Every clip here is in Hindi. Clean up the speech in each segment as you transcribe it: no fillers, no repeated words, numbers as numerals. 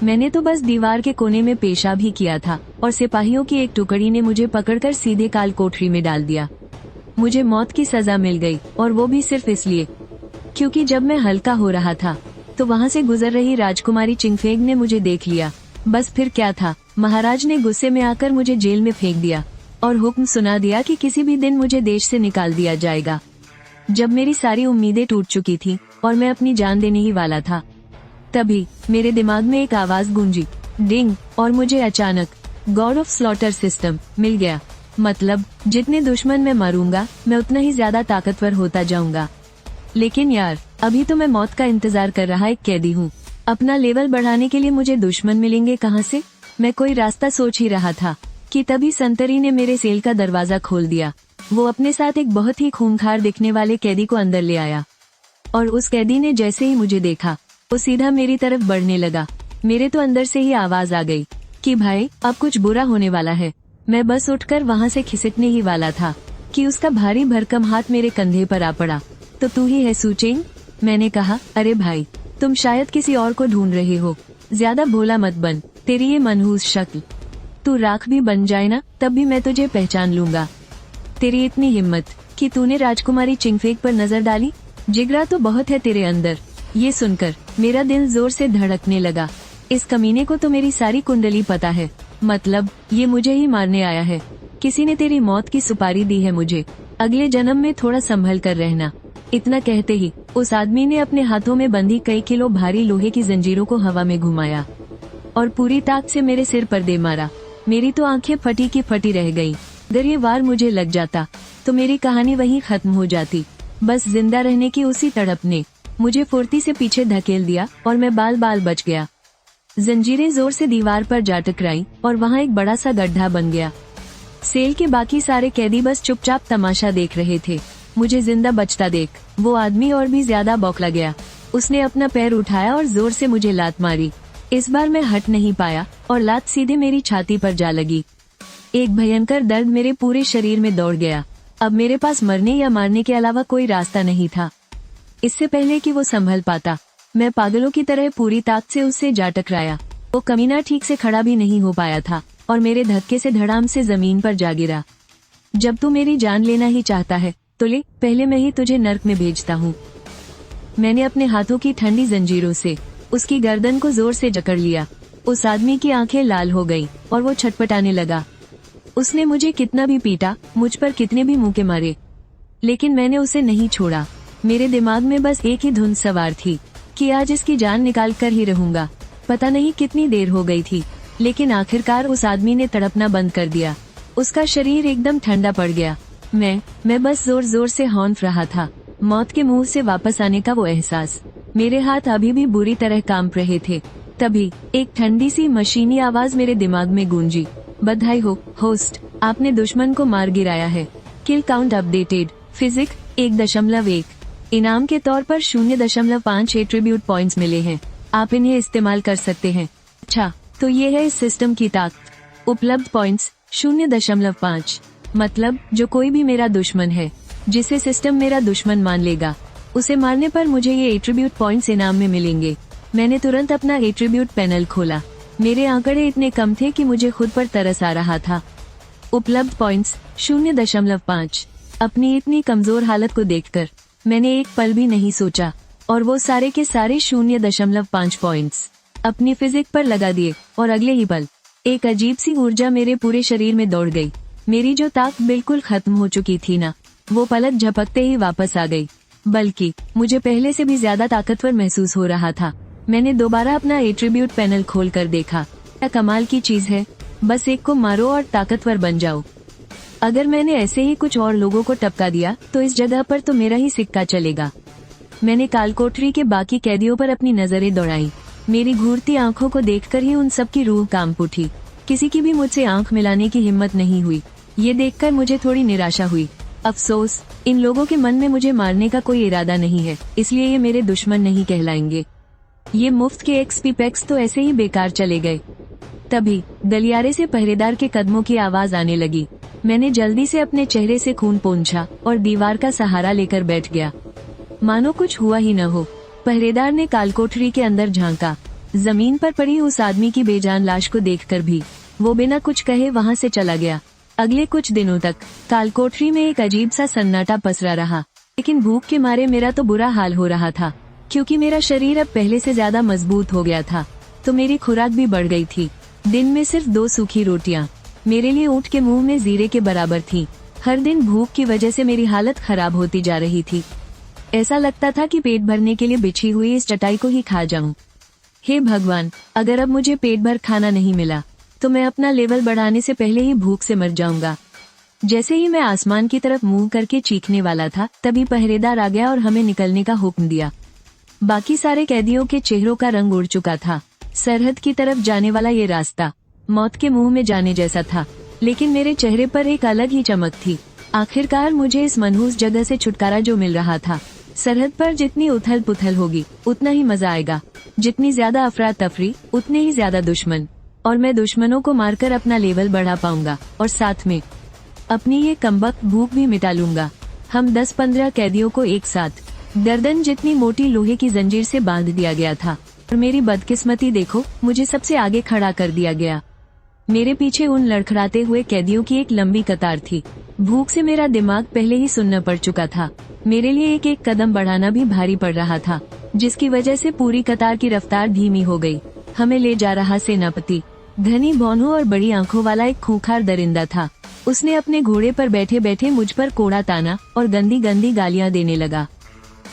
मैंने तो बस दीवार के कोने में पेशाब ही किया था और सिपाहियों की एक टुकड़ी ने मुझे पकड़कर सीधे काल कोठरी में डाल दिया। मुझे मौत की सजा मिल गई, और वो भी सिर्फ इसलिए क्योंकि जब मैं हल्का हो रहा था तो वहाँ से गुजर रही राजकुमारी चिंगफेंग ने मुझे देख लिया। बस फिर क्या था, महाराज ने गुस्से में आकर मुझे जेल में फेंक दिया और हुक्म सुना दिया कि किसी भी दिन मुझे देश से निकाल दिया जाएगा। जब मेरी सारी उम्मीदें टूट चुकी थी और मैं अपनी जान देने ही वाला था, तभी मेरे दिमाग में एक आवाज गूंजी, डिंग, और मुझे अचानक गॉड ऑफ स्लॉटर सिस्टम मिल गया। मतलब जितने दुश्मन मैं मारूंगा मैं उतना ही ज्यादा ताकतवर होता जाऊंगा। लेकिन यार, अभी तो मैं मौत का इंतजार कर रहा एक कैदी हूँ। अपना लेवल बढ़ाने के लिए मुझे दुश्मन मिलेंगे कहाँ से? मैं कोई रास्ता सोच ही रहा था कि तभी संतरी ने मेरे सेल का दरवाजा खोल दिया। वो अपने साथ एक बहुत ही खूंखार दिखने वाले कैदी को अंदर ले आया, और उस कैदी ने जैसे ही मुझे देखा वो सीधा मेरी तरफ बढ़ने लगा। मेरे तो अंदर से ही आवाज आ गई कि भाई, अब कुछ बुरा होने वाला है। मैं बस उठकर वहाँ से खिसकने ही वाला था कि उसका भारी भरकम हाथ मेरे कंधे पर आ पड़ा। तो तू ही है सुचेंग? मैंने कहा, अरे भाई, तुम शायद किसी और को ढूंढ रहे हो। ज्यादा भोला मत बन, तेरी ये मनहूस शक्ल, तू राख भी बन जाए ना, तब भी मैं तुझे पहचान लूंगा। तेरी इतनी हिम्मत कि तूने राजकुमारी चिंगफेंग पर नजर डाली? जिगरा तो बहुत है तेरे अंदर। ये सुनकर मेरा दिल जोर से धड़कने लगा। इस कमीने को तो मेरी सारी कुंडली पता है। मतलब ये मुझे ही मारने आया है। किसी ने तेरी मौत की सुपारी दी है मुझे। अगले जन्म में थोड़ा संभल कर रहना। इतना कहते ही उस आदमी ने अपने हाथों में बंधी कई किलो भारी लोहे की जंजीरों को हवा में घुमाया और पूरी ताकत से मेरे सिर पर दे मारा। मेरी तो आंखें फटी की फटी रह गई। अगर ये वार मुझे लग जाता तो मेरी कहानी वहीं खत्म हो जाती। बस जिंदा रहने की उसी तड़प ने मुझे फुर्ती से पीछे धकेल दिया और मैं बाल बाल बच गया। जंजीरें जोर से दीवार पर जा टकराई और वहाँ एक बड़ा सा गड्ढा बन गया। सेल के बाकी सारे कैदी बस चुपचाप तमाशा देख रहे थे। मुझे जिंदा बचता देख वो आदमी और भी ज्यादा बौखला गया। उसने अपना पैर उठाया और जोर से मुझे लात मारी। इस बार मैं हट नहीं पाया और लात सीधे मेरी छाती पर जा लगी। एक भयंकर दर्द मेरे पूरे शरीर में दौड़ गया। अब मेरे पास मरने या मारने के अलावा कोई रास्ता नहीं था। इससे पहले कि वो संभल पाता, मैं पागलों की तरह पूरी ताकत से उससे जा टकराया। वो कमीना ठीक से खड़ा भी नहीं हो पाया था और मेरे धक्के से धड़ाम से जमीन पर जा गिरा। जब तू मेरी जान लेना ही चाहता है तो ले, पहले मैं ही तुझे नर्क में भेजता हूँ। मैंने अपने हाथों की ठंडी जंजीरों से उसकी गर्दन को जोर से जकड़ लिया। उस आदमी की आंखें लाल हो गई और वो छटपटाने लगा। उसने मुझे कितना भी पीटा, मुझ पर कितने भी मुक्के मारे, लेकिन मैंने उसे नहीं छोड़ा। मेरे दिमाग में बस एक ही धुन सवार थी कि आज इसकी जान निकाल कर ही रहूंगा। पता नहीं कितनी देर हो गई थी, लेकिन आखिरकार उस आदमी ने तड़पना बंद कर दिया। उसका शरीर एकदम ठंडा पड़ गया। मैं बस जोर जोर से हौंफ रहा था। मौत के मुंह से वापस आने का वो एहसास। मेरे हाथ अभी भी बुरी तरह कांप रहे थे। तभी एक ठंडी सी मशीनी आवाज मेरे दिमाग में गूंजी, बधाई हो होस्ट, आपने दुश्मन को मार गिराया है। किल काउंट अपडेटेड, फिजिक 1.1, इनाम के तौर पर 0.5 एट्रीब्यूट पॉइंट्स मिले हैं। आप इन्हें इस्तेमाल कर सकते हैं। अच्छा, तो ये है इस सिस्टम की ताकत। उपलब्ध पॉइंट्स 0.5। मतलब जो कोई भी मेरा दुश्मन है, जिसे सिस्टम मेरा दुश्मन मान लेगा, उसे मारने पर मुझे ये एट्रीब्यूट पॉइंट्स इनाम में मिलेंगे। मैंने तुरंत अपना एट्रीब्यूट पैनल खोला। मेरे आंकड़े इतने कम थे कि मुझे खुद पर तरस आ रहा था। उपलब्ध पॉइंट्स 0.5। अपनी इतनी कमजोर हालत को देखकर मैंने एक पल भी नहीं सोचा और वो सारे के सारे 0.5 पॉइंट्स अपनी फिजिक पर लगा दिए और अगले ही पल एक अजीब सी ऊर्जा मेरे पूरे शरीर में दौड़ गई। मेरी जो ताकत बिल्कुल खत्म हो चुकी थी ना, वो पलक झपकते ही वापस आ गई। बल्कि मुझे पहले से भी ज्यादा ताकतवर महसूस हो रहा था। मैंने दोबारा अपना एट्रीब्यूट पैनल खोल कर देखा। क्या कमाल की चीज है, बस एक को मारो और ताकतवर बन जाओ। अगर मैंने ऐसे ही कुछ और लोगों को टपका दिया तो इस जगह पर तो मेरा ही सिक्का चलेगा। मैंने कालकोठरी के बाकी कैदियों पर अपनी नजरें दौड़ाई। मेरी घूरती आंखों को देखकर ही उन सबकी रूह कांप उठी। किसी की भी मुझसे आंख मिलाने की हिम्मत नहीं हुई। ये देखकर मुझे थोड़ी निराशा हुई। अफसोस, इन लोगों के मन में मुझे मारने का कोई इरादा नहीं है, इसलिए ये मेरे दुश्मन नहीं कहलाएंगे। ये मुफ्त के एक्सपी पैक्स तो ऐसे ही बेकार चले गए। तभी गलियारे से पहरेदार के कदमों की आवाज आने लगी। मैंने जल्दी से अपने चेहरे से खून पोंछा और दीवार का सहारा लेकर बैठ गया, मानो कुछ हुआ ही न हो। पहरेदार ने कालकोठरी के अंदर झांका। जमीन पर पड़ी उस आदमी की बेजान लाश को देखकर भी वो बिना कुछ कहे वहाँ से चला गया। अगले कुछ दिनों तक कालकोठरी में एक अजीब सा सन्नाटा पसरा रहा, लेकिन भूख के मारे मेरा तो बुरा हाल हो रहा था, क्योंकि मेरा शरीर अब पहले से ज्यादा मजबूत हो गया था, तो मेरी खुराक भी बढ़ गई थी। दिन में सिर्फ 2 सूखी रोटियां मेरे लिए ऊँट के मुंह में जीरे के बराबर थी। हर दिन भूख की वजह से मेरी हालत खराब होती जा रही थी। ऐसा लगता था कि पेट भरने के लिए बिछी हुई इस चटाई को ही खा जाऊं। हे भगवान, अगर अब मुझे पेट भर खाना नहीं मिला तो मैं अपना लेवल बढ़ाने से पहले ही भूख से मर जाऊंगा। जैसे ही मैं आसमान की तरफ मुंह करके चीखने वाला था, तभी पहरेदार आ गया और हमें निकलने का हुक्म दिया। बाकी सारे कैदियों के चेहरों का रंग उड़ चुका था। सरहद की तरफ जाने वाला ये रास्ता मौत के मुंह में जाने जैसा था, लेकिन मेरे चेहरे पर एक अलग ही चमक थी। आखिरकार मुझे इस मनहूस जगह से छुटकारा जो मिल रहा था। सरहद पर जितनी उथल पुथल होगी उतना ही मजा आएगा, जितनी ज्यादा अफरा तफरी उतने ही ज्यादा दुश्मन, और मैं दुश्मनों को मारकर अपना लेवल बढ़ा पाऊंगा और साथ में अपनी ये कमबख्त भूख भी मिटा लूंगा। हम 10-15 कैदियों को एक साथ गर्दन जितनी मोटी लोहे की जंजीर से बांध दिया गया था, और मेरी बदकिस्मती देखो, मुझे सबसे आगे खड़ा कर दिया गया। मेरे पीछे उन लड़खड़ाते हुए कैदियों की एक लंबी कतार थी। भूख से मेरा दिमाग पहले ही सुन्न पड़ चुका था। मेरे लिए एक एक कदम बढ़ाना भी भारी पड़ रहा था, जिसकी वजह से पूरी कतार की रफ्तार धीमी हो गई। हमें ले जा रहा सेनापति घनी भौहों और बड़ी आंखों वाला एक खूंखार दरिंदा था। उसने अपने घोड़े पर बैठे बैठे मुझ पर कोड़ा ताना और गंदी गंदी गालियां देने लगा।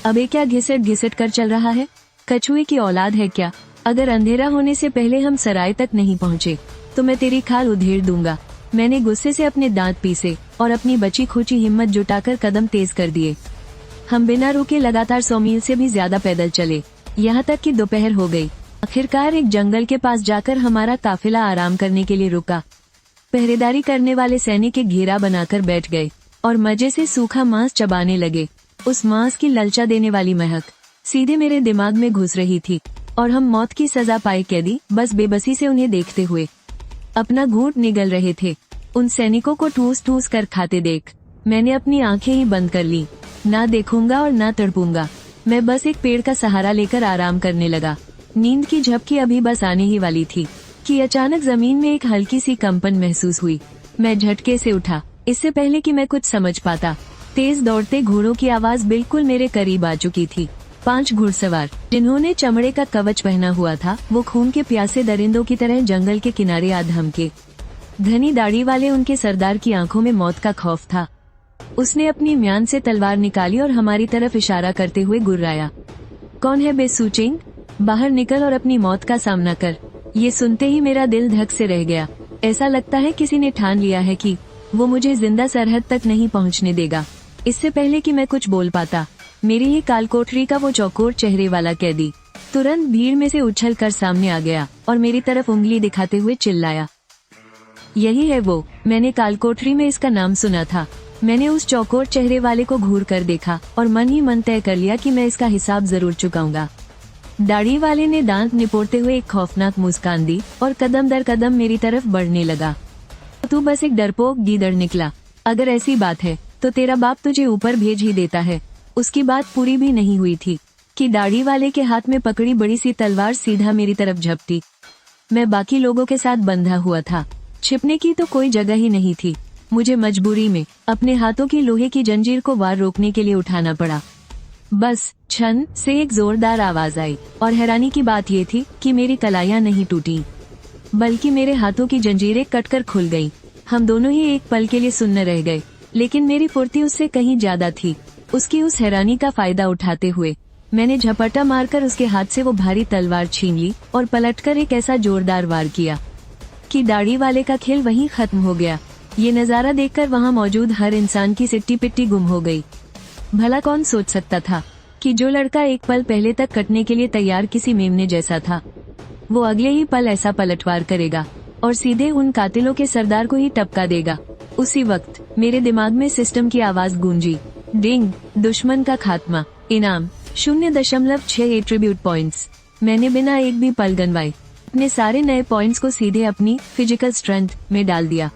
अबे क्या घिसट घिसट कर चल रहा है? कछुए की औलाद है क्या? अगर अंधेरा होने से पहले हम सराय तक नहीं पहुँचे तो मैं तेरी खाल उधेड़ दूंगा। मैंने गुस्से से अपने दांत पीसे और अपनी बची खुची हिम्मत जुटाकर कदम तेज कर दिए। हम बिना रुके लगातार 100 मील से भी ज्यादा पैदल चले, यहाँ तक कि दोपहर हो गई। आखिरकार एक जंगल के पास जाकर हमारा काफिला आराम करने के लिए रुका। पहरेदारी करने वाले सैनिक एक घेरा बनाकर बैठ गए और मजे से सूखा मांस चबाने लगे। उस मांस की ललचा देने वाली महक सीधे मेरे दिमाग में घुस रही थी, और हम मौत की सजा पाए कैदी बस बेबसी से उन्हें देखते हुए अपना घूंट निगल रहे थे। उन सैनिकों को ठूस ठूस कर खाते देख मैंने अपनी आंखें ही बंद कर ली। ना देखूंगा और ना तड़पूंगा। मैं बस एक पेड़ का सहारा लेकर आराम करने लगा। नींद की झपकी अभी बस आने ही वाली थी कि अचानक जमीन में एक हल्की सी कंपन महसूस हुई। मैं झटके से उठा। इससे पहले कि मैं कुछ समझ पाता, तेज दौड़ते घोड़ों की आवाज बिल्कुल मेरे करीब आ चुकी थी। 5 घुड़सवार जिन्होंने चमड़े का कवच पहना हुआ था, वो खून के प्यासे दरिंदों की तरह जंगल के किनारे आ धमके। घनी दाढ़ी वाले उनके सरदार की आंखों में मौत का खौफ था। उसने अपनी म्यान से तलवार निकाली और हमारी तरफ इशारा करते हुए गुर्राया, कौन है बे सूचिंग? बाहर निकल और अपनी मौत का सामना कर। ये सुनते ही मेरा दिल धक से रह गया। ऐसा लगता है किसी ने ठान लिया है कि वो मुझे जिंदा सरहद तक नहीं पहुंचने देगा। इससे पहले कि मैं कुछ बोल पाता, मेरी ही कालकोठरी का वो चौकोर चेहरे वाला कैदी तुरंत भीड़ में से उछल कर सामने आ गया और मेरी तरफ उंगली दिखाते हुए चिल्लाया, यही है वो। मैंने कालकोठरी में इसका नाम सुना था। मैंने उस चौकोर चेहरे वाले को घूर कर देखा और मन ही मन तय कर लिया कि मैं इसका हिसाब जरूर चुकाऊंगा। दाढ़ी वाले ने दांत निपोड़ते हुए एक खौफनाक मुस्कान दी और कदम दर कदम मेरी तरफ बढ़ने लगा। तू बस एक डरपोक गीदड़ निकला। अगर ऐसी बात है तो तेरा बाप तुझे ऊपर भेज ही देता है। उसकी बात पूरी भी नहीं हुई थी कि दाढ़ी वाले के हाथ में पकड़ी बड़ी सी तलवार सीधा मेरी तरफ झपटी। मैं बाकी लोगों के साथ बंधा हुआ था। छिपने की तो कोई जगह ही नहीं थी। मुझे मजबूरी में अपने हाथों की लोहे की जंजीर को वार रोकने के लिए उठाना पड़ा। बस छन से एक जोरदार आवाज आई और हैरानी की बात ये थी कि मेरी कलाइयां नहीं टूटी, बल्कि मेरे हाथों की जंजीरें कटकर खुल गईं। हम दोनों ही एक पल के लिए सुन्न रह गए, लेकिन मेरी फुर्ती उससे कहीं ज्यादा थी। उसकी उस हैरानी का फायदा उठाते हुए मैंने झपटा मारकर उसके हाथ से वो भारी तलवार छीन ली और पलटकर एक ऐसा जोरदार वार किया कि दाढ़ी वाले का खेल वहीं खत्म हो गया। ये नजारा देखकर वहाँ मौजूद हर इंसान की सिट्टी पिट्टी गुम हो गई। भला कौन सोच सकता था कि जो लड़का एक पल पहले तक कटने के लिए तैयार किसी मेमने जैसा था, वो अगले ही पल ऐसा पलटवार करेगा और सीधे उन कातिलों के सरदार को ही टपका देगा। उसी वक्त मेरे दिमाग में सिस्टम की आवाज गूंजी, डिंग, दुश्मन का खात्मा, इनाम 0.6 एट्रीब्यूट पॉइंट्स। मैंने बिना एक भी पल गनवाए अपने सारे नए पॉइंट्स को सीधे अपनी फिजिकल स्ट्रेंथ में डाल दिया।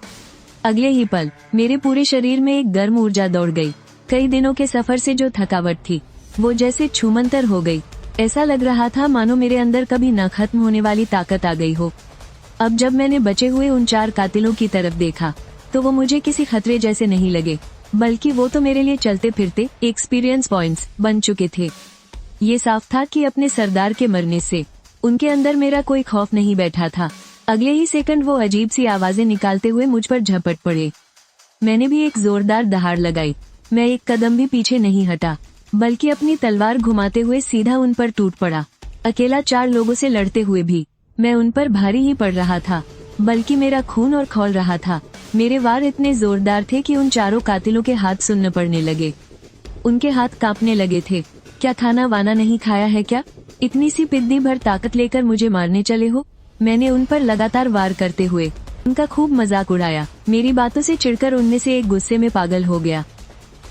अगले ही पल मेरे पूरे शरीर में एक गर्म ऊर्जा दौड़ गई। कई दिनों के सफर से जो थकावट थी वो जैसे छूमंतर हो गई। ऐसा लग रहा था मानो मेरे अंदर कभी न खत्म होने वाली ताकत आ गई हो। अब जब मैंने बचे हुए उन 4 कातिलों की तरफ देखा तो वो मुझे किसी खतरे जैसे नहीं लगे, बल्कि वो तो मेरे लिए चलते फिरते एक्सपीरियंस पॉइंट्स बन चुके थे। ये साफ था कि अपने सरदार के मरने से उनके अंदर मेरा कोई खौफ नहीं बैठा था। अगले ही सेकंड वो अजीब सी आवाजें निकालते हुए मुझ पर झपट पड़े। मैंने भी एक जोरदार दहाड़ लगाई। मैं एक कदम भी पीछे नहीं हटा, बल्कि अपनी तलवार घुमाते हुए सीधा उन पर टूट पड़ा। अकेला 4 लोगों से लड़ते हुए भी मैं उन पर भारी ही पड़ रहा था, बल्कि मेरा खून और खौल रहा था। मेरे वार इतने जोरदार थे कि उन 4 कातिलों के हाथ सुन्न पड़ने लगे। उनके हाथ कांपने लगे थे। क्या खाना वाना नहीं खाया है क्या? इतनी सी पिद्दी भर ताकत लेकर मुझे मारने चले हो? मैंने उन पर लगातार वार करते हुए उनका खूब मजाक उड़ाया। मेरी बातों से चिढ़कर उनमें से एक गुस्से में पागल हो गया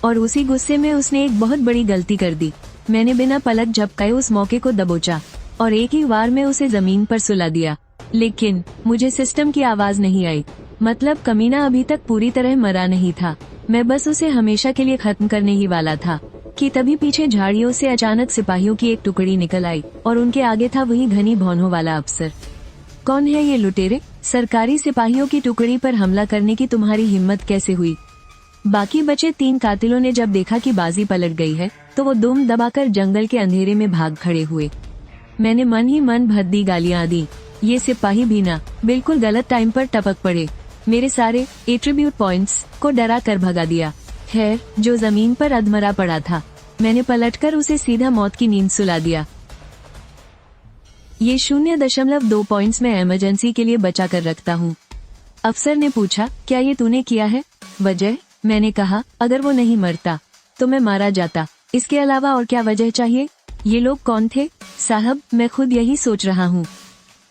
और उसी गुस्से में उसने एक बहुत बड़ी गलती कर दी। मैंने बिना पलक झपकाए उस मौके को दबोचा और एक ही वार में उसे जमीन पर सुला दिया। लेकिन मुझे सिस्टम की आवाज नहीं आई। मतलब कमीना अभी तक पूरी तरह मरा नहीं था। मैं बस उसे हमेशा के लिए खत्म करने ही वाला था कि तभी पीछे झाड़ियों से अचानक सिपाहियों की एक टुकड़ी निकल आई और उनके आगे था वही घनी भौहों वाला अफसर। कौन है ये लुटेरे? सरकारी सिपाहियों की टुकड़ी पर हमला करने की तुम्हारी हिम्मत कैसे हुई? बाकी बचे 3 कातिलों ने जब देखा कि बाजी पलट गई है तो वो दुम दबाकर जंगल के अंधेरे में भाग खड़े हुए। मैंने मन ही मन भद्दी गालियां दी। ये सिपाही भी ना बिल्कुल गलत टाइम पर टपक पड़े। मेरे सारे एट्रीब्यूट पॉइंट्स को डरा कर भगा दिया। खैर, जो जमीन पर अधमरा पड़ा था, मैंने पलटकर उसे सीधा मौत की नींद सुला दिया। ये 0.2 पॉइंट्स मैं इमरजेंसी के लिए बचा कर रखता हूँ। अफसर ने पूछा, क्या ये तूने किया है? वजह? मैंने कहा, अगर वो नहीं मरता तो मैं मारा जाता। इसके अलावा और क्या वजह चाहिए? ये लोग कौन थे? साहब, मैं खुद यही सोच रहा हूँ।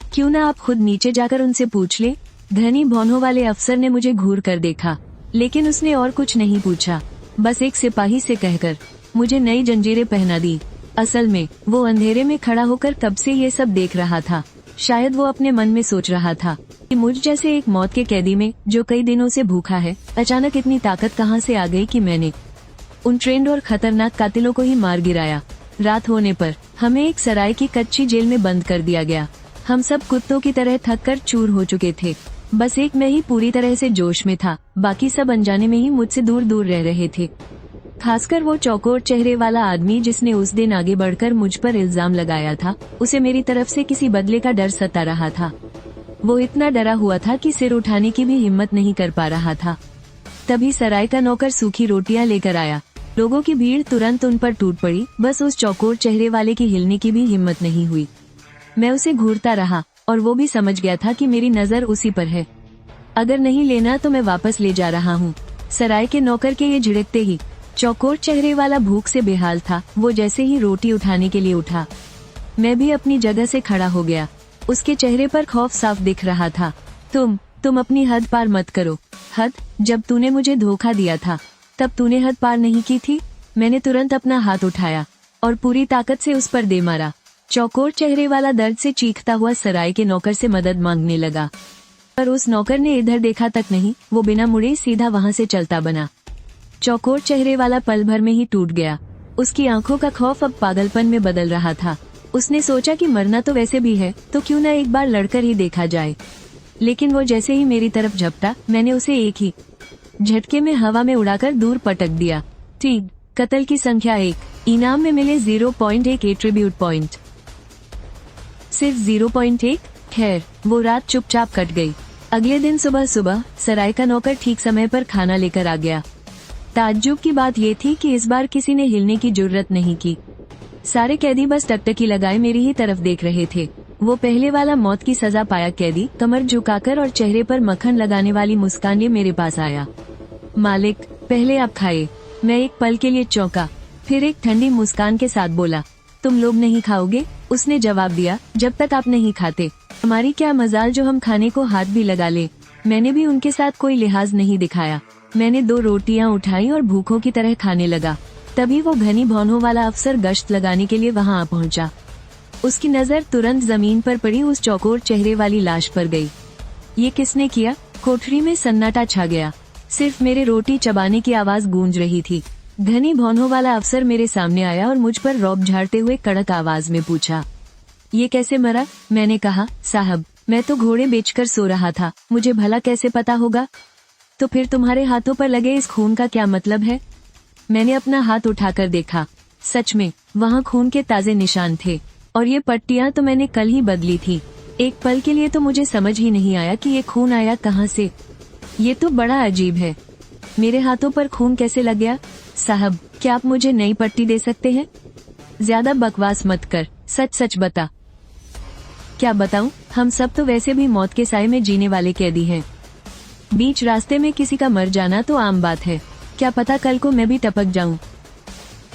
क्यों ना आप खुद नीचे जाकर उनसे पूछ ले। घनी भौहों वाले अफसर ने मुझे घूर कर देखा, लेकिन उसने और कुछ नहीं पूछा। बस एक सिपाही से कहकर मुझे नई जंजीरें पहना दी। असल में वो अंधेरे में खड़ा होकर कब से ये सब देख रहा था। शायद वो अपने मन में सोच रहा था कि मुझ जैसे एक मौत के कैदी में जो कई दिनों से भूखा है, अचानक इतनी ताकत कहाँ से आ गई कि मैंने उन ट्रेंड और खतरनाक कातिलों को ही मार गिराया। रात होने पर हमें एक सराय की कच्ची जेल में बंद कर दिया गया। हम सब कुत्तों की तरह थक कर चूर हो चुके थे। बस एक मैं ही पूरी तरह से जोश में था, बाकी सब अनजाने में ही मुझसे दूर दूर रह रहे थे। खासकर वो चौकोर चेहरे वाला आदमी जिसने उस दिन आगे बढ़कर मुझ पर इल्जाम लगाया था, उसे मेरी तरफ से किसी बदले का डर सता रहा था। वो इतना डरा हुआ था कि सिर उठाने की भी हिम्मत नहीं कर पा रहा था। तभी सराय का नौकर सूखी रोटियां लेकर आया। लोगों की भीड़ तुरंत उन पर टूट पड़ी। बस उस चौकोर चेहरे वाले की हिलने की भी हिम्मत नहीं हुई। मैं उसे घूरता रहा और वो भी समझ गया था कि मेरी नजर उसी पर है। अगर नहीं लेना तो मैं वापस ले जा रहा हूँ। सराय के नौकर के ये झिड़कते ही चौकोर चेहरे वाला भूख से बेहाल था। वो जैसे ही रोटी उठाने के लिए उठा, मैं भी अपनी जगह से खड़ा हो गया। उसके चेहरे पर खौफ साफ दिख रहा था। तुम अपनी हद पार मत करो। हद? जब तूने मुझे धोखा दिया था तब तूने हद पार नहीं की थी। मैंने तुरंत अपना हाथ उठाया और पूरी ताकत से उस पर दे मारा। चौकोर चेहरे वाला दर्द से चीखता हुआ सराय के नौकर से मदद मांगने लगा, पर उस नौकर ने इधर देखा तक नहीं। वो बिना मुड़े सीधा वहाँ से चलता बना। चौकोर चेहरे वाला पल भर में ही टूट गया। उसकी आंखों का खौफ अब पागलपन में बदल रहा था। उसने सोचा कि मरना तो वैसे भी है, तो क्यों ना एक बार लड़कर ही देखा जाए। लेकिन वो जैसे ही मेरी तरफ झपटा, मैंने उसे एक ही झटके में हवा में उड़ाकर दूर पटक दिया। ठीक, कत्ल की संख्या 1। इनाम में मिले 0.1 एट्रीब्यूट पॉइंट। सिर्फ 0.1? खैर, वो रात चुपचाप कट गई। अगले दिन सुबह सुबह सराय का नौकर ठीक समय पर खाना लेकर आ गया। ताज्जुब की बात ये थी कि इस बार किसी ने हिलने की जुर्रत नहीं की। सारे कैदी बस टकटकी लगाए मेरी ही तरफ देख रहे थे। वो पहले वाला मौत की सजा पाया कैदी कमर झुकाकर और चेहरे पर मक्खन लगाने वाली मुस्कान लिए मेरे पास आया। मालिक, पहले आप खाए। मैं एक पल के लिए चौंका, फिर एक ठंडी मुस्कान के साथ बोला, तुम लोग नहीं खाओगे? उसने जवाब दिया, जब तक आप नहीं खाते हमारी क्या मजाल जो हम खाने को हाथ भी लगा ले। मैंने भी उनके साथ कोई लिहाज नहीं दिखाया। मैंने 2 रोटियां उठाई और भूखों की तरह खाने लगा। तभी वो घनी भौहों वाला अफसर गश्त लगाने के लिए वहां आ पहुंचा। उसकी नजर तुरंत जमीन पर पड़ी उस चौकोर चेहरे वाली लाश पर गई। ये किसने किया? कोठरी में सन्नाटा छा गया। सिर्फ मेरे रोटी चबाने की आवाज गूंज रही थी। घनी भौहों वाला अफसर मेरे सामने आया और मुझ पर रौब झाड़ते हुए कड़क आवाज में पूछा, ये कैसे मरा? मैंने कहा, साहब मैं तो घोड़े बेचकर सो रहा था, मुझे भला कैसे पता होगा? तो फिर तुम्हारे हाथों पर लगे इस खून का क्या मतलब है? मैंने अपना हाथ उठाकर देखा। सच में वहाँ खून के ताजे निशान थे, और ये पट्टियां तो मैंने कल ही बदली थी। एक पल के लिए तो मुझे समझ ही नहीं आया कि ये खून आया कहाँ से। ये तो बड़ा अजीब है, मेरे हाथों पर खून कैसे लग गया? साहब क्या आप मुझे नई पट्टी दे सकते हैं? ज्यादा बकवास मत कर, सच सच बता। क्या बताऊं? हम सब तो वैसे भी मौत के साए में जीने वाले कैदी हैं। बीच रास्ते में किसी का मर जाना तो आम बात है, क्या पता कल को मैं भी टपक जाऊं।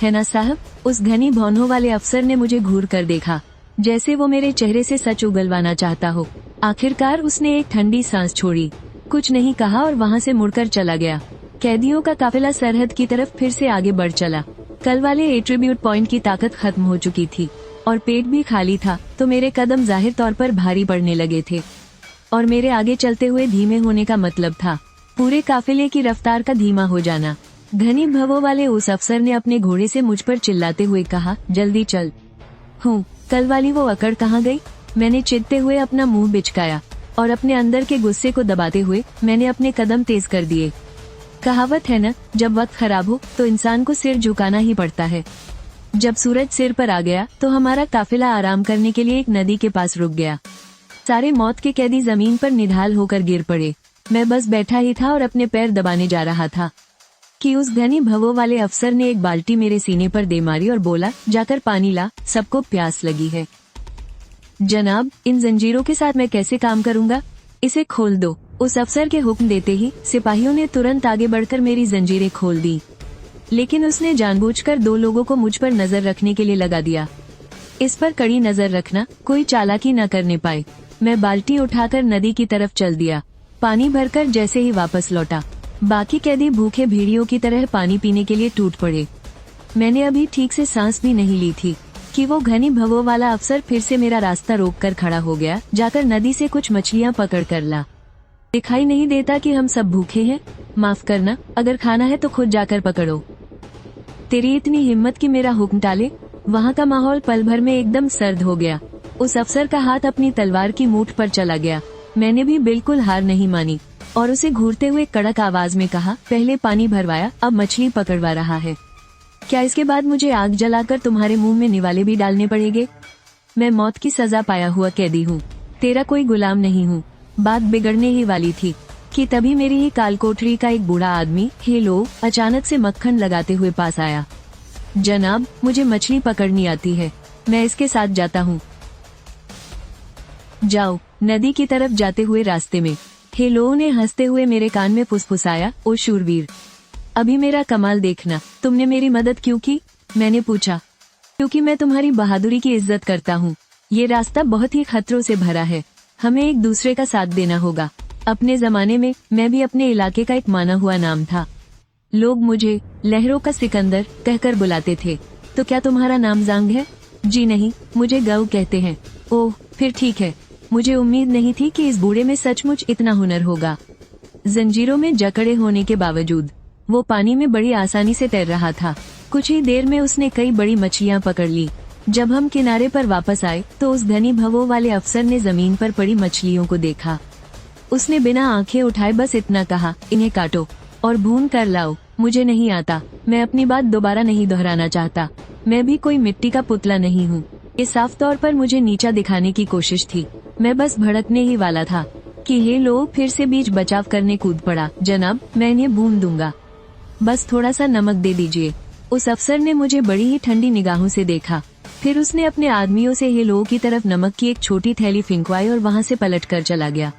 है ना साहब? उस घनी भौहों वाले अफसर ने मुझे घूर कर देखा, जैसे वो मेरे चेहरे से सच उगलवाना चाहता हो। आखिरकार उसने एक ठंडी सांस छोड़ी, कुछ नहीं कहा और वहाँ से मुड़कर चला गया। कैदियों का काफिला सरहद की तरफ फिर से आगे बढ़ चला। कल वाले एट्रीब्यूट पॉइंट की ताकत खत्म हो चुकी थी और पेट भी खाली था, तो मेरे कदम जाहिर तौर पर भारी पड़ने लगे थे, और मेरे आगे चलते हुए धीमे होने का मतलब था पूरे काफिले की रफ्तार का धीमा हो जाना। घनी भवों वाले उस अफसर ने अपने घोड़े से मुझ पर चिल्लाते हुए कहा, जल्दी चल। कल वाली वो अकड़ कहाँ गई? मैंने चिढ़ते हुए अपना मुंह बिचकाया और अपने अंदर के गुस्से को दबाते हुए मैंने अपने कदम तेज कर दिए। कहावत है न, जब वक्त खराब हो तो इंसान को सिर झुकाना ही पड़ता है। जब सूरज सिर पर आ गया तो हमारा काफिला आराम करने के लिए एक नदी के पास रुक गया। सारे मौत के कैदी जमीन पर निढाल होकर गिर पड़े। मैं बस बैठा ही था और अपने पैर दबाने जा रहा था कि उस घनी भवों वाले अफसर ने एक बाल्टी मेरे सीने पर दे मारी और बोला, जाकर पानी ला, सबको प्यास लगी है। जनाब, इन जंजीरों के साथ मैं कैसे काम करूंगा? इसे खोल दो। उस अफसर के हुक्म देते ही सिपाहियों ने तुरंत आगे बढ़कर मेरी जंजीरें खोल दी, लेकिन उसने जानबूझकर 2 लोगों को मुझ पर नजर रखने के लिए लगा दिया। इस पर कड़ी नजर रखना, कोई चालाकी न करने पाए। मैं बाल्टी उठाकर नदी की तरफ चल दिया। पानी भरकर जैसे ही वापस लौटा, बाकी कैदी भूखे भेड़ियों की तरह पानी पीने के लिए टूट पड़े। मैंने अभी ठीक से सांस भी नहीं ली थी कि वो घनी भवों वाला अफसर फिर से मेरा रास्ता रोककर खड़ा हो गया। जाकर नदी से कुछ मछलियाँ पकड़ कर ला। दिखाई नहीं देता कि हम सब भूखे हैं? माफ करना, अगर खाना है तो खुद जाकर पकड़ो। तेरी इतनी हिम्मत कि मेरा हुक्म टाले? वहाँ का माहौल पल भर में एकदम सर्द हो गया। उस अफसर का हाथ अपनी तलवार की मूठ पर चला गया। मैंने भी बिल्कुल हार नहीं मानी और उसे घूरते हुए कड़क आवाज में कहा, पहले पानी भरवाया, अब मछली पकड़वा रहा है। क्या इसके बाद मुझे आग जलाकर तुम्हारे मुंह में निवाले भी डालने पड़ेंगे? मैं मौत की सजा पाया हुआ कैदी हूँ, तेरा कोई गुलाम नहीं हूँ। बात बिगड़ने ही वाली थी कि तभी मेरी ही कालकोठरी का एक बूढ़ा आदमी, हेलो, अचानक से मक्खन लगाते हुए पास आया। जनाब, मुझे मछली पकड़नी आती है, मैं इसके साथ जाता हूँ। जाओ। नदी की तरफ जाते हुए रास्ते में हेलो ने हंसते हुए मेरे कान में फुसफुसाया, ओ शूरवीर, अभी मेरा कमाल देखना। तुमने मेरी मदद क्यों की? मैंने पूछा। क्योंकि मैं तुम्हारी बहादुरी की इज्जत करता हूँ। ये रास्ता बहुत ही खतरों से भरा है, हमें एक दूसरे का साथ देना होगा। अपने जमाने में मैं भी अपने इलाके का एक माना हुआ नाम था। लोग मुझे लहरों का सिकंदर कहकर बुलाते थे। तो क्या तुम्हारा नाम जांग है? जी नहीं, मुझे गऊ कहते हैं। ओह, फिर ठीक है। मुझे उम्मीद नहीं थी कि इस बूढ़े में सचमुच इतना हुनर होगा। जंजीरों में जकड़े होने के बावजूद वो पानी में बड़ी आसानी से तैर रहा था। कुछ ही देर में उसने कई बड़ी मछलियां पकड़ ली। जब हम किनारे पर वापस आए तो उस घनी भवों वाले अफसर ने जमीन पर पड़ी मछलियों को देखा। उसने बिना आंखें उठाए बस इतना कहा, इन्हें काटो और भून कर लाओ। मुझे नहीं आता। मैं अपनी बात दोबारा नहीं दोहराना चाहता। मैं भी कोई मिट्टी का पुतला नहीं हूँ। ये साफ तौर पर मुझे नीचा दिखाने की कोशिश थी। मैं बस भड़कने ही वाला था कि हे लोग फिर से बीच बचाव करने कूद पड़ा। जनाब, मैं इन्हें भून दूंगा, बस थोड़ा सा नमक दे दीजिए। उस अफसर ने मुझे बड़ी ही ठंडी निगाहों से देखा। फिर उसने अपने आदमियों से हे लोग की तरफ नमक की एक छोटी थैली फिंकवाई और वहाँ से पलट कर चला गया।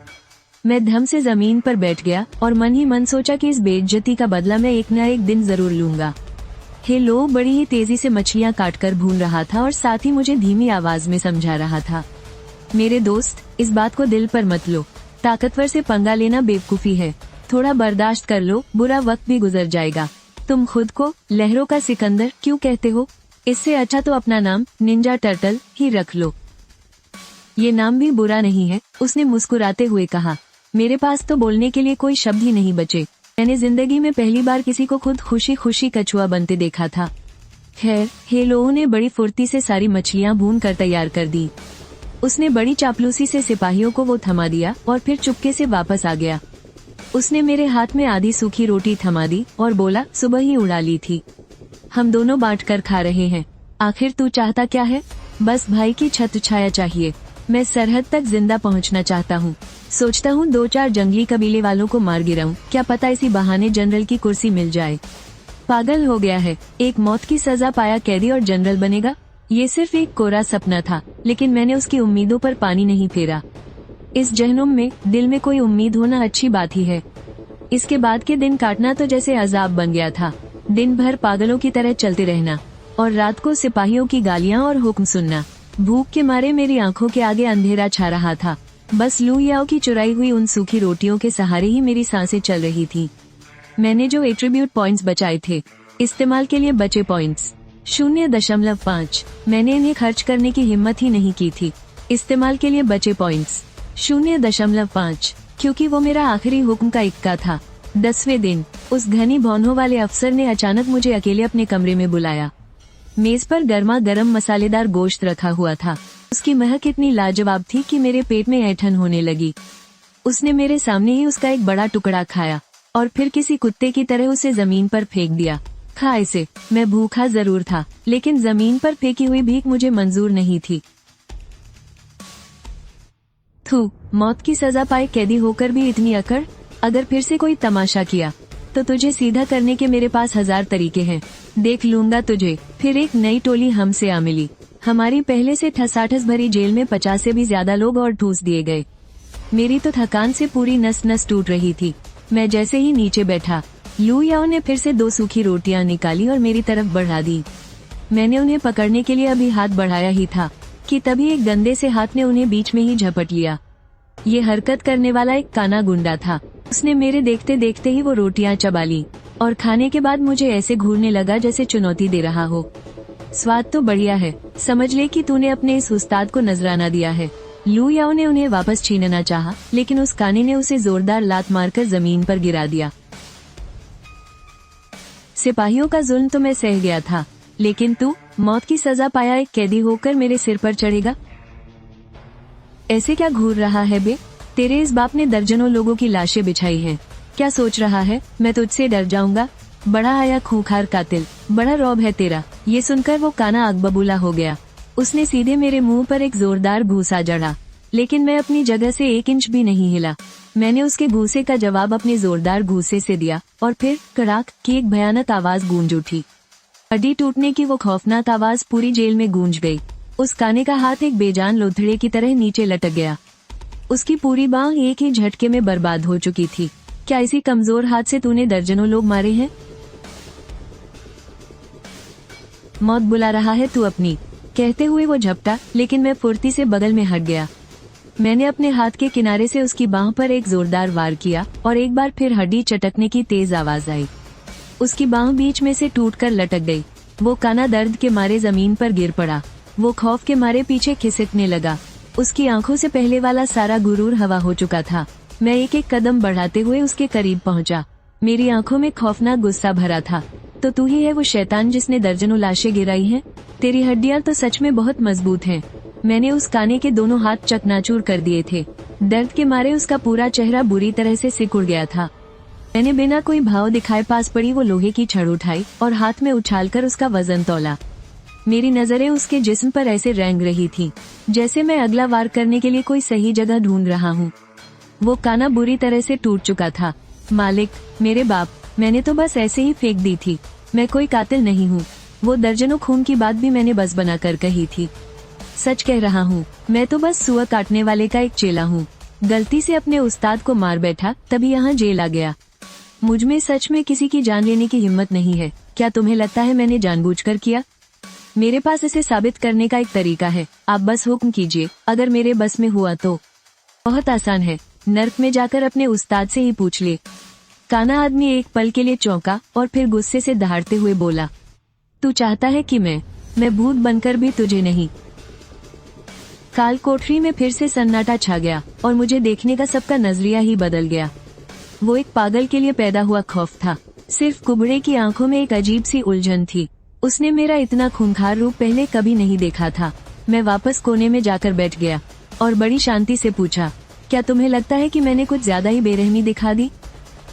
मैं धम से जमीन पर बैठ गया और मन ही मन सोचा कि इस बेइज्जती का बदला मैं एक न एक दिन जरूर लूंगा। हेलो बड़ी ही तेजी से मछलियां काटकर भून रहा था और साथ ही मुझे धीमी आवाज में समझा रहा था, मेरे दोस्त, इस बात को दिल पर मत लो। ताकतवर से पंगा लेना बेवकूफी है। थोड़ा बर्दाश्त कर लो, बुरा वक्त भी गुजर जाएगा। तुम खुद को लहरों का सिकंदर क्यों कहते हो? इससे अच्छा तो अपना नाम निंजा टर्टल ही रख लो। ये नाम भी बुरा नहीं है, उसने मुस्कुराते हुए कहा। मेरे पास तो बोलने के लिए कोई शब्द ही नहीं बचे। मैंने जिंदगी में पहली बार किसी को खुद खुशी खुशी कछुआ बनते देखा था। खैर, हेलोओ ने बड़ी फुर्ती से सारी मछलियां भून कर तैयार कर दी। उसने बड़ी चापलूसी से सिपाहियों को वो थमा दिया और फिर चुपके से वापस आ गया। उसने मेरे हाथ में आधी सूखी रोटी थमा दी और बोला, सुबह ही उड़ा ली थी, हम दोनों बांट कर खा रहे हैं। आखिर तू चाहता क्या है? बस भाई की छत्र छाया चाहिए। मैं सरहद तक जिंदा पहुंचना चाहता हूं। सोचता हूं 2-4 जंगली कबीले वालों को मार गिराऊं, क्या पता इसी बहाने जनरल की कुर्सी मिल जाए। पागल हो गया है, एक मौत की सजा पाया कैदी और जनरल बनेगा। ये सिर्फ एक कोरा सपना था, लेकिन मैंने उसकी उम्मीदों पर पानी नहीं फेरा। इस जहनुम में दिल में कोई उम्मीद होना अच्छी बात ही है। इसके बाद के दिन काटना तो जैसे अजाब बन गया था। दिन भर पागलों की तरह चलते रहना और रात को सिपाहियों की गालियां और हुक्म सुनना। भूख के मारे मेरी आंखों के आगे अंधेरा छा रहा था। बस लू याओ की चुराई हुई उन सूखी रोटियों के सहारे ही मेरी सांसें चल रही थी। मैंने जो एट्रीब्यूट पॉइंट्स बचाए थे, इस्तेमाल के लिए बचे पॉइंट्स 0.5, मैंने इन्हें खर्च करने की हिम्मत ही नहीं की थी। इस्तेमाल के लिए बचे पॉइंट्स 0.5, क्योंकि वो मेरा आखिरी हुक्म का इक्का था। 10वें दिन उस घनी भौहों वाले अफसर ने अचानक मुझे अकेले अपने कमरे में बुलाया। मेज पर गर्मा गर्म मसालेदार गोश्त रखा हुआ था। उसकी महक इतनी लाजवाब थी कि मेरे पेट में ऐंठन होने लगी। उसने मेरे सामने ही उसका एक बड़ा टुकड़ा खाया और फिर किसी कुत्ते की तरह उसे जमीन पर फेंक दिया। खा इसे। मैं भूखा जरूर था, लेकिन जमीन पर फेंकी हुई भीख मुझे मंजूर नहीं थी। थू, मौत की सजा पाए कैदी होकर भी इतनी अकड़। अगर फिर से कोई तमाशा किया तो तुझे सीधा करने के मेरे पास 1000 तरीके हैं। देख लूंगा तुझे। फिर एक नई टोली हमसे आ मिली। हमारी पहले से ठसाठस भरी जेल में 50 से भी ज्यादा लोग और ठूस दिए गए। मेरी तो थकान से पूरी नस नस टूट रही थी। मैं जैसे ही नीचे बैठा, लू याओ ने फिर से 2 सूखी रोटियां निकाली और मेरी तरफ बढ़ा दी। मैंने उन्हें पकड़ने के लिए अभी हाथ बढ़ाया ही था कि तभी एक गंदे से हाथ ने उन्हें बीच में ही झपट लिया। ये हरकत करने वाला एक काना गुंडा था। उसने मेरे देखते देखते ही वो रोटियां चबा ली और खाने के बाद मुझे ऐसे घूरने लगा जैसे चुनौती दे रहा हो। स्वाद तो बढ़िया है, समझ ले कि तूने अपने इस उस्ताद को नजराना दिया है। लू याओ ने उन्हें वापस छीनना चाहा, लेकिन उस काने ने उसे जोरदार लात मारकर जमीन पर गिरा दिया। सिपाहियों का जुल्म तो मैं सह गया था, लेकिन तू मौत की सजा पाया एक कैदी होकर मेरे सिर पर चढ़ेगा। ऐसे क्या घूर रहा है बे? तेरे इस बाप ने दर्जनों लोगों की लाशें बिछाई हैं। क्या सोच रहा है मैं तुझसे डर जाऊंगा? बड़ा आया खूंखार कातिल, बड़ा रौब है तेरा। ये सुनकर वो काना अकबबूला हो गया। उसने सीधे मेरे मुंह पर एक जोरदार घूसा जड़ा, लेकिन मैं अपनी जगह से 1 इंच भी नहीं हिला। मैंने उसके घूसे का जवाब अपने जोरदार घूसे से दिया और फिर कड़ाक की एक भयानक आवाज गूंज उठी। हड्डी टूटने की वो खौफनाक आवाज पूरी जेल में गूंज गई। उस काने का हाथ एक बेजान लोथड़े की तरह नीचे लटक गया। उसकी पूरी बांह एक ही झटके में बर्बाद हो चुकी थी। क्या इसी कमजोर हाथ से तूने दर्जनों लोग मारे हैं? मौत बुला रहा है तू अपनी, कहते हुए वो झपटा, लेकिन मैं फुर्ती से बगल में हट गया। मैंने अपने हाथ के किनारे से उसकी बांह पर एक जोरदार वार किया और एक बार फिर हड्डी चटकने की तेज आवाज आई। उसकी बांह बीच में से टूटकर लटक गई। वो काना दर्द के मारे जमीन पर गिर पड़ा। वो खौफ के मारे पीछे खिसकने लगा। उसकी आंखों से पहले वाला सारा गुरूर हवा हो चुका था। मैं एक एक कदम बढ़ाते हुए उसके करीब पहुंचा। मेरी आंखों में खौफनाक गुस्सा भरा था। तो तू ही है वो शैतान जिसने दर्जनों लाशें गिराई हैं? तेरी हड्डियां तो सच में बहुत मजबूत हैं। मैंने उस काने के दोनों हाथ चकनाचूर कर दिए थे। दर्द के मारे उसका पूरा चेहरा बुरी तरह से सिकुड़ गया था। मैंने बिना कोई भाव दिखाए पास पड़ी वो लोहे की छड़ उठाई और हाथ में उछालकर उसका वजन तौला। मेरी नजरें उसके जिस्म पर ऐसे रेंग रही थी जैसे मैं अगला वार करने के लिए कोई सही जगह ढूंढ रहा हूँ। वो काना बुरी तरह से टूट चुका था। मालिक, मेरे बाप, मैंने तो बस ऐसे ही फेंक दी थी। मैं कोई कातिल नहीं हूँ। वो दर्जनों खून की बात भी मैंने बस बनाकर कही थी। सच कह रहा हूँ, मैं तो बस सुअर काटने वाले का एक चेला हूँ। गलती से अपने उस्ताद को मार बैठा, तभी यहाँ जेल आ गया। मुझ में सच में किसी की जान लेने की हिम्मत नहीं है। क्या तुम्हें लगता है मैंने जानबूझकर किया? मेरे पास इसे साबित करने का एक तरीका है। आप बस हुक्म कीजिए, अगर मेरे बस में हुआ तो। बहुत आसान है, नर्क में जाकर अपने उस्ताद से ही पूछ ले। काना आदमी एक पल के लिए चौंका और फिर गुस्से से दहाड़ते हुए बोला, तू चाहता है कि मैं भूत बनकर भी तुझे नहीं? काल कोठरी में फिर से सन्नाटा छा गया और मुझे देखने का सबका नजरिया ही बदल गया। वो एक पागल के लिए पैदा हुआ खौफ था। सिर्फ कुबड़े की आंखों में एक अजीब सी उलझन थी। उसने मेरा इतना खूंखार रूप पहले कभी नहीं देखा था। मैं वापस कोने में जाकर बैठ गया और बड़ी शांति से पूछा, क्या तुम्हें लगता है कि मैंने कुछ ज्यादा ही बेरहमी दिखा दी?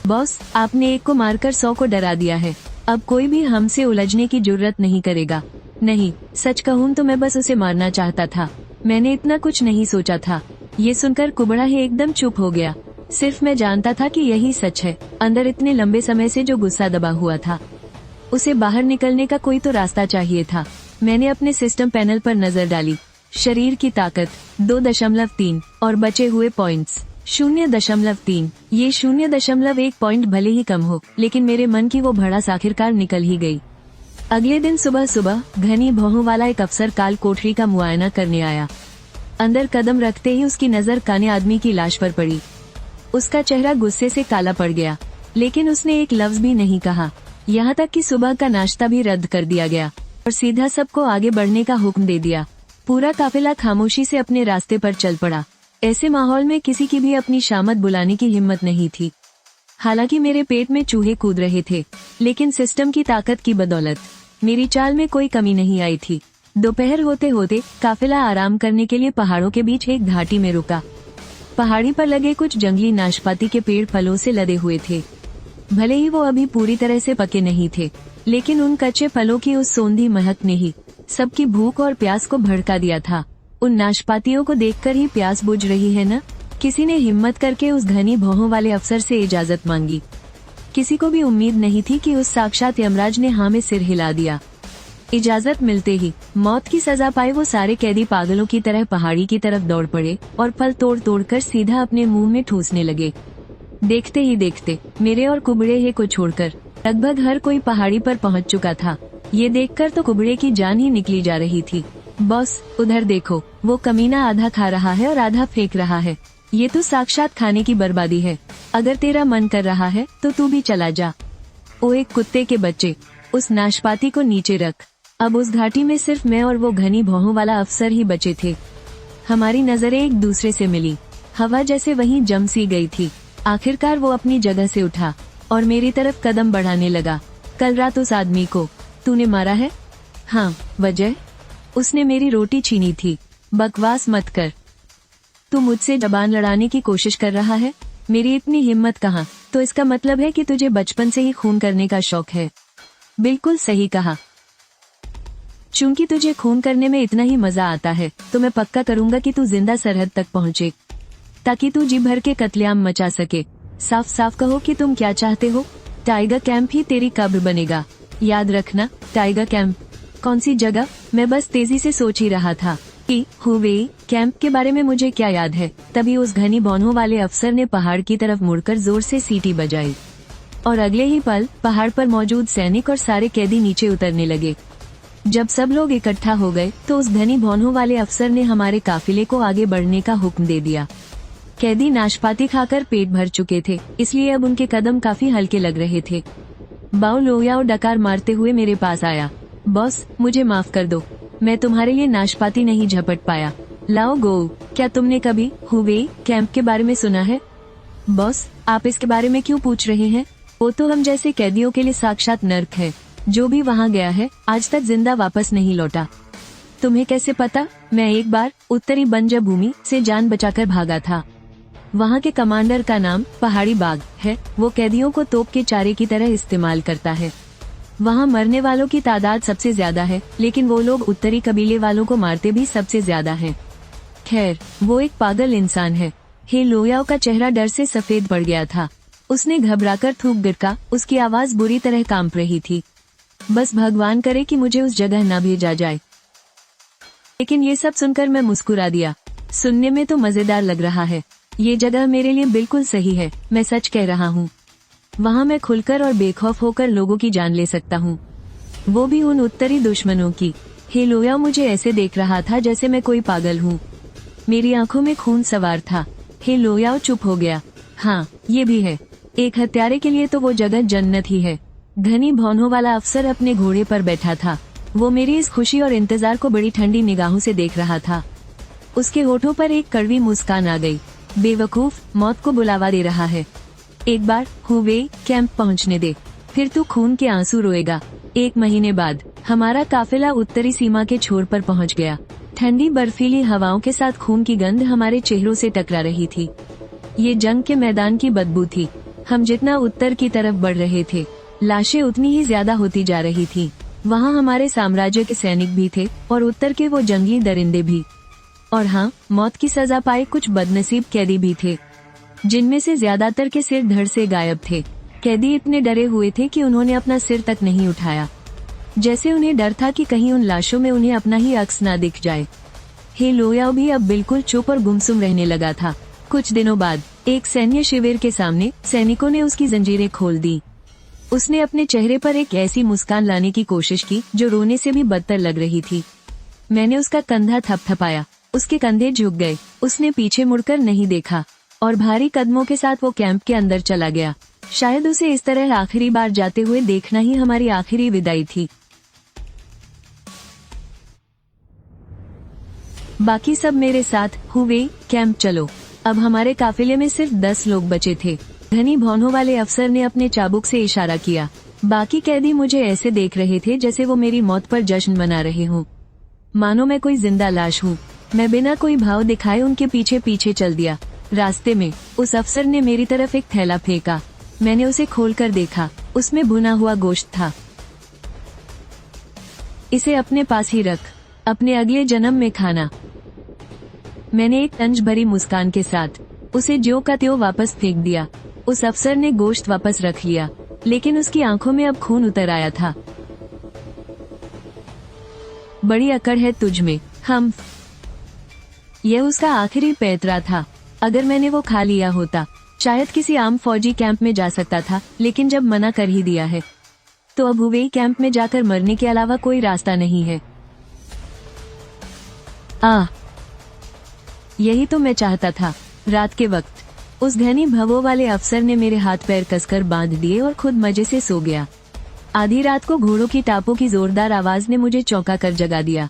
बॉस, आपने एक को मारकर 100 को डरा दिया है। अब कोई भी हमसे उलझने की जुर्रत नहीं करेगा। नहीं, सच कहूँ तो मैं बस उसे मारना चाहता था। मैंने इतना कुछ नहीं सोचा था। ये सुनकर कुबड़ा ही एकदम चुप हो गया। सिर्फ मैं जानता था कि यही सच है। अंदर इतने लंबे समय से जो गुस्सा दबा हुआ था, उसे बाहर निकलने का कोई तो रास्ता चाहिए था। मैंने अपने सिस्टम पैनल पर नजर डाली। शरीर की ताकत 2.3 और बचे हुए पॉइंट्स 0.3। ये 0.1 पॉइंट भले ही कम हो, लेकिन मेरे मन की वो भड़ास आखिरकार निकल ही गई। अगले दिन सुबह सुबह घनी भौहों वाला एक अफसर काल कोठरी का मुआयना करने आया। अंदर कदम रखते ही उसकी नजर काने आदमी की लाश पर पड़ी। उसका चेहरा गुस्से से काला पड़ गया, लेकिन उसने एक लफ्ज भी नहीं कहा। यहाँ तक कि सुबह का नाश्ता भी रद्द कर दिया गया और सीधा सबको आगे बढ़ने का हुक्म दे दिया। पूरा काफिला खामोशी से अपने रास्ते पर चल पड़ा। ऐसे माहौल में किसी की भी अपनी शामत बुलाने की हिम्मत नहीं थी। हालांकि मेरे पेट में चूहे कूद रहे थे, लेकिन सिस्टम की ताकत की बदौलत मेरी चाल में कोई कमी नहीं आई थी। दोपहर होते होते काफिला आराम करने के लिए पहाड़ों के बीच एक घाटी में रुका। पहाड़ी पर लगे कुछ जंगली नाशपाती के पेड़ फलों से लदे हुए थे। भले ही वो अभी पूरी तरह से पके नहीं थे, लेकिन उन कच्चे फलों की उस सौंधी महक ने ही सबकी भूख और प्यास को भड़का दिया था। उन नाशपातियों को देखकर ही प्यास बुझ रही है न? किसी ने हिम्मत करके उस घनी भौहों वाले अफसर से इजाजत मांगी। किसी को भी उम्मीद नहीं थी कि उस साक्षात यमराज ने हाँ में सिर हिला दिया। इजाजत मिलते ही मौत की सजा पाए वो सारे कैदी पागलों की तरह पहाड़ी की तरफ दौड़ पड़े और फल तोड़ तोड़ कर सीधा अपने मुंह में ठूसने लगे। देखते ही देखते मेरे और कुबड़े हे को छोड़कर लगभग हर कोई पहाड़ी पर पहुंच चुका था। ये देखकर तो कुबड़े की जान ही निकली जा रही थी। बॉस, उधर देखो, वो कमीना आधा खा रहा है और आधा फेंक रहा है। ये तो साक्षात खाने की बर्बादी है। अगर तेरा मन कर रहा है तो तू भी चला जा। ओ एक कुत्ते के बच्चे, उस नाशपाती को नीचे रख। अब उस घाटी में सिर्फ मैं और वो घनी भौहों वाला अफसर ही बचे थे। हमारी नजरें एक दूसरे से मिली। हवा जैसे वहीं जम सी गई थी। आखिरकार वो अपनी जगह से उठा और मेरी तरफ कदम बढ़ाने लगा। कल रात उस आदमी को तूने मारा है? हाँ। वजह? उसने मेरी रोटी छीनी थी। बकवास मत कर। तू मुझसे जबान लड़ाने की कोशिश कर रहा है? मेरी इतनी हिम्मत कहाँ? तो इसका मतलब है कि तुझे बचपन से ही खून करने का शौक है। बिल्कुल सही कहा। चूंकि तुझे खून करने में इतना ही मजा आता है, तो मैं पक्का करूंगा कि तू जिंदा सरहद तक पहुँचे, ताकि तू जी भर के कत्लेआम मचा सके। साफ साफ कहो कि तुम क्या चाहते हो। टाइगर कैंप ही तेरी कब्र बनेगा। याद रखना, टाइगर कैंप। कौन सी जगह? मैं बस तेजी से सोच ही रहा था कि हुवेई कैंप के बारे में मुझे क्या याद है। तभी उस घनी भौहों वाले अफसर ने पहाड़ की तरफ मुड़कर जोर से सीटी बजाई और अगले ही पल पहाड़ पर मौजूद सैनिक और सारे कैदी नीचे उतरने लगे। जब सब लोग इकट्ठा हो गए तो उस घनी भौहों वाले अफसर ने हमारे काफिले को आगे बढ़ने का हुक्म दे दिया। कैदी नाशपाती खाकर पेट भर चुके थे, इसलिए अब उनके कदम काफी हल्के लग रहे थे। बाओ लोयाओ डकार मारते हुए मेरे पास आया। बॉस, मुझे माफ कर दो, मैं तुम्हारे लिए नाशपाती नहीं झपट पाया। लाओ गो, क्या तुमने कभी हुवेई कैंप के बारे में सुना है? बॉस, आप इसके बारे में क्यों पूछ रहे हैं? वो तो हम जैसे कैदियों के लिए साक्षात नर्क है। जो भी वहाँ गया है आज तक जिंदा वापस नहीं लौटा। तुम्हें कैसे पता? मैं एक बार उत्तरी बंजर भूमि से जान बचाकर भागा था। वहाँ के कमांडर का नाम पहाड़ी बाघ है। वो कैदियों को तोप के चारे की तरह इस्तेमाल करता है। वहाँ मरने वालों की तादाद सबसे ज्यादा है, लेकिन वो लोग उत्तरी कबीले वालों को मारते भी सबसे ज्यादा हैं। खैर, वो एक पागल इंसान है। हे लोयाओ का चेहरा डर से सफेद पड़ गया था। उसने घबराकर थूक गिरका। उसकी आवाज बुरी तरह कांप रही थी। बस भगवान करे कि मुझे उस जगह न भेजा जाए। लेकिन ये सब सुनकर मैं मुस्कुरा दिया। सुनने में तो मजेदार लग रहा है। ये जगह मेरे लिए बिल्कुल सही है। मैं सच कह रहा हूँ। वहाँ मैं खुलकर और बेखौफ होकर लोगों की जान ले सकता हूँ, वो भी उन उत्तरी दुश्मनों की। हे लोया मुझे ऐसे देख रहा था जैसे मैं कोई पागल हूँ। मेरी आंखों में खून सवार था। हे लोया चुप हो गया। हाँ, ये भी है। एक हत्यारे के लिए तो वो जगह जन्नत ही है। घनी भौहों वाला अफसर अपने घोड़े पर बैठा था। वो मेरी इस खुशी और इंतजार को बड़ी ठंडी निगाहों से देख रहा था। उसके होठों पर एक कड़वी मुस्कान आ गई। बेवकूफ, मौत को बुलावा दे रहा है। एक बार हुवे कैंप पहुंचने दे, फिर तू खून के आंसू रोएगा। 1 महीने बाद हमारा काफिला उत्तरी सीमा के छोर पर पहुंच गया। ठंडी बर्फीली हवाओं के साथ खून की गंध हमारे चेहरों से टकरा रही थी। ये जंग के मैदान की बदबू थी। हम जितना उत्तर की तरफ बढ़ रहे थे, लाशें उतनी ही ज्यादा होती जा रही थी। वहाँ हमारे साम्राज्य के सैनिक भी थे और उत्तर के वो जंगली दरिंदे भी। और हाँ, मौत की सजा पाए कुछ बदनसीब कैदी भी थे, जिनमें से ज्यादातर के सिर धड़ से गायब थे। कैदी इतने डरे हुए थे कि उन्होंने अपना सिर तक नहीं उठाया, जैसे उन्हें डर था कि कहीं उन लाशों में उन्हें अपना ही अक्स ना दिख जाए। हे लोयाओ भी अब बिल्कुल चुप और गुमसुम रहने लगा था। कुछ दिनों बाद एक सैन्य शिविर के सामने सैनिकों ने उसकी जंजीरें खोल दी। उसने अपने चेहरे पर एक ऐसी मुस्कान लाने की कोशिश की जो रोने से भी बदतर लग रही थी। मैंने उसका कंधा थपथपाया, उसके कंधे झुक गए। उसने पीछे मुड़कर नहीं देखा और भारी कदमों के साथ वो कैंप के अंदर चला गया। शायद उसे इस तरह आखिरी बार जाते हुए देखना ही हमारी आखिरी विदाई थी। बाकी सब मेरे साथ हुवे कैंप चलो। अब हमारे काफिले में सिर्फ 10 लोग बचे थे। घनी भौहों वाले अफसर ने अपने चाबुक से इशारा किया। बाकी कैदी मुझे ऐसे देख रहे थे जैसे वो मेरी मौत पर जश्न मना रहे हों, मानो मैं कोई जिंदा लाश हूँ। मैं बिना कोई भाव दिखाए उनके पीछे पीछे चल दिया। रास्ते में उस अफसर ने मेरी तरफ एक थैला फेंका। मैंने उसे खोलकर देखा। उसमें भुना हुआ गोश्त था। इसे अपने पास ही रख, अपने अगले जन्म में खाना। मैंने एक तंज भरी मुस्कान के साथ उसे ज्यों का त्यों वापस फेंक दिया। उस अफसर ने गोश्त वापस रख लिया, लेकिन उसकी आंखों में अब खून उतर आया था। बड़ी अकड़ है तुझ में, हम। यह उसका आखिरी पैतरा था। अगर मैंने वो खा लिया होता, शायद किसी आम फौजी कैंप में जा सकता था, लेकिन जब मना कर ही दिया है, तो अब हुवे कैंप में जाकर मरने के अलावा कोई रास्ता नहीं है। यही तो मैं चाहता था। रात के वक्त उस घनी भवों वाले अफसर ने मेरे हाथ पैर कसकर बांध दिए और खुद मजे से सो गया। आधी रात को घोड़ों की टापों की जोरदार आवाज ने मुझे चौंका कर जगा दिया।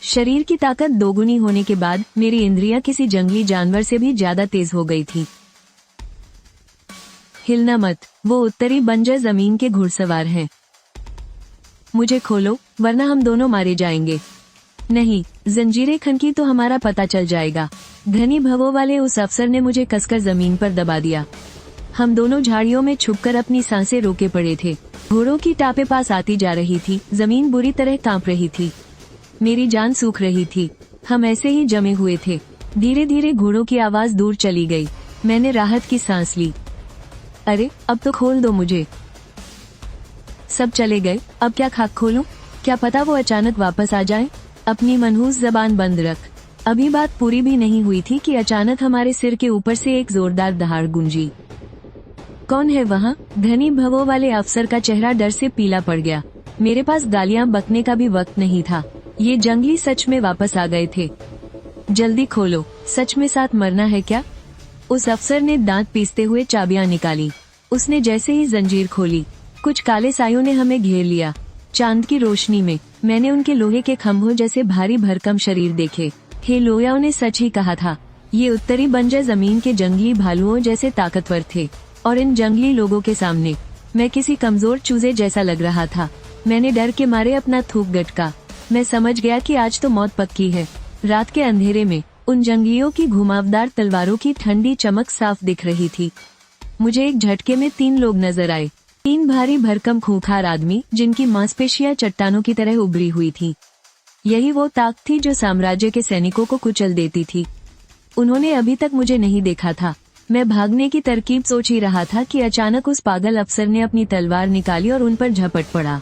शरीर की ताकत दोगुनी होने के बाद मेरी इंद्रियां किसी जंगली जानवर से भी ज्यादा तेज हो गई थी। हिलना मत, वो उत्तरी बंजर जमीन के घुड़सवार हैं। मुझे खोलो, वरना हम दोनों मारे जाएंगे। नहीं, जंजीरें खनकी तो हमारा पता चल जाएगा। घनी भवों वाले उस अफसर ने मुझे कसकर जमीन पर दबा दिया। हम दोनों झाड़ियों में छुपकर अपनी सांसें रोके पड़े थे। घोड़ों की टापे पास आती जा रही थी। जमीन बुरी तरह कांप रही थी। मेरी जान सूख रही थी। हम ऐसे ही जमे हुए थे। धीरे धीरे घोड़ों की आवाज दूर चली गई। मैंने राहत की सांस ली। अरे, अब तो खोल दो मुझे। सब चले गए, अब क्या खाक खोलूं? क्या पता वो अचानक वापस आ जाए। अपनी मनहूस जबान बंद रख। अभी बात पूरी भी नहीं हुई थी कि अचानक हमारे सिर के ऊपर से एक जोरदार दहाड़ गूंजी। कौन है वहाँ? घनी भवों वाले अफसर का चेहरा डर से पीला पड़ गया। मेरे पास गालियां बकने का भी वक्त नहीं था। ये जंगली सच में वापस आ गए थे। जल्दी खोलो, सच में साथ मरना है क्या? उस अफसर ने दांत पीसते हुए चाबियां निकाली। उसने जैसे ही जंजीर खोली, कुछ काले सायों ने हमें घेर लिया। चांद की रोशनी में मैंने उनके लोहे के खंभों जैसे भारी भरकम शरीर देखे। हे लोयाओं ने सच ही कहा था। ये उत्तरी बंजर जमीन के जंगली भालुओं जैसे ताकतवर थे, और इन जंगली लोगों के सामने मैं किसी कमजोर चूजे जैसा लग रहा था। मैंने डर के मारे अपना थूक गटका। मैं समझ गया कि आज तो मौत पक्की है। रात के अंधेरे में उन जंगलियों की घुमावदार तलवारों की ठंडी चमक साफ दिख रही थी। मुझे एक झटके में 3 लोग नजर आए। 3 भारी भरकम खूंखार आदमी, जिनकी मांसपेशियां चट्टानों की तरह उभरी हुई थी। यही वो ताकत थी जो साम्राज्य के सैनिकों को कुचल देती थी। उन्होंने अभी तक मुझे नहीं देखा था। मैं भागने की तरकीब सोच ही रहा था कि अचानक उस पागल अफसर ने अपनी तलवार निकाली और उन पर झपट पड़ा।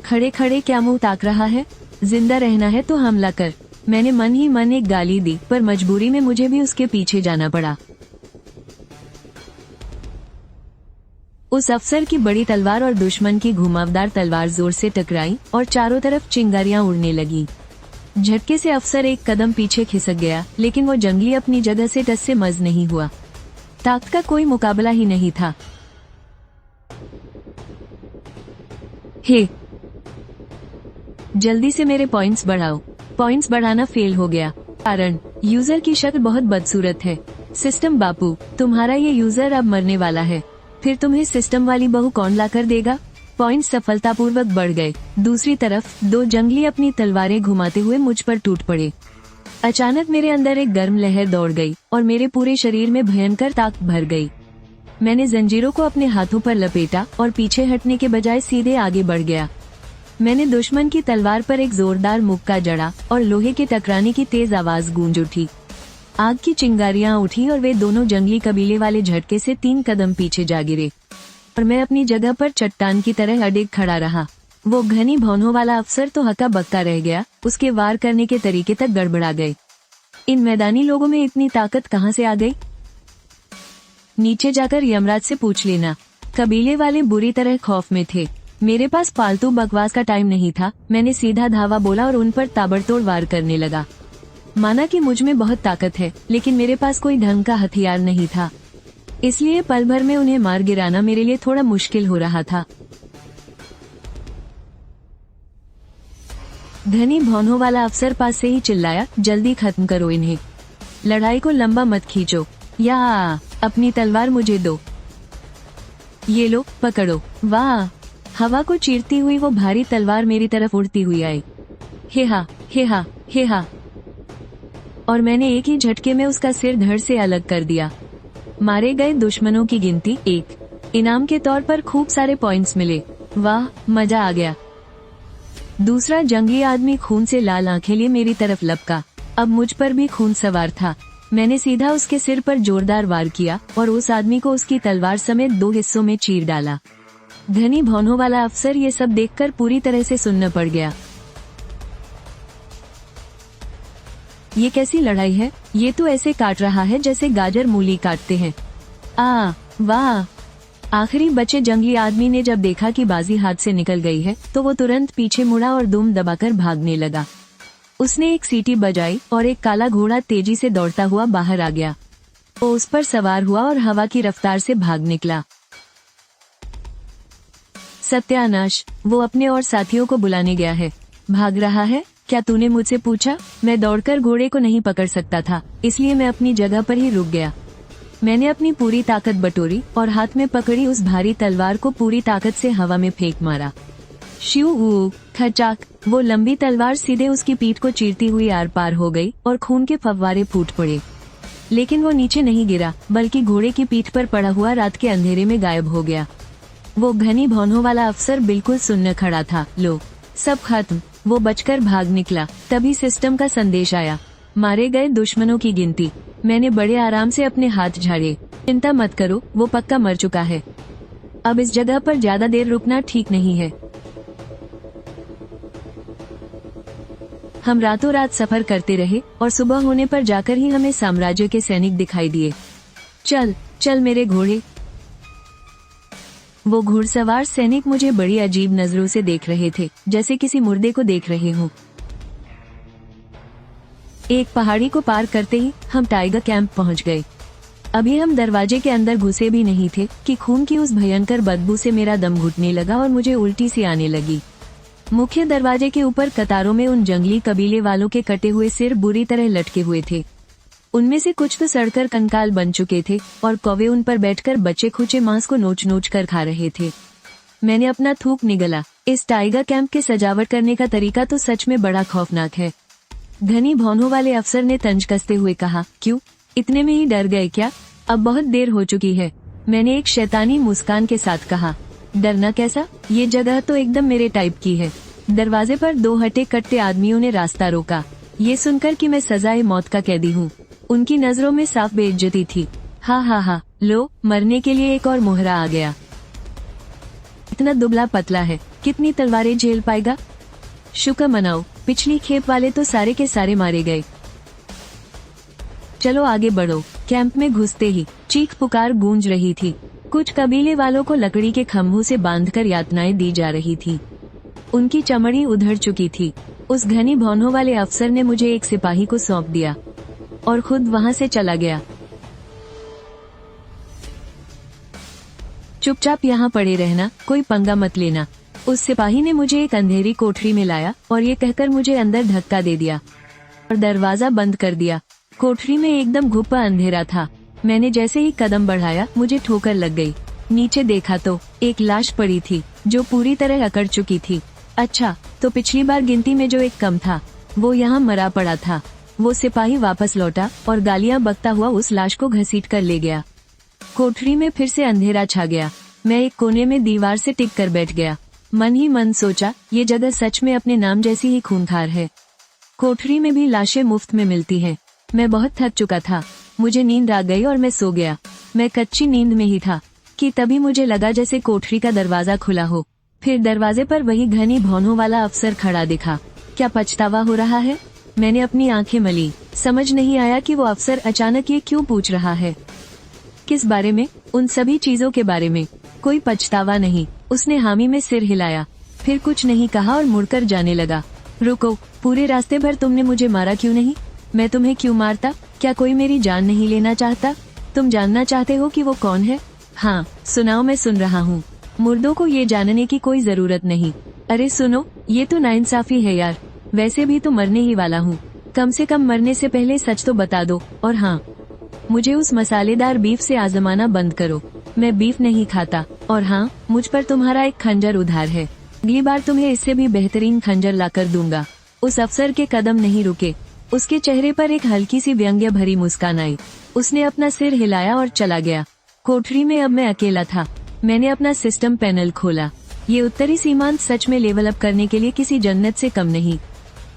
खड़े खड़े क्या मुंह ताक रहा है? जिंदा रहना है तो हमला कर। मैंने मन ही मन एक गाली दी, पर मजबूरी में मुझे भी उसके पीछे जाना पड़ा। उस अफसर की बड़ी तलवार और दुश्मन की घुमावदार तलवार जोर से टकराई और चारों तरफ चिंगारियां उड़ने लगी। झटके से अफसर एक कदम पीछे खिसक गया, लेकिन वो जंगली अपनी जगह से टस से मज नहीं हुआ। ताकत का कोई मुकाबला ही नहीं था। हे, जल्दी से मेरे पॉइंट्स बढ़ाओ। पॉइंट्स बढ़ाना फेल हो गया। कारण यूजर की शक्ल बहुत बदसूरत है। सिस्टम बापू, तुम्हारा ये यूजर अब मरने वाला है, फिर तुम्हें सिस्टम वाली बहू कौन ला कर देगा। पॉइंट सफलतापूर्वक बढ़ गए। दूसरी तरफ 2 जंगली अपनी तलवारें घुमाते हुए मुझ पर टूट पड़े। अचानक मेरे अंदर एक गर्म लहर दौड़ गई और मेरे पूरे शरीर में भयंकर ताकत भर गई। मैंने जंजीरों को अपने हाथों पर लपेटा और पीछे हटने के बजाय सीधे आगे बढ़ गया। मैंने दुश्मन की तलवार पर एक जोरदार मुक्का जड़ा और लोहे के टकराने की तेज आवाज गूंज उठी। आग की चिंगारियां उठी और वे दोनों जंगली कबीले वाले झटके से 3 कदम पीछे जा गिरे और मैं अपनी जगह पर चट्टान की तरह अड़िग खड़ा रहा। वो घनी भौहों वाला अफसर तो हक्का बक्का रह गया, उसके वार करने के तरीके तक गड़बड़ा गए। इन मैदानी लोगों में इतनी ताकत कहाँ से आ गई? नीचे जाकर यमराज से पूछ लेना। कबीले वाले बुरी तरह खौफ में थे। मेरे पास फालतू बकवास का टाइम नहीं था। मैंने सीधा धावा बोला और उन पर ताबड़तोड़ वार करने लगा। माना कि मुझ में बहुत ताकत है, लेकिन मेरे पास कोई ढंग का हथियार नहीं था, इसलिए पल भर में उन्हें मार गिराना मेरे लिए थोड़ा मुश्किल हो रहा था। घनी भौहों वाला अफसर पास से ही चिल्लाया, जल्दी खत्म करो इन्हें, लड़ाई को लंबा मत खींचो, या अपनी तलवार मुझे दो। ये लो, पकड़ो। वाह! हवा को चीरती हुई वो भारी तलवार मेरी तरफ उड़ती हुई आई। हे हा, हे हा, हे हा, और मैंने एक ही झटके में उसका सिर धड़ से अलग कर दिया। मारे गए दुश्मनों की गिनती 1। इनाम के तौर पर खूब सारे पॉइंट्स मिले। वाह, मजा आ गया। दूसरा जंगली आदमी खून से लाल आंखें लिए मेरी तरफ लपका। अब मुझ पर भी खून सवार था। मैंने सीधा उसके सिर पर जोरदार वार किया और उस आदमी को उसकी तलवार समेत 2 हिस्सों में चीर डाला। घनी भौहों वाला अफसर ये सब देखकर पूरी तरह से सुन्न पड़ गया। ये कैसी लड़ाई है? ये तो ऐसे काट रहा है जैसे गाजर मूली काटते हैं। वाह! आखिरी बचे जंगली आदमी ने जब देखा कि बाजी हाथ से निकल गई है, तो वो तुरंत पीछे मुड़ा और दुम दबाकर भागने लगा। उसने एक सीटी बजाई और एक काला घोड़ा तेजी से दौड़ता हुआ बाहर आ गया। वो उस पर सवार हुआ और हवा की रफ्तार से भाग निकला। सत्यानाश! वो अपने और साथियों को बुलाने गया है। भाग रहा है? क्या तूने मुझसे पूछा? मैं दौड़कर घोड़े को नहीं पकड़ सकता था, इसलिए मैं अपनी जगह पर ही रुक गया। मैंने अपनी पूरी ताकत बटोरी और हाथ में पकड़ी उस भारी तलवार को पूरी ताकत से हवा में फेंक मारा। श्यू खचाक! वो लंबी तलवार सीधे उसकी पीठ को चीरती हुई आर पार हो गई और खून के फव्वारे फूट पड़े। लेकिन वो नीचे नहीं गिरा, बल्कि घोड़े की पीठ पर पड़ा हुआ रात के अंधेरे में गायब हो गया। वो घनी भौहों वाला अफसर बिल्कुल सुन्न खड़ा था। लो, सब खत्म। वो बचकर भाग निकला। तभी सिस्टम का संदेश आया, मारे गए दुश्मनों की गिनती। मैंने बड़े आराम से अपने हाथ झाड़े। चिंता मत करो, वो पक्का मर चुका है। अब इस जगह पर ज्यादा देर रुकना ठीक नहीं है। हम रातों रात सफर करते रहे और सुबह होने पर जाकर ही हमें साम्राज्य के सैनिक दिखाई दिए। चल चल मेरे घोड़े। वो घुड़सवार सैनिक मुझे बड़ी अजीब नजरों से देख रहे थे, जैसे किसी मुर्दे को देख रहे हों। एक पहाड़ी को पार करते ही हम टाइगर कैंप पहुंच गए। अभी हम दरवाजे के अंदर घुसे भी नहीं थे कि खून की उस भयंकर बदबू से मेरा दम घुटने लगा और मुझे उल्टी सी आने लगी। मुख्य दरवाजे के ऊपर कतारों में उन जंगली कबीले वालों के कटे हुए सिर बुरी तरह लटके हुए थे। उनमें से कुछ तो सड़कर कंकाल बन चुके थे और कौवे उन पर बैठकर बचे खुचे मांस को नोच नोच कर खा रहे थे। मैंने अपना थूक निगला। इस टाइगर कैंप के सजावट करने का तरीका तो सच में बड़ा खौफनाक है। घनी भौहों वाले अफसर ने तंज कसते हुए कहा, क्यों, इतने में ही डर गए क्या? अब बहुत देर हो चुकी है। मैंने एक शैतानी मुस्कान के साथ कहा, डरना कैसा, ये जगह तो एकदम मेरे टाइप की है। दरवाजे पर 2 हटे कट्टे आदमियों ने रास्ता रोका, ये सुनकर कि मैं सजाए मौत का कैदी हूँ। उनकी नजरों में साफ बेइज्जती थी। हा, लो, मरने के लिए एक और मोहरा आ गया। इतना दुबला पतला है, कितनी तलवारें झेल पाएगा? शुक्र मनाओ, पिछली खेप वाले तो सारे के सारे मारे गए। चलो आगे बढ़ो। कैंप में घुसते ही चीख पुकार गूंज रही थी। कुछ कबीले वालों को लकड़ी के खम्भों से बांधकर यातनाएं दी जा रही थी। उनकी चमड़ी उधड़ चुकी थी। उस घनी भौहों वाले अफसर ने मुझे एक सिपाही को सौंप दिया और खुद वहां से चला गया। चुपचाप यहाँ पड़े रहना, कोई पंगा मत लेना। उस सिपाही ने मुझे एक अंधेरी कोठरी में लाया और ये कहकर मुझे अंदर धक्का दे दिया और दरवाजा बंद कर दिया। कोठरी में एकदम घुप्पा अंधेरा था। मैंने जैसे ही कदम बढ़ाया मुझे ठोकर लग गई। नीचे देखा तो एक लाश पड़ी थी जो पूरी तरह अकड़ चुकी थी। अच्छा, तो पिछली बार गिनती में जो एक कम था वो यहाँ मरा पड़ा था। वो सिपाही वापस लौटा और गालियां बकता हुआ उस लाश को घसीट कर ले गया। कोठरी में फिर से अंधेरा छा गया। मैं एक कोने में दीवार से टिक कर बैठ गया। मन ही मन सोचा, ये जगह सच में अपने नाम जैसी ही खूंखार है। कोठरी में भी लाशें मुफ्त में मिलती हैं। मैं बहुत थक चुका था, मुझे नींद आ गई और मैं सो गया। मैं कच्ची नींद में ही था कि तभी मुझे लगा जैसे कोठरी का दरवाजा खुला हो। फिर दरवाजे पर वही घनी भौहों वाला अफसर खड़ा दिखा। क्या पछतावा हो रहा है? मैंने अपनी आंखें मली। समझ नहीं आया कि वो अफसर अचानक ये क्यों पूछ रहा है। किस बारे में? उन सभी चीजों के बारे में। कोई पछतावा नहीं। उसने हामी में सिर हिलाया, फिर कुछ नहीं कहा और मुड़कर जाने लगा। रुको, पूरे रास्ते भर तुमने मुझे मारा क्यों नहीं? मैं तुम्हें क्यों मारता? क्या कोई मेरी जान नहीं लेना चाहता? तुम जानना चाहते हो कि वो कौन है? हाँ, सुनाओ, मैं सुन रहा हूँ। मुर्दों को ये जानने की कोई जरूरत नहीं। अरे सुनो, ये तो नाइंसाफी है यार। वैसे भी तो मरने ही वाला हूँ। कम से कम मरने से पहले सच तो बता दो। और हाँ, मुझे उस मसालेदार बीफ से आजमाना बंद करो। मैं बीफ नहीं खाता। और हाँ, मुझ पर तुम्हारा एक खंजर उधार है। अगली बार तुम्हें इससे भी बेहतरीन खंजर लाकर दूंगा। उस अफसर के कदम नहीं रुके। उसके चेहरे पर एक हल्की सी व्यंग्य भरी मुस्कान आई। उसने अपना सिर हिलाया और चला गया। कोठरी में अब मैं अकेला था। मैंने अपना सिस्टम पैनल खोला। ये उत्तरी सीमांत सच में लेवल अप करने के लिए किसी जन्नत से कम नहीं।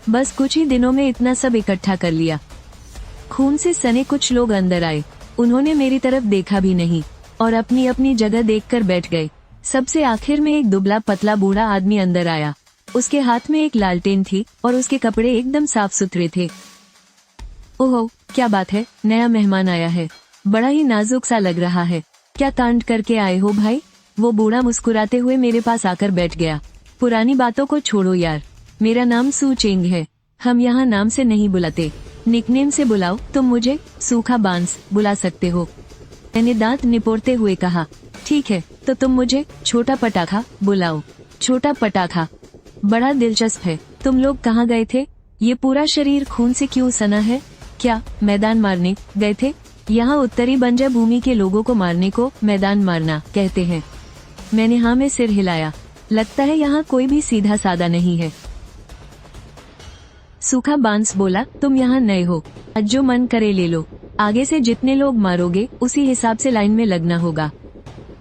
बस कुछ ही दिनों में इतना सब इकट्ठा कर लिया। खून से सने कुछ लोग अंदर आए। उन्होंने मेरी तरफ देखा भी नहीं और अपनी अपनी जगह देखकर बैठ गए। सबसे आखिर में एक दुबला पतला बूढ़ा आदमी अंदर आया। उसके हाथ में एक लालटेन थी और उसके कपड़े एकदम साफ सुथरे थे। ओहो, क्या बात है, नया मेहमान आया है। बड़ा ही नाजुक सा लग रहा है। क्या कांड करके आए हो भाई? वो बूढ़ा मुस्कुराते हुए मेरे पास आकर बैठ गया। पुरानी बातों को छोड़ो यार, मेरा नाम सू चेंग है। हम यहाँ नाम से नहीं बुलाते, निकनेम से बुलाओ। तुम मुझे सूखा बांस बुला सकते हो। मैंने दांत निपोड़ते हुए कहा। ठीक है, तो तुम मुझे छोटा पटाखा बुलाओ। छोटा पटाखा, बड़ा दिलचस्प है। तुम लोग कहाँ गए थे? ये पूरा शरीर खून से क्यों सना है? क्या मैदान मारने गए थे? यहाँ उत्तरी बंजर भूमि के लोगों को मारने को मैदान मारना कहते हैं। मैंने हाँ में सिर हिलाया। लगता है यहाँ कोई भी सीधा सादा नहीं है। सूखा बांस बोला, तुम यहाँ नए हो, आज जो मन करे ले लो। आगे से जितने लोग मारोगे उसी हिसाब से लाइन में लगना होगा।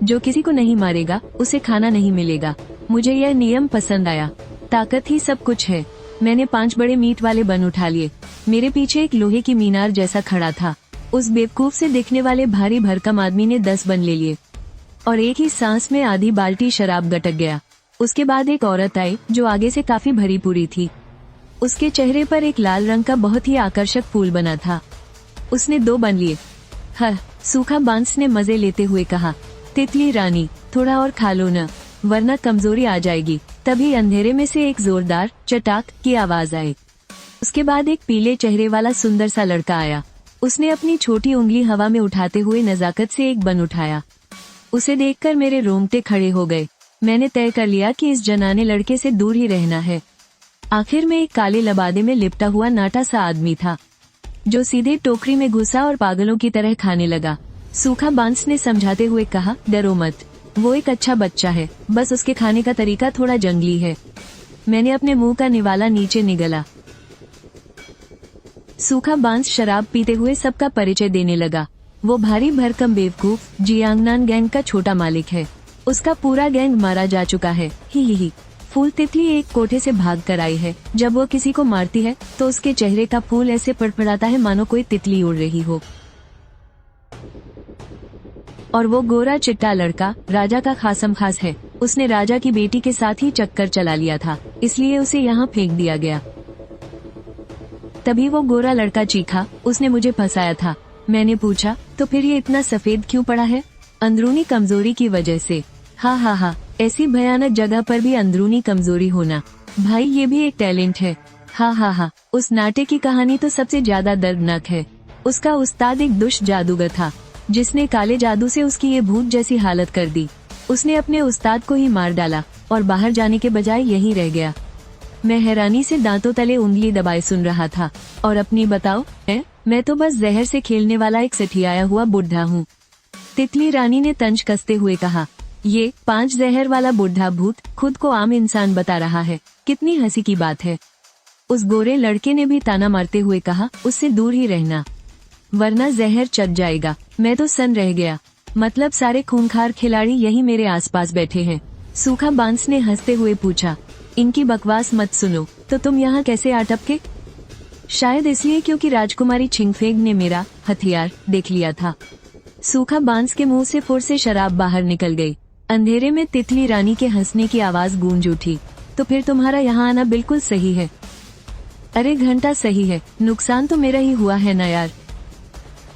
जो किसी को नहीं मारेगा उसे खाना नहीं मिलेगा। मुझे यह नियम पसंद आया। ताकत ही सब कुछ है। मैंने 5 बड़े मीट वाले बन उठा लिए। मेरे पीछे एक लोहे की मीनार जैसा खड़ा था। उस बेवकूफ से दिखने वाले भारी भरकम आदमी ने 10 बन ले लिए और एक ही सांस में आधी बाल्टी शराब गटक गया। उसके बाद एक औरत आई जो आगे से काफी भरी पूरी थी। उसके चेहरे पर एक लाल रंग का बहुत ही आकर्षक फूल बना था। उसने 2 बन लिए। हाँ, सूखा बांस ने मजे लेते हुए कहा। तितली रानी, थोड़ा और खा लो न, वरना कमजोरी आ जाएगी। तभी अंधेरे में से एक जोरदार चटाक की आवाज आई। उसके बाद एक पीले चेहरे वाला सुंदर सा लड़का आया। उसने अपनी छोटी उंगली हवा में उठाते हुए नजाकत से एक बन उठाया। उसे देखकर मेरे रोंगटे खड़े हो गए। मैंने तय कर लिया कि इस जनाने लड़के से दूर ही रहना है। आखिर में एक काले लबादे में लिपटा हुआ नाटा सा आदमी था जो सीधे टोकरी में घुसा और पागलों की तरह खाने लगा। सूखा बांस ने समझाते हुए कहा, डरो मत, वो एक अच्छा बच्चा है, बस उसके खाने का तरीका थोड़ा जंगली है। मैंने अपने मुंह का निवाला नीचे निगला। सूखा बांस शराब पीते हुए सबका परिचय देने लगा। वो भारी भरकम बेवकूफ जियांगनान गैंग का छोटा मालिक है। उसका पूरा गैंग मारा जा चुका है। ही। फूल तितली एक कोठे से भाग कर आई है। जब वो किसी को मारती है तो उसके चेहरे का फूल ऐसे पड़पड़ाता है मानो कोई तितली उड़ रही हो। और वो गोरा चिट्टा लड़का राजा का खासम खास है। उसने राजा की बेटी के साथ ही चक्कर चला लिया था, इसलिए उसे यहाँ फेंक दिया गया। तभी वो गोरा लड़का चीखा, उसने मुझे फंसाया था। मैंने पूछा, तो फिर ये इतना सफेद क्यों पड़ा है? अंदरूनी कमजोरी की वजह से। हाँ, ऐसी भयानक जगह पर भी अंदरूनी कमजोरी होना, भाई ये भी एक टैलेंट है। हाँ, उस नाटे की कहानी तो सबसे ज्यादा दर्दनाक है। उसका उस्ताद एक दुष्ट जादूगर था जिसने काले जादू से उसकी ये भूत जैसी हालत कर दी। उसने अपने उस्ताद को ही मार डाला और बाहर जाने के बजाय यहीं रह गया। मैं हैरानी से दांतों तले उंगली दबाए सुन रहा था। और अपनी बताओ? मैं तो बस जहर से खेलने वाला एक सठियाया हुआ बुढ़ा हूँ। तितली रानी ने तंज कसते हुए कहा। ये 5 जहर वाला बुढ़ा भूत खुद को आम इंसान बता रहा है, कितनी हंसी की बात है। उस गोरे लड़के ने भी ताना मारते हुए कहा, उससे दूर ही रहना वरना जहर चट जाएगा। मैं तो सन रह गया, मतलब सारे खूंखार खिलाड़ी यही मेरे आसपास बैठे हैं। सूखा बांस ने हंसते हुए पूछा, इनकी बकवास मत सुनो, तो तुम यहाँ कैसे आ टपके? शायद इसलिए क्योंकि राजकुमारी छिंगफेंग ने मेरा हथियार देख लिया था। सूखा बांस के मुंह से फुर से शराब बाहर निकल गई। अंधेरे में तितली रानी के हंसने की आवाज गूंज उठी। तो फिर तुम्हारा यहाँ आना बिल्कुल सही है। अरे घंटा सही है, नुकसान तो मेरा ही हुआ है ना यार।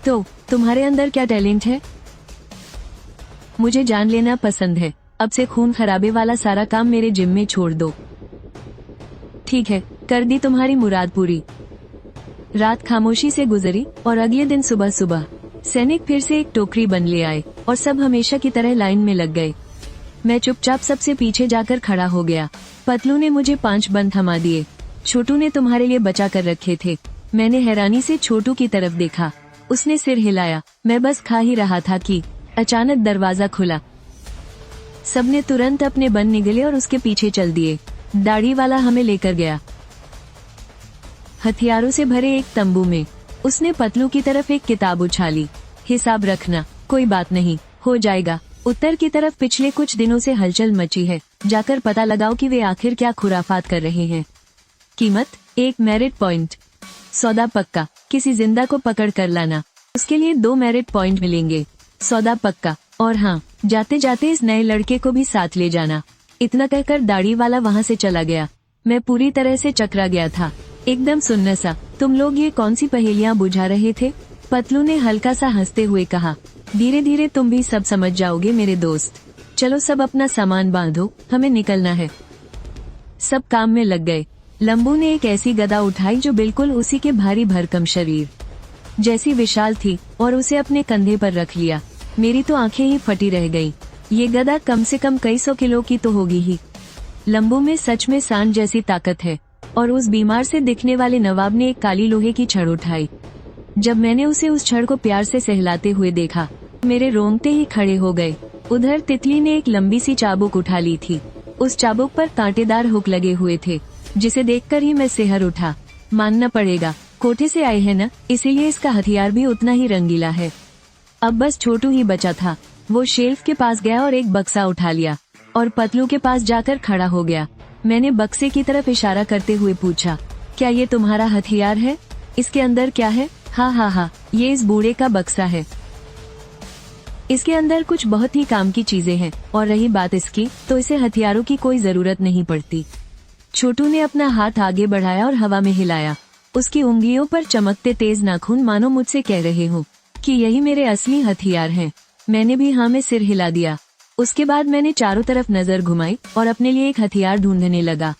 तो तुम्हारे अंदर क्या टैलेंट है? मुझे जान लेना पसंद है। अब से खून खराबे वाला सारा काम मेरे जिम में छोड़ दो। ठीक है, कर दी तुम्हारी मुराद पूरी। रात खामोशी से गुजरी और अगले दिन सुबह सुबह सैनिक फिर से एक टोकरी बन ले आए और सब हमेशा की तरह लाइन में लग गए। मैं चुपचाप सबसे पीछे जाकर खड़ा हो गया। पतलू ने मुझे 5 बंद थमा दिए। छोटू ने तुम्हारे लिए बचा कर रखे थे। मैंने हैरानी से छोटू की तरफ देखा। उसने सिर हिलाया। मैं बस खा ही रहा था कि अचानक दरवाजा खुला। सबने तुरंत अपने बंद निगले और उसके पीछे चल दिए। दाढ़ी वाला हमें लेकर गया हथियारों से भरे एक तंबू में। उसने पतलू की तरफ एक किताब उछाली। हिसाब रखना, कोई बात नहीं, हो जाएगा। उत्तर की तरफ पिछले कुछ दिनों से हलचल मची है, जाकर पता लगाओ कि वे आखिर क्या खुराफात कर रहे हैं। कीमत 1 मेरिट पॉइंट। सौदा पक्का, किसी जिंदा को पकड़ कर लाना, उसके लिए 2 मेरिट पॉइंट मिलेंगे। सौदा पक्का। और हाँ, जाते जाते इस नए लड़के को भी साथ ले जाना। इतना कहकर दाढ़ी वाला वहाँ से चला गया। मैं पूरी तरह से चकरा गया था, एकदम सुन्न सा। तुम लोग ये कौन सी पहेलियाँ बुझा रहे थे? पतलू ने हल्का सा हंसते हुए कहा। धीरे धीरे तुम भी सब समझ जाओगे मेरे दोस्त। चलो सब अपना सामान बांधो, हमें निकलना है। सब काम में लग गए। लंबू ने एक ऐसी गदा उठाई जो बिल्कुल उसी के भारी भरकम शरीर जैसी विशाल थी और उसे अपने कंधे पर रख लिया। मेरी तो आंखें ही फटी रह गई। ये गदा कम से कम कई 100 किलो की तो होगी ही। लंबू में सच में सांड जैसी ताकत है। और उस बीमार से दिखने वाले नवाब ने एक काली लोहे की छड़ उठाई। जब मैंने उसे उस छड़ को प्यार से सहलाते हुए देखा, मेरे रोंगटे ही खड़े हो गए। उधर तितली ने एक लंबी सी चाबुक उठा ली थी। उस चाबुक पर कांटेदार हुक लगे हुए थे, जिसे देखकर ही मैं सिहर उठा। मानना पड़ेगा, कोठे से आए हैं न, इसीलिए इसका हथियार भी उतना ही रंगीला है। अब बस छोटू ही बचा था। वो शेल्फ के पास गया और एक बक्सा उठा लिया और पतलू के पास जाकर खड़ा हो गया। मैंने बक्से की तरफ इशारा करते हुए पूछा, क्या ये तुम्हारा हथियार है? इसके अंदर क्या है? हाँ, ये इस बूढ़े का बक्सा है। इसके अंदर कुछ बहुत ही काम की चीजें हैं, और रही बात इसकी, तो इसे हथियारों की कोई जरूरत नहीं पड़ती। छोटू ने अपना हाथ आगे बढ़ाया और हवा में हिलाया। उसकी उंगलियों पर चमकते तेज नाखून मानो मुझसे कह रहे हो कि यही मेरे असली हथियार हैं। मैंने भी हाँ में सिर हिला दिया। उसके बाद मैंने चारों तरफ नजर घुमाई और अपने लिए एक हथियार ढूंढने लगा।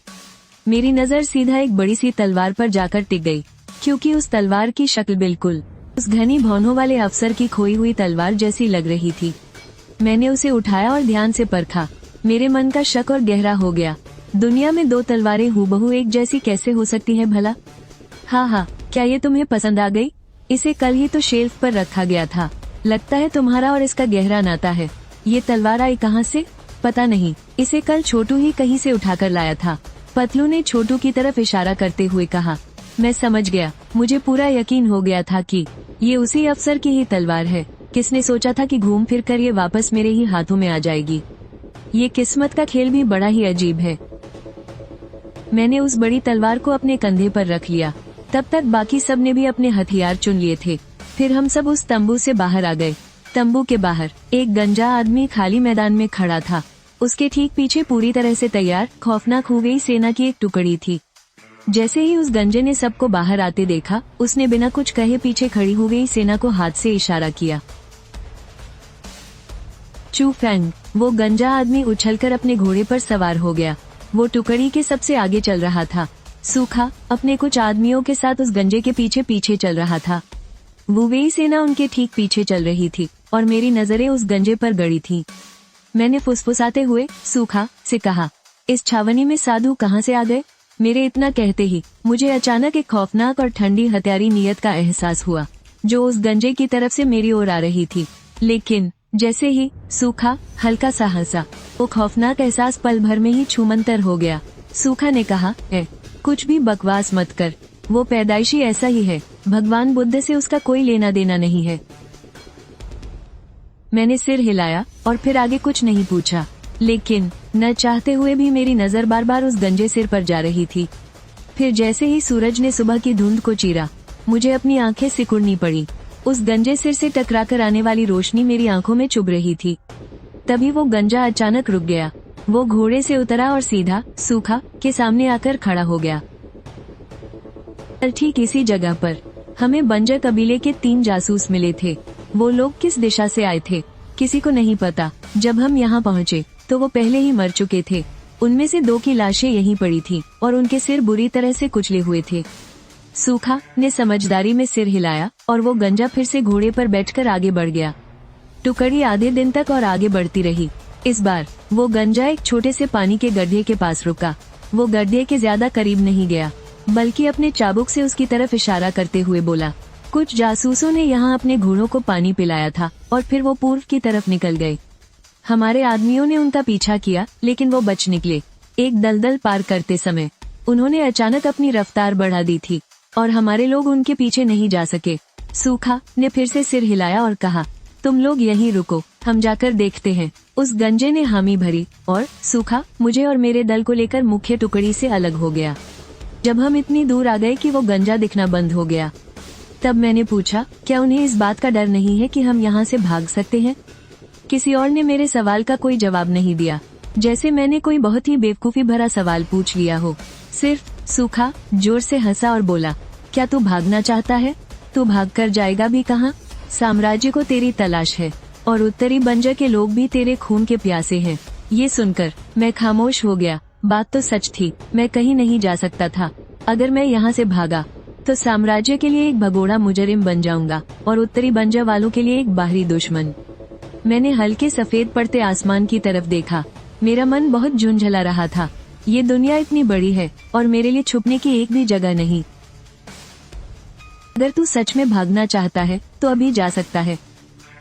मेरी नजर सीधा एक बड़ी सी तलवार पर जाकर टिक गई, क्योंकि उस तलवार की शक्ल बिल्कुल उस घनी भौहों वाले अफसर की खोई हुई तलवार जैसी लग रही थी। मैंने उसे उठाया और ध्यान से परखा। मेरे मन का शक और गहरा हो गया। दुनिया में 2 तलवारें हूबहू एक जैसी कैसे हो सकती है भला? हाँ, क्या ये तुम्हें पसंद आ गई? इसे कल ही तो शेल्फ पर रखा गया था। लगता है तुम्हारा और इसका गहरा नाता है। ये तलवार आई कहाँ से? पता नहीं, इसे कल छोटू ही कहीं से उठाकर लाया था। पतलू ने छोटू की तरफ इशारा करते हुए कहा। मैं समझ गया। मुझे पूरा यकीन हो गया था कि ये उसी अफसर की ही तलवार है। किसने सोचा था कि घूम फिर कर ये वापस मेरे ही हाथों में आ जाएगी। ये किस्मत का खेल भी बड़ा ही अजीब है। मैंने उस बड़ी तलवार को अपने कंधे पर रख लिया। तब तक बाकी सब ने भी अपने हथियार चुन लिए थे। फिर हम सब उस तंबू से बाहर आ गए। तंबू के बाहर एक गंजा आदमी खाली मैदान में खड़ा था। उसके ठीक पीछे पूरी तरह से तैयार खौफनाक हो गई सेना की एक टुकड़ी थी। जैसे ही उस गंजे ने सबको बाहर आते देखा, उसने बिना कुछ कहे पीछे खड़ी हो गई सेना को हाथ से इशारा किया। चू फैंग, वो गंजा आदमी उछलकर अपने घोड़े पर सवार हो गया। वो टुकड़ी के सबसे आगे चल रहा था। सूखा अपने कुछ आदमियों के साथ उस गंजे के पीछे पीछे चल रहा था। वुवेई सेना उनके ठीक पीछे चल रही थी और मेरी नजरें उस गंजे पर गड़ी थीं। मैंने फुसफुसाते हुए सूखा से कहा, इस छावनी में साधु कहाँ से आ गए? मेरे इतना कहते ही मुझे अचानक एक खौफनाक और ठंडी हत्यारी नीयत का एहसास हुआ जो उस गंजे की तरफ से मेरी ओर आ रही थी। लेकिन जैसे ही सूखा हल्का सा हंसा, वो खौफनाक एहसास पल भर में ही छूमंतर हो गया। सूखा ने कहा, कुछ भी बकवास मत कर, वो पैदाइशी ऐसा ही है, भगवान बुद्ध से उसका कोई लेना देना नहीं है। मैंने सिर हिलाया और फिर आगे कुछ नहीं पूछा, लेकिन न चाहते हुए भी मेरी नजर बार बार उस गंजे सिर पर जा रही थी। फिर जैसे ही सूरज ने सुबह की धुंध को चीरा, मुझे अपनी आंखें सिकुड़नी पड़ी। उस गंजे सिर से टकराकर आने वाली रोशनी मेरी आंखों में चुभ रही थी। तभी वो गंजा अचानक रुक गया। वो घोड़े से उतरा और सीधा सूखा के सामने आकर खड़ा हो गया। ठीक इसी जगह पर हमें बंजर कबीले के 3 जासूस मिले थे। वो लोग किस दिशा से आए थे किसी को नहीं पता। जब हम यहाँ पहुँचे तो वो पहले ही मर चुके थे। उनमें से 2 की लाशें यहीं पड़ी थी और उनके सिर बुरी तरह से कुचले हुए थे। सूखा ने समझदारी में सिर हिलाया और वो गंजा फिर से घोड़े पर बैठकर आगे बढ़ गया। टुकड़ी आधे दिन तक और आगे बढ़ती रही। इस बार वो गंजा एक छोटे से पानी के गड्ढे के पास रुका। वो गड्ढे के ज्यादा करीब नहीं गया, बल्कि अपने चाबुक से उसकी तरफ इशारा करते हुए बोला। कुछ जासूसों ने यहाँ अपने घोड़ों को पानी पिलाया था और फिर वो पूर्व की तरफ निकल गए। हमारे आदमियों ने उनका पीछा किया, लेकिन वो बच निकले। एक दलदल पार करते समय उन्होंने अचानक अपनी रफ्तार बढ़ा दी थी और हमारे लोग उनके पीछे नहीं जा सके। सूखा ने फिर से सिर हिलाया और कहा, तुम लोग यहीं रुको, हम जाकर देखते हैं। उस गंजे ने हामी भरी और सूखा मुझे और मेरे दल को लेकर मुख्य टुकड़ी से अलग हो गया। जब हम इतनी दूर आ गए कि वो गंजा दिखना बंद हो गया, तब मैंने पूछा, क्या उन्हें इस बात का डर नहीं है कि हम यहाँ से भाग सकते हैं? किसी और ने मेरे सवाल का कोई जवाब नहीं दिया, जैसे मैंने कोई बहुत ही बेवकूफी भरा सवाल पूछ लिया हो। सिर्फ सूखा जोर से हंसा और बोला, क्या तू भागना चाहता है? तू भाग कर जाएगा भी कहाँ? साम्राज्य को तेरी तलाश है और उत्तरी बंजर के लोग भी तेरे खून के प्यासे हैं। ये सुनकर मैं खामोश हो गया। बात तो सच थी, मैं कहीं नहीं जा सकता था। अगर मैं यहाँ से भागा तो साम्राज्य के लिए एक भगोड़ा मुजरिम बन जाऊंगा और उत्तरी बंजर वालों के लिए एक बाहरी दुश्मन। मैंने हल्के सफेद पड़ते आसमान की तरफ देखा। मेरा मन बहुत झुंझला रहा था। ये दुनिया इतनी बड़ी है और मेरे लिए छुपने की एक भी जगह नहीं। अगर तू सच में भागना चाहता है तो अभी जा सकता है।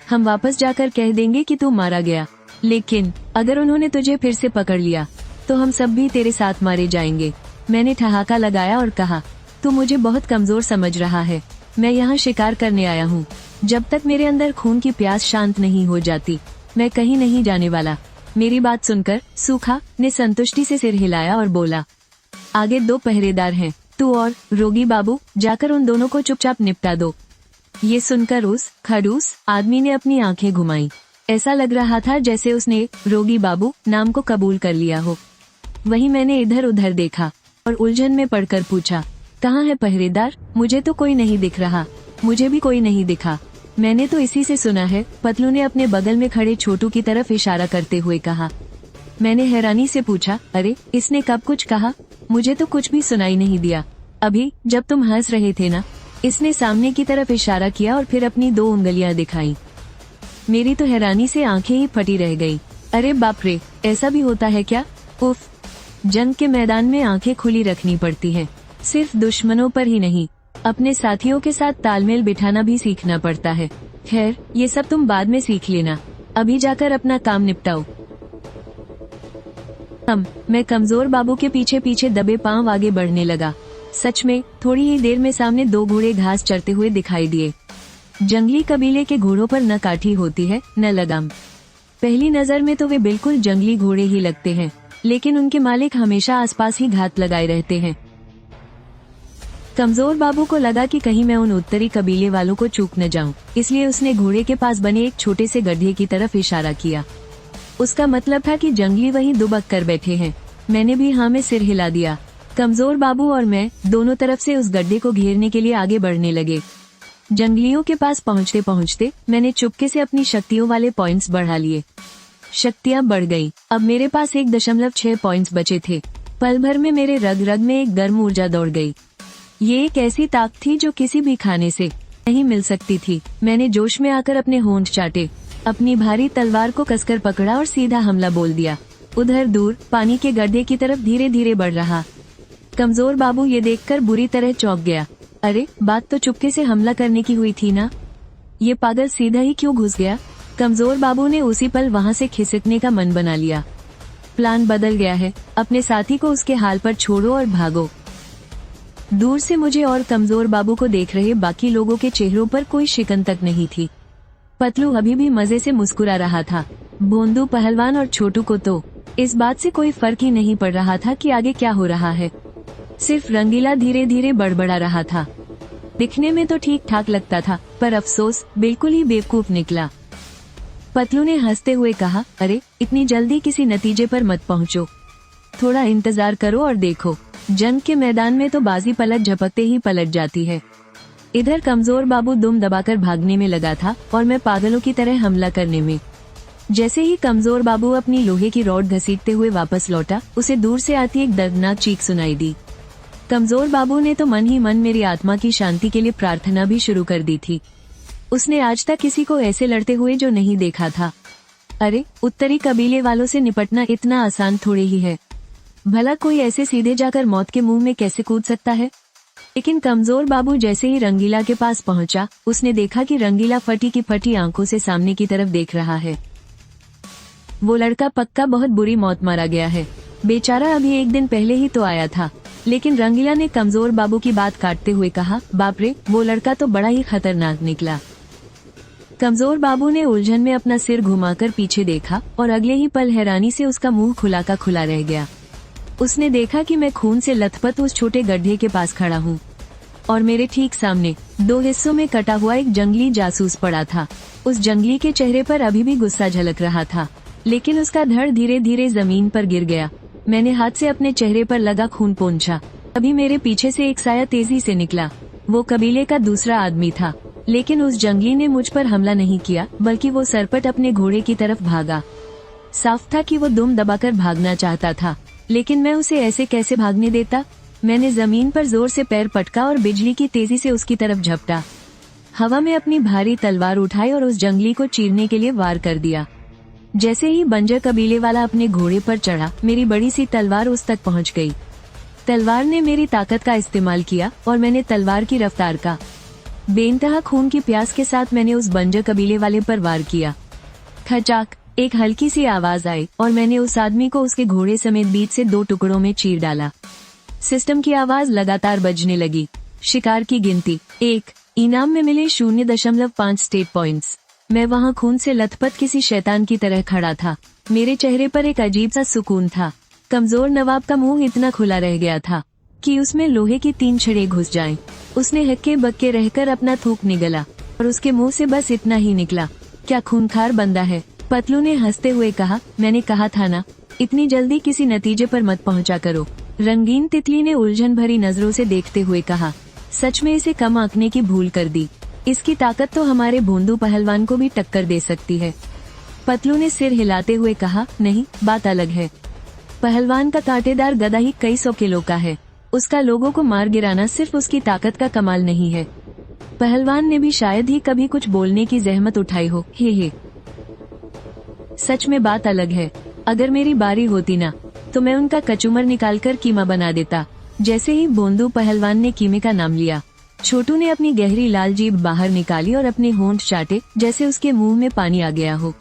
हम वापस जाकर कह देंगे कि तू मारा गया। लेकिन अगर उन्होंने तुझे फिर से पकड़ लिया तो हम सब भी तेरे साथ मारे जाएंगे। मैंने ठहाका लगाया और कहा, तू मुझे बहुत कमजोर समझ रहा है। मैं यहाँ शिकार करने आया हूँ। जब तक मेरे अंदर खून की प्यास शांत नहीं हो जाती, मैं कहीं नहीं जाने वाला। मेरी बात सुनकर सूखा ने संतुष्टि से सिर हिलाया और बोला, आगे 2 पहरेदार हैं, तू और रोगी बाबू जाकर उन दोनों को चुपचाप निपटा दो। ये सुनकर उस खड़ूस आदमी ने अपनी आंखें घुमाई। ऐसा लग रहा था जैसे उसने रोगी बाबू नाम को कबूल कर लिया हो। वहीं मैंने इधर उधर देखा और उलझन में पड़कर पूछा, कहाँ है पहरेदार? मुझे तो कोई नहीं दिख रहा। मुझे भी कोई नहीं दिखा। मैंने तो इसी से सुना है, पतलू ने अपने बगल में खड़े छोटू की तरफ इशारा करते हुए कहा। मैंने हैरानी से पूछा, अरे इसने कब कुछ कहा? मुझे तो कुछ भी सुनाई नहीं दिया। अभी जब तुम हंस रहे थे ना? इसने सामने की तरफ इशारा किया और फिर अपनी 2 उंगलियां दिखाई। मेरी तो हैरानी से आंखें ही फटी रह गई। अरे बाप रे, ऐसा भी होता है क्या? उफ, जंग के मैदान में आंखें खुली रखनी पड़ती हैं। सिर्फ दुश्मनों पर ही नहीं, अपने साथियों के साथ तालमेल बिठाना भी सीखना पड़ता है। खैर, ये सब तुम बाद में सीख लेना। अभी जाकर अपना काम निपटाओ। मैं कमजोर बाबू के पीछे पीछे दबे पांव आगे बढ़ने लगा। सच में थोड़ी ही देर में सामने 2 घोड़े घास चरते हुए दिखाई दिए। जंगली कबीले के घोड़ों पर न काठी होती है न लगाम। पहली नजर में तो वे बिल्कुल जंगली घोड़े ही लगते हैं, लेकिन उनके मालिक हमेशा आसपास ही घात लगाए रहते हैं। कमजोर बाबू को लगा कि कहीं मैं उन उत्तरी कबीले वालों को चूक न जाऊं, इसलिए उसने घोड़े के पास बने एक छोटे से गड्ढे की तरफ इशारा किया। उसका मतलब था कि जंगली वहीं दुबक कर बैठे हैं। मैंने भी हाँ में सिर हिला दिया। कमजोर बाबू और मैं दोनों तरफ से उस गड्ढे को घेरने के लिए आगे बढ़ने लगे। जंगलियों के पास पहुँचते पहुँचते मैंने चुपके से अपनी शक्तियों वाले पॉइंट्स बढ़ा लिए। शक्तियाँ बढ़ गयी। अब मेरे पास 1.6 पॉइंट्स बचे थे। पल भर में मेरे रग रग में एक गर्म ऊर्जा दौड़ गई। ये एक ऐसी ताकत थी जो किसी भी खाने से नहीं मिल सकती थी। मैंने जोश में आकर अपने होंठ चाटे, अपनी भारी तलवार को कसकर पकड़ा और सीधा हमला बोल दिया। उधर दूर पानी के गड्ढे की तरफ धीरे धीरे बढ़ रहा कमजोर बाबू ये देखकर बुरी तरह चौंक गया। अरे, बात तो चुपके से हमला करने की हुई थी ना, ये पागल सीधा ही क्यों घुस गया। कमजोर बाबू ने उसी पल वहाँ से खिसकने का मन बना लिया। प्लान बदल गया है, अपने साथी को उसके हाल पर छोड़ो और भागो। दूर से मुझे और कमजोर बाबू को देख रहे बाकी लोगों के चेहरों पर कोई शिकन तक नहीं थी। पतलू अभी भी मजे से मुस्कुरा रहा था। भोंदू पहलवान और छोटू को तो इस बात से कोई फर्क ही नहीं पड़ रहा था कि आगे क्या हो रहा है। सिर्फ रंगीला धीरे धीरे बड़बड़ा रहा था। दिखने में तो ठीक ठाक लगता था, पर अफसोस बिल्कुल ही बेवकूफ निकला। पतलू ने हंसते हुए कहा, अरे, इतनी जल्दी किसी नतीजे पर मत पहुंचो, थोड़ा इंतजार करो और देखो। जंग के मैदान में तो बाजी पलट झपकते ही पलट जाती है। इधर कमजोर बाबू दुम दबाकर भागने में लगा था और मैं पागलों की तरह हमला करने में। जैसे ही कमजोर बाबू अपनी लोहे की रॉड घसीटते हुए वापस लौटा, उसे दूर से आती एक दर्दनाक चीख सुनाई दी। कमजोर बाबू ने तो मन ही मन मेरी आत्मा की शांति के लिए प्रार्थना भी शुरू कर दी थी। उसने आज तक किसी को ऐसे लड़ते हुए जो नहीं देखा था। अरे, उत्तरी कबीले वालों से निपटना इतना आसान थोड़े ही है। भला कोई ऐसे सीधे जाकर मौत के मुंह में कैसे कूद सकता है। लेकिन कमजोर बाबू जैसे ही रंगीला के पास पहुंचा, उसने देखा कि रंगीला फटी की फटी आंखों से सामने की तरफ देख रहा है। वो लड़का पक्का बहुत बुरी मौत मारा गया है। बेचारा अभी एक दिन पहले ही तो आया था। लेकिन रंगीला ने कमजोर बाबू की बात काटते हुए कहा, बाप रे, वो लड़का तो बड़ा ही खतरनाक निकला। कमजोर बाबू ने उलझन में अपना सिर घुमाकर पीछे देखा और अगले ही पल हैरानी से उसका मुंह खुला का खुला रह गया। उसने देखा कि मैं खून से लथपथ उस छोटे गड्ढे के पास खड़ा हूँ और मेरे ठीक सामने 2 हिस्सों में कटा हुआ एक जंगली जासूस पड़ा था। उस जंगली के चेहरे पर अभी भी गुस्सा झलक रहा था, लेकिन उसका धड़ धीरे धीरे जमीन पर गिर गया। मैंने हाथ से अपने चेहरे पर लगा खून पोंछा। अभी मेरे पीछे से एक साया तेजी से निकला। वो कबीले का दूसरा आदमी था, लेकिन उस जंगली ने मुझ पर हमला नहीं किया, बल्कि वो सरपट अपने घोड़े की तरफ भागा। साफ था कि वो दुम दबाकर भागना चाहता था, लेकिन मैं उसे ऐसे कैसे भागने देता। मैंने जमीन पर जोर से पैर पटका और बिजली की तेजी से उसकी तरफ झपटा। हवा में अपनी भारी तलवार उठाई और उस जंगली को चीरने के लिए वार कर दिया। जैसे ही बंजर कबीले वाला अपने घोड़े पर चढ़ा, मेरी बड़ी सी तलवार उस तक पहुंच गई। तलवार ने मेरी ताकत का इस्तेमाल किया और मैंने तलवार की रफ्तार का बेइंतहा खून की प्यास के साथ मैंने उस बंजर कबीले वाले पर वार किया। खचाक, एक हल्की सी आवाज आई और मैंने उस आदमी को उसके घोड़े समेत बीच से 2 टुकड़ों में चीर डाला। सिस्टम की आवाज लगातार बजने लगी। शिकार की गिनती 1, इनाम में मिले 0.5 स्टेट पॉइंट्स। मैं वहाँ खून से लथपथ किसी शैतान की तरह खड़ा था। मेरे चेहरे पर एक अजीब सा सुकून था। कमजोर नवाब का मुंह इतना खुला रह गया था कि उसमें लोहे की 3 छड़ें घुस जाएं। उसने हक्के बक्के रहकर अपना थूक निगला और उसके मुंह से बस इतना ही निकला, क्या खूंखार बंदा है। पतलू ने हंसते हुए कहा, मैंने कहा था ना, इतनी जल्दी किसी नतीजे पर मत पहुंचा करो। रंगीन तितली ने उलझन भरी नजरों से देखते हुए कहा, सच में इसे कम आंकने की भूल कर दी। इसकी ताकत तो हमारे भोंदू पहलवान को भी टक्कर दे सकती है। पतलू ने सिर हिलाते हुए कहा, नहीं, बात अलग है। पहलवान का कांटेदार गदा ही कई 100 किलो का है। उसका लोगों को मार गिराना सिर्फ उसकी ताकत का कमाल नहीं है। पहलवान ने भी शायद ही कभी कुछ बोलने की जहमत उठाई हो। हे सच में बात अलग है। अगर मेरी बारी होती ना, तो मैं उनका कचूमर निकालकर कीमा बना देता। जैसे ही भोंदू पहलवान ने कीमे का नाम लिया, छोटू ने अपनी गहरी लाल जीभ बाहर निकाली और अपने होंठ चाटे, जैसे उसके मुंह में पानी आ गया हो।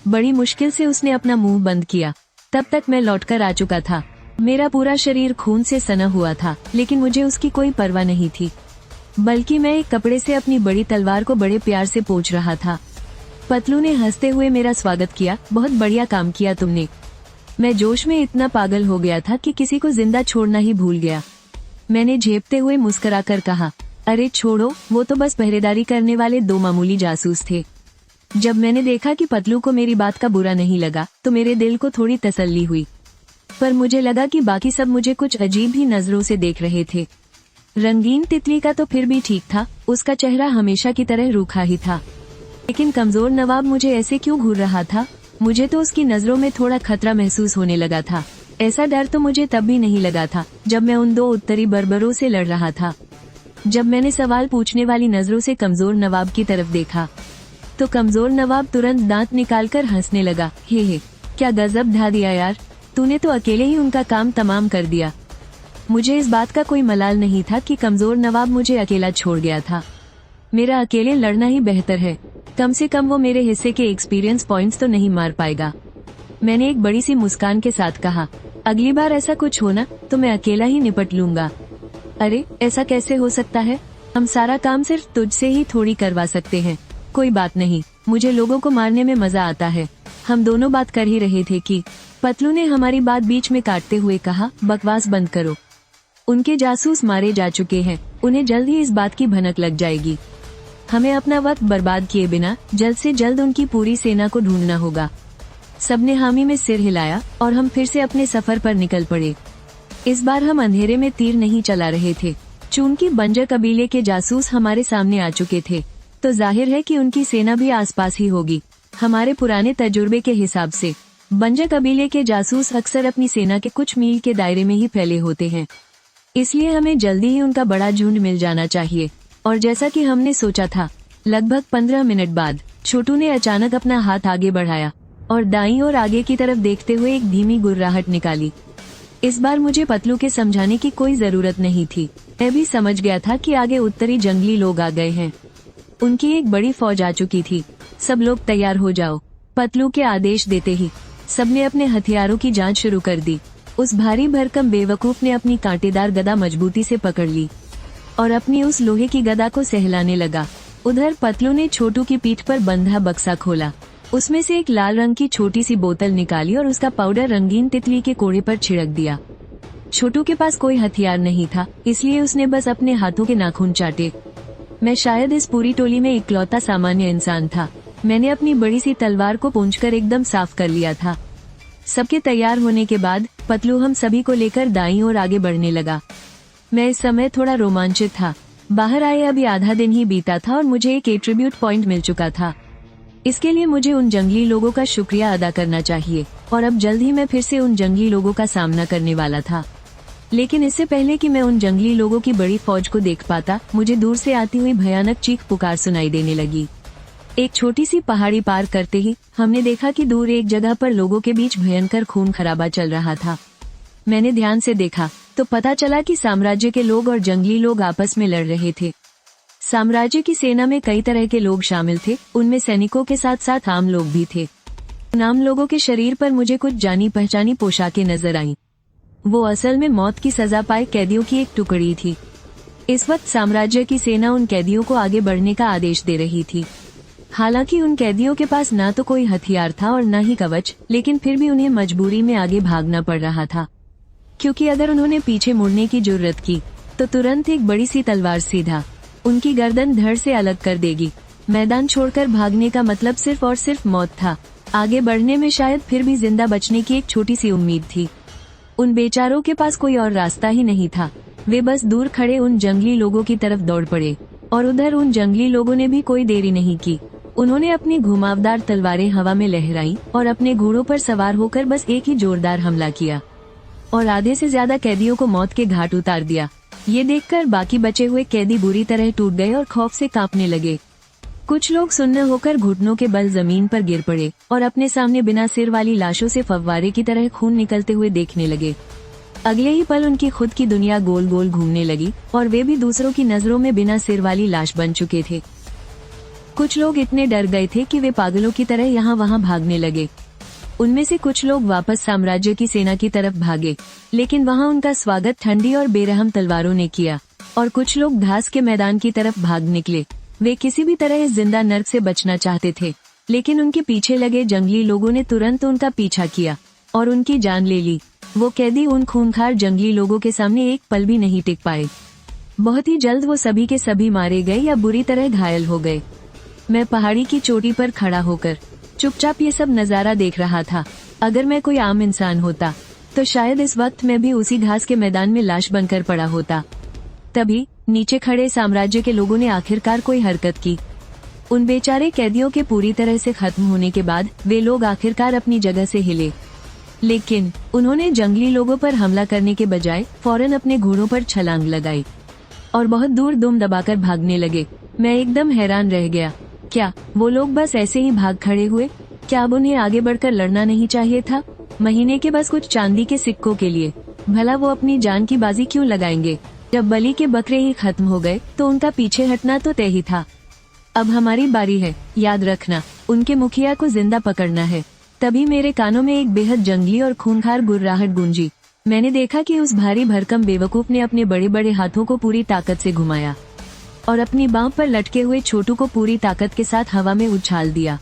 बड़ी मुश्किल से उसने अपना मुंह बंद किया। तब तक मैं लौटकर आ चुका था। मेरा पूरा शरीर खून से सना हुआ था, लेकिन मुझे उसकी कोई परवाह नहीं थी, बल्कि मैं एक कपड़े से अपनी बड़ी तलवार को बड़े प्यार से पोंछ रहा था। पतलू ने हंसते हुए मेरा स्वागत किया, बहुत बढ़िया काम किया तुमने। मैं जोश में इतना पागल हो गया था कि किसी को जिंदा छोड़ना ही भूल गया। मैंने झेपते हुए मुस्कुराकर कहा, अरे छोड़ो, वो तो बस पहरेदारी करने वाले 2 मामूली जासूस थे। जब मैंने देखा कि पतलू को मेरी बात का बुरा नहीं लगा, तो मेरे दिल को थोड़ी तसल्ली हुई, पर मुझे लगा कि बाकी सब मुझे कुछ अजीब ही नजरों से देख रहे थे। रंगीन तितली का तो फिर भी ठीक था, उसका चेहरा हमेशा की तरह रूखा ही था। लेकिन कमजोर नवाब मुझे ऐसे क्यों घूर रहा था। मुझे तो उसकी नजरों में थोड़ा खतरा महसूस होने लगा था। ऐसा डर तो मुझे तब भी नहीं लगा था जब मैं उन 2 उत्तरी बर्बरों से लड़ रहा था। जब मैंने सवाल पूछने वाली नजरों से कमजोर नवाब की तरफ देखा, तो कमजोर नवाब तुरंत दांत निकालकर हंसने लगा। हे, क्या गजब ढा दिया यार, तूने तो अकेले ही उनका काम तमाम कर दिया। मुझे इस बात का कोई मलाल नहीं था कि कमजोर नवाब मुझे अकेला छोड़ गया था। मेरा अकेले लड़ना ही बेहतर है, कम से कम वो मेरे हिस्से के एक्सपीरियंस पॉइंट्स तो नहीं मार पाएगा। मैंने एक बड़ी सी मुस्कान के साथ कहा, अगली बार ऐसा कुछ हो ना तो मैं अकेला ही निपट लूंगा। अरे ऐसा कैसे हो सकता है, हम सारा काम सिर्फ तुझसे ही थोड़ी करवा सकते हैं। कोई बात नहीं, मुझे लोगों को मारने में मजा आता है। हम दोनों बात कर ही रहे थे कि पतलू ने हमारी बात बीच में काटते हुए कहा, बकवास बंद करो। उनके जासूस मारे जा चुके हैं, उन्हें जल्द ही इस बात की भनक लग जाएगी। हमें अपना वक्त बर्बाद किए बिना जल्द से जल्द उनकी पूरी सेना को ढूंढना होगा। सबने हामी में सिर हिलाया और हम फिर से अपने सफर पर निकल पड़े। इस बार हम अंधेरे में तीर नहीं चला रहे थे। चूंकि बंजर कबीले के जासूस हमारे सामने आ चुके थे, तो जाहिर है कि उनकी सेना भी आसपास ही होगी। हमारे पुराने तजुर्बे के हिसाब से बंजर कबीले के जासूस अक्सर अपनी सेना के कुछ मील के दायरे में ही फैले होते हैं, इसलिए हमें जल्दी ही उनका बड़ा झुंड मिल जाना चाहिए। और जैसा कि हमने सोचा था, लगभग 15 मिनट बाद छोटू ने अचानक अपना हाथ आगे बढ़ाया और दाईं और आगे की तरफ देखते हुए एक धीमी गुर्राहट निकाली। इस बार मुझे पतलू के समझाने की कोई जरूरत नहीं थी। मैं भी समझ गया था कि आगे उत्तरी जंगली लोग आ गए हैं। उनकी एक बड़ी फौज आ चुकी थी। सब लोग तैयार हो जाओ। पतलू के आदेश देते ही सबने अपने हथियारों की जांच शुरू कर दी। उस भारी भरकम बेवकूफ ने अपनी कांटेदार गदा मजबूती से पकड़ ली और अपनी उस लोहे की गदा को सहलाने लगा। उधर पतलू ने छोटू की पीठ पर बंधा बक्सा खोला, उसमें से एक लाल रंग की छोटी सी बोतल निकाली और उसका पाउडर रंगीन तितली के कोड़े पर छिड़क दिया। छोटू के पास कोई हथियार नहीं था, इसलिए उसने बस अपने हाथों के नाखून चाटे। मैं शायद इस पूरी टोली में इकलौता सामान्य इंसान था। मैंने अपनी बड़ी सी तलवार को पूंछकर एकदम साफ कर लिया था। सबके तैयार होने के बाद पतलू हम सभी को लेकर दाईं ओर आगे बढ़ने लगा। मैं इस समय थोड़ा रोमांचित था। बाहर आए अभी आधा दिन ही बीता था और मुझे एक एट्रीब्यूट पॉइंट मिल चुका था। इसके लिए मुझे उन जंगली लोगों का शुक्रिया अदा करना चाहिए और अब जल्द ही मैं फिर से उन जंगली लोगों का सामना करने वाला था। लेकिन इससे पहले कि मैं उन जंगली लोगों की बड़ी फौज को देख पाता, मुझे दूर से आती हुई भयानक चीख पुकार सुनाई देने लगी। एक छोटी सी पहाड़ी पार करते ही हमने देखा कि दूर एक जगह पर लोगों के बीच भयंकर खून खराबा चल रहा था। मैंने ध्यान से देखा तो पता चला कि साम्राज्य के लोग और जंगली लोग आपस में लड़ रहे थे। साम्राज्य की सेना में कई तरह के लोग शामिल थे, उनमें सैनिकों के साथ साथ आम लोग भी थे। आम लोगों के शरीर पर मुझे कुछ जानी पहचानी पोशाकें नजर आईं। वो असल में मौत की सजा पाए कैदियों की एक टुकड़ी थी। इस वक्त साम्राज्य की सेना उन कैदियों को आगे बढ़ने का आदेश दे रही थी। हालांकि उन कैदियों के पास ना तो कोई हथियार था और न ही कवच, लेकिन फिर भी उन्हें मजबूरी में आगे भागना पड़ रहा था, क्योंकि अगर उन्होंने पीछे मुड़ने की जुर्रत की तो तुरंत एक बड़ी सी तलवार सीधा उनकी गर्दन धड़ से अलग कर देगी। मैदान छोड़कर भागने का मतलब सिर्फ और सिर्फ मौत था। आगे बढ़ने में शायद फिर भी जिंदा बचने की एक छोटी सी उम्मीद थी। उन बेचारों के पास कोई और रास्ता ही नहीं था। वे बस दूर खड़े उन जंगली लोगों की तरफ दौड़ पड़े और उधर उन जंगली लोगों ने भी कोई देरी नहीं की। उन्होंने अपनी घुमावदार तलवारें हवा में लहराई और अपने घोड़ों पर सवार होकर बस एक ही जोरदार हमला किया और आधे से ज्यादा कैदियों को मौत के घाट उतार दिया। ये देखकर बाकी बचे हुए कैदी बुरी तरह टूट गए और खौफ से कांपने लगे। कुछ लोग सुन्न होकर घुटनों के बल जमीन पर गिर पड़े और अपने सामने बिना सिर वाली लाशों से फव्वारे की तरह खून निकलते हुए देखने लगे। अगले ही पल उनकी खुद की दुनिया गोल गोल घूमने लगी और वे भी दूसरों की नजरों में बिना सिर वाली लाश बन चुके थे। कुछ लोग इतने डर गए थे कि वे पागलों की तरह यहाँ वहाँ भागने लगे। उनमें से कुछ लोग वापस साम्राज्य की सेना की तरफ भागे, लेकिन वहाँ उनका स्वागत ठंडी और बेरहम तलवारों ने किया और कुछ लोग घास के मैदान की तरफ भाग निकले। वे किसी भी तरह इस जिंदा नर्क से बचना चाहते थे, लेकिन उनके पीछे लगे जंगली लोगों ने तुरंत उनका पीछा किया और उनकी जान ले ली। वो कैदी उन खूंखार जंगली लोगों के सामने एक पल भी नहीं टिक पाए। बहुत ही जल्द वो सभी के सभी मारे गए या बुरी तरह घायल हो गए। मैं पहाड़ी की चोटी पर खड़ा होकर चुपचाप ये सब नजारा देख रहा था। अगर मैं कोई आम इंसान होता तो शायद इस वक्त मैं भी उसी घास के मैदान में लाश बनकर पड़ा होता। तभी नीचे खड़े साम्राज्य के लोगों ने आखिरकार कोई हरकत की। उन बेचारे कैदियों के पूरी तरह से खत्म होने के बाद वे लोग आखिरकार अपनी जगह से हिले, लेकिन उन्होंने जंगली लोगों पर हमला करने के बजाय फौरन अपने घोड़ों पर छलांग लगाई और बहुत दूर दुम दबाकर भागने लगे। मैं एकदम हैरान रह गया। क्या वो लोग बस ऐसे ही भाग खड़े हुए? क्या अब उन्हें आगे बढ़कर लड़ना नहीं चाहिए था? महीने के बस कुछ चांदी के सिक्कों के लिए भला वो अपनी जान की बाजी क्यों लगाएंगे? जब बलि के बकरे ही खत्म हो गए तो उनका पीछे हटना तो तय ही था। अब हमारी बारी है, याद रखना, उनके मुखिया को जिंदा पकड़ना है। तभी मेरे कानों में एक बेहद जंगली और खूंखार गुर्राहट गूंजी। मैंने देखा कि उस भारी भरकम बेवकूफ ने अपने बड़े बड़े हाथों को पूरी ताकत से घुमाया और अपनी बांह पर लटके हुए छोटू को पूरी ताकत के साथ हवा में उछाल दिया।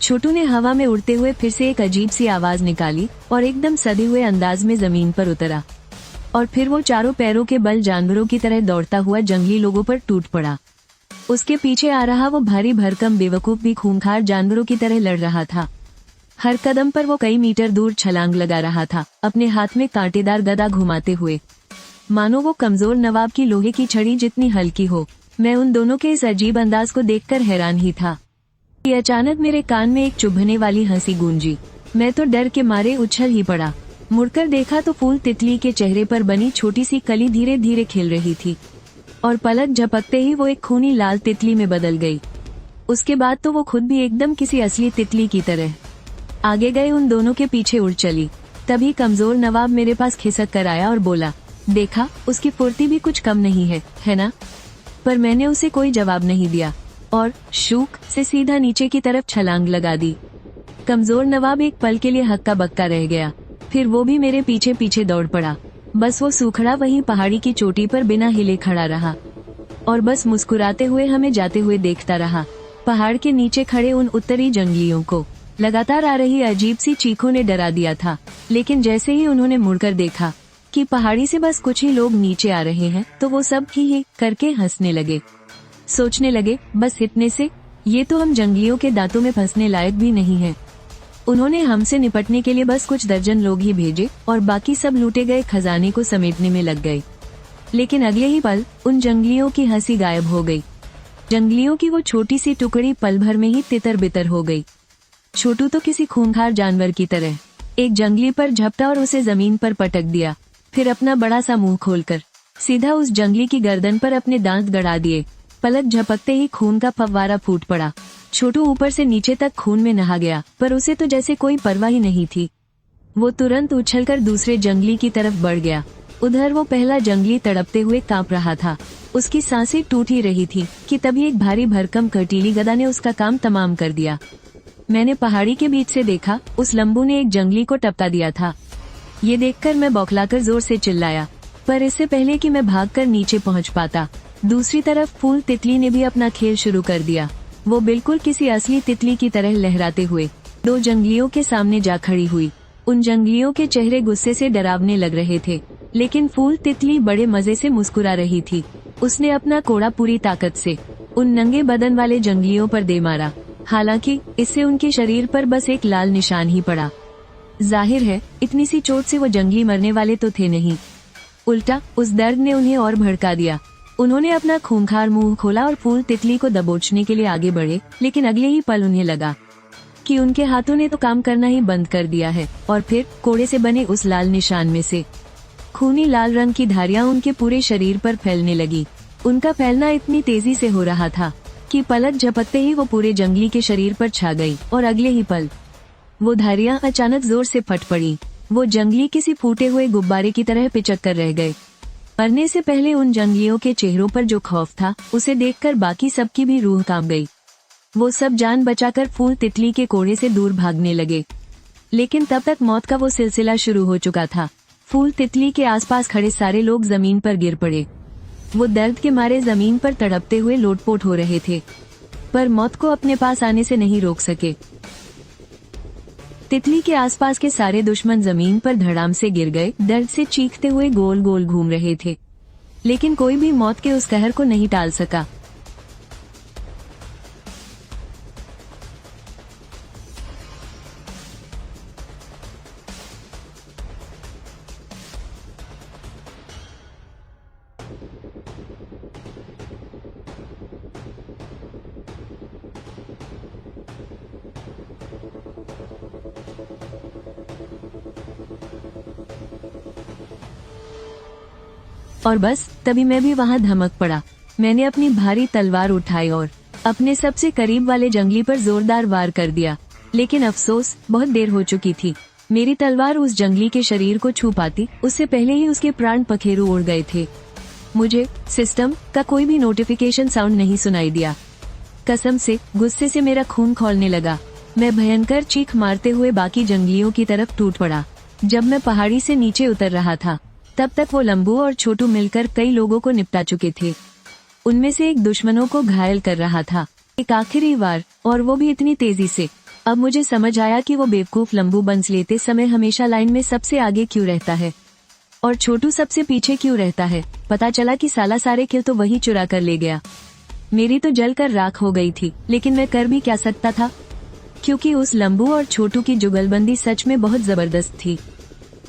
छोटू ने हवा में उड़ते हुए फिर से एक अजीब सी आवाज निकाली और एकदम सधे हुए अंदाज में जमीन पर उतरा और फिर वो चारों पैरों के बल जानवरों की तरह दौड़ता हुआ जंगली लोगों पर टूट पड़ा। उसके पीछे आ रहा वो भारी भरकम बेवकूफ भी खूंखार जानवरों की तरह लड़ रहा था। हर कदम पर वो कई मीटर दूर छलांग लगा रहा था, अपने हाथ में कांटेदार गदा घुमाते हुए, मानो वो कमजोर नवाब की लोहे की छड़ी जितनी हल्की हो। मैं उन दोनों के इस अजीब अंदाज को देखकर हैरान ही था कि अचानक मेरे कान में एक चुभने वाली हंसी गूंजी। मैं तो डर के मारे उछल ही पड़ा। मुड़कर देखा तो फूल तितली के चेहरे पर बनी छोटी सी कली धीरे धीरे खिल रही थी और पलक झपकते ही वो एक खूनी लाल तितली में बदल गई। उसके बाद तो वो खुद भी एकदम किसी असली तितली की तरह आगे गए उन दोनों के पीछे उड़ चली। तभी कमजोर नवाब मेरे पास खिसक कर आया और बोला, देखा, उसकी फुर्ती भी कुछ कम नहीं है ना? पर मैंने उसे कोई जवाब नहीं दिया और शूक से सीधा नीचे की तरफ छलांग लगा दी। कमजोर नवाब एक पल के लिए हक्का बक्का रह गया, फिर वो भी मेरे पीछे पीछे दौड़ पड़ा। बस वो सूखड़ा वहीं पहाड़ी की चोटी पर बिना हिले खड़ा रहा और बस मुस्कुराते हुए हमें जाते हुए देखता रहा। पहाड़ के नीचे खड़े उन उत्तरी जंगलियों को लगातार आ रही अजीब सी चीखों ने डरा दिया था, लेकिन जैसे ही उन्होंने मुड़कर देखा कि पहाड़ी से बस कुछ ही लोग नीचे आ रहे हैं तो वो सब ही करके हंसने लगे। सोचने लगे, बस इतने से ये तो हम जंगलियों के दांतों में फंसने लायक भी नहीं है। उन्होंने हमसे निपटने के लिए बस कुछ दर्जन लोग ही भेजे और बाकी सब लूटे गए खजाने को समेटने में लग गए। लेकिन अगले ही पल उन जंगलियों की हंसी गायब हो गई। जंगलियों की वो छोटी सी टुकड़ी पल भर में ही तितर बितर हो गई। छोटू तो किसी खूंखार जानवर की तरह एक जंगली पर झपटा और उसे जमीन पर पटक दिया, फिर अपना बड़ा सा मुंह खोलकर सीधा उस जंगली की गर्दन पर अपने दांत गड़ा दिए। पलक झपकते ही खून का फव्वारा फूट पड़ा। छोटू ऊपर से नीचे तक खून में नहा गया, पर उसे तो जैसे कोई परवाह ही नहीं थी। वो तुरंत उछलकर दूसरे जंगली की तरफ बढ़ गया। उधर वो पहला जंगली तड़पते हुए कांप रहा था, उसकी सांसें टूट ही रही थी कि तभी एक भारी भरकम कटीली गदा ने उसका काम तमाम कर दिया। मैंने पहाड़ी के बीच से देखा, उस लंबू ने एक जंगली को टपका दिया था। ये देखकर मैं बौखलाकर जोर से चिल्लाया, पर इससे पहले कि मैं भागकर नीचे पहुंच पाता, दूसरी तरफ फूल तितली ने भी अपना खेल शुरू कर दिया। वो बिल्कुल किसी असली तितली की तरह लहराते हुए दो जंगलियों के सामने जा खड़ी हुई। उन जंगलियों के चेहरे गुस्से से डरावने लग रहे थे, लेकिन फूल तितली बड़े मजे से मुस्कुरा रही थी। उसने अपना कोड़ा पूरी ताकत से उन नंगे बदन वाले जंगलियों पर दे मारा। हालांकि इससे उनके शरीर पर बस एक लाल निशान ही पड़ा। जाहिर है इतनी सी चोट से वो जंगली मरने वाले तो थे नहीं, उल्टा उस दर्द ने उन्हें और भड़का दिया। उन्होंने अपना खूंखार मुंह खोला और फूल तितली को दबोचने के लिए आगे बढ़े, लेकिन अगले ही पल उन्हें लगा कि उनके हाथों ने तो काम करना ही बंद कर दिया है और फिर कोड़े से बने उस लाल निशान में से खूनी लाल रंग की धारियां उनके पूरे शरीर पर फैलने लगी। उनका फैलना इतनी तेजी से हो रहा था कि पलक झपकते ही वो पूरे जंगली के शरीर पर छा गई और अगले ही पल वो धारियां अचानक जोर से फट पड़ी। वो जंगली किसी फूटे हुए गुब्बारे की तरह पिचक कर रह गए। मरने से पहले उन जंगलियों के चेहरों पर जो खौफ था, उसे देखकर बाकी सबकी भी रूह कांप गई। वो सब जान बचाकर फूल तितली के कोड़े से दूर भागने लगे, लेकिन तब तक मौत का वो सिलसिला शुरू हो चुका था। फूल तितली के आसपास खड़े सारे लोग जमीन पर गिर पड़े। वो दर्द के मारे जमीन पर तड़पते हुए लोटपोट हो रहे थे, पर मौत को अपने पास आने से नहीं रोक सके। तितली के आसपास के सारे दुश्मन जमीन पर धड़ाम से गिर गए, दर्द से चीखते हुए गोल गोल घूम रहे थे, लेकिन कोई भी मौत के उस कहर को नहीं टाल सका। और बस तभी मैं भी वहां धमक पड़ा। मैंने अपनी भारी तलवार उठाई और अपने सबसे करीब वाले जंगली पर जोरदार वार कर दिया, लेकिन अफसोस बहुत देर हो चुकी थी। मेरी तलवार उस जंगली के शरीर को छू पाती उससे पहले ही उसके प्राण पखेरु उड़ गए थे। मुझे सिस्टम का कोई भी नोटिफिकेशन साउंड नहीं सुनाई दिया। कसम से गुस्से से मेरा खून खौलने लगा। मैं भयंकर चीख मारते हुए बाकी जंगलियों की तरफ टूट पड़ा। जब मैं पहाड़ी से नीचे उतर रहा था तब तक वो लंबू और छोटू मिलकर कई लोगों को निपटा चुके थे। उनमें से एक दुश्मनों को घायल कर रहा था, एक आखिरी वार, और वो भी इतनी तेजी से। अब मुझे समझ आया कि वो बेवकूफ लंबू बंस लेते समय हमेशा लाइन में सबसे आगे क्यों रहता है और छोटू सबसे पीछे क्यों रहता है। पता चला कि साला सारे किल तो वही चुरा कर ले गया। मेरी तो जलकर राख हो गई थी, लेकिन मैं कर भी क्या सकता था, क्योंकि उस लंबू और छोटू की जुगलबंदी सच में बहुत जबरदस्त थी।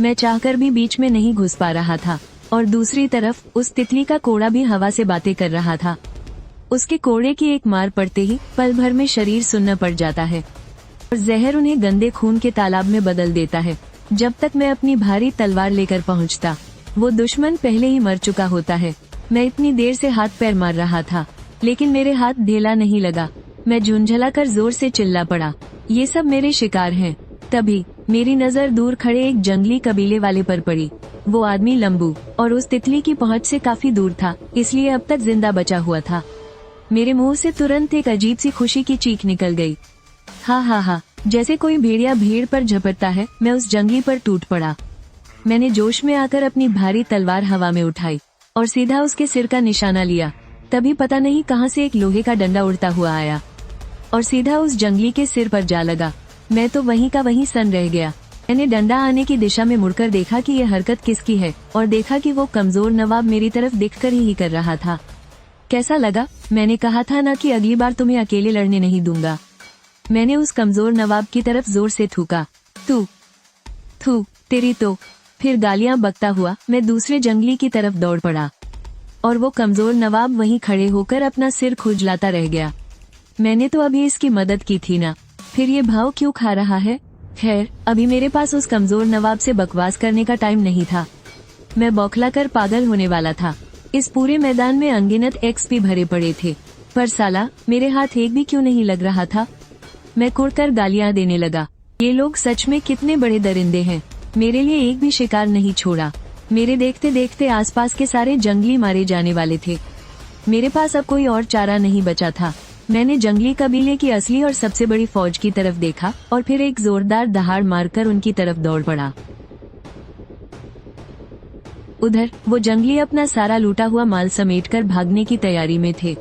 मैं चाहकर भी बीच में नहीं घुस पा रहा था। और दूसरी तरफ उस तितली का कोड़ा भी हवा से बातें कर रहा था। उसके कोड़े की एक मार पड़ते ही पल भर में शरीर सुन्न पड़ जाता है और जहर उन्हें गंदे खून के तालाब में बदल देता है। जब तक मैं अपनी भारी तलवार लेकर पहुंचता, वो दुश्मन पहले ही मर चुका होता है। मैं इतनी देर से हाथ पैर मार रहा था, लेकिन मेरे हाथ ढेला नहीं लगा। मैं झुंझला कर जोर से चिल्ला पड़ा, ये सब मेरे शिकार हैं। तभी मेरी नजर दूर खड़े एक जंगली कबीले वाले पर पड़ी। वो आदमी लंबू और उस तितली की पहुंच से काफी दूर था, इसलिए अब तक जिंदा बचा हुआ था। मेरे मुंह से तुरंत एक अजीब सी खुशी की चीख निकल गई। हा हा हा, जैसे कोई भेड़िया भीड़ पर झपटता है, मैं उस जंगली पर टूट पड़ा। मैंने जोश में आकर अपनी भारी तलवार हवा में उठाई और सीधा उसके सिर का निशाना लिया। तभी पता नहीं कहां से एक लोहे का डंडा उड़ता हुआ आया और सीधा उस जंगली के सिर पर जा लगा। मैं तो वहीं का वहीं सन रह गया। मैंने डंडा आने की दिशा में मुड़कर देखा कि यह हरकत किसकी है और देखा कि वो कमजोर नवाब मेरी तरफ देखकर ही कर रहा था। कैसा लगा? मैंने कहा था ना कि अगली बार तुम्हें अकेले लड़ने नहीं दूंगा। मैंने उस कमजोर नवाब की तरफ जोर से थूका। थू तेरी तो। फिर गालियां बकता हुआ मैं दूसरे जंगली की तरफ दौड़ पड़ा और वो कमजोर नवाब वहीं खड़े होकर अपना सिर खुजलाता रह गया। मैंने तो अभी इसकी मदद की थी ना, फिर ये भाव क्यों खा रहा है? खैर, अभी मेरे पास उस कमजोर नवाब से बकवास करने का टाइम नहीं था। मैं बौखलाकर पागल होने वाला था। इस पूरे मैदान में अनगिनत एक्सपी भरे पड़े थे, पर साला मेरे हाथ एक भी क्यों नहीं लग रहा था। मैं कुड़कर गालियां देने लगा। ये लोग सच में कितने बड़े दरिंदे हैं, मेरे लिए एक भी शिकार नहीं छोड़ा। मेरे देखते देखते आसपास के सारे जंगली मारे जाने वाले थे। मेरे पास अब कोई और चारा नहीं बचा था। मैंने जंगली कबीले की असली और सबसे बड़ी फौज की तरफ देखा और फिर एक जोरदार दहाड़ मारकर उनकी तरफ दौड़ पड़ा। उधर वो जंगली अपना सारा लूटा हुआ माल समेटकर भागने की तैयारी में थे।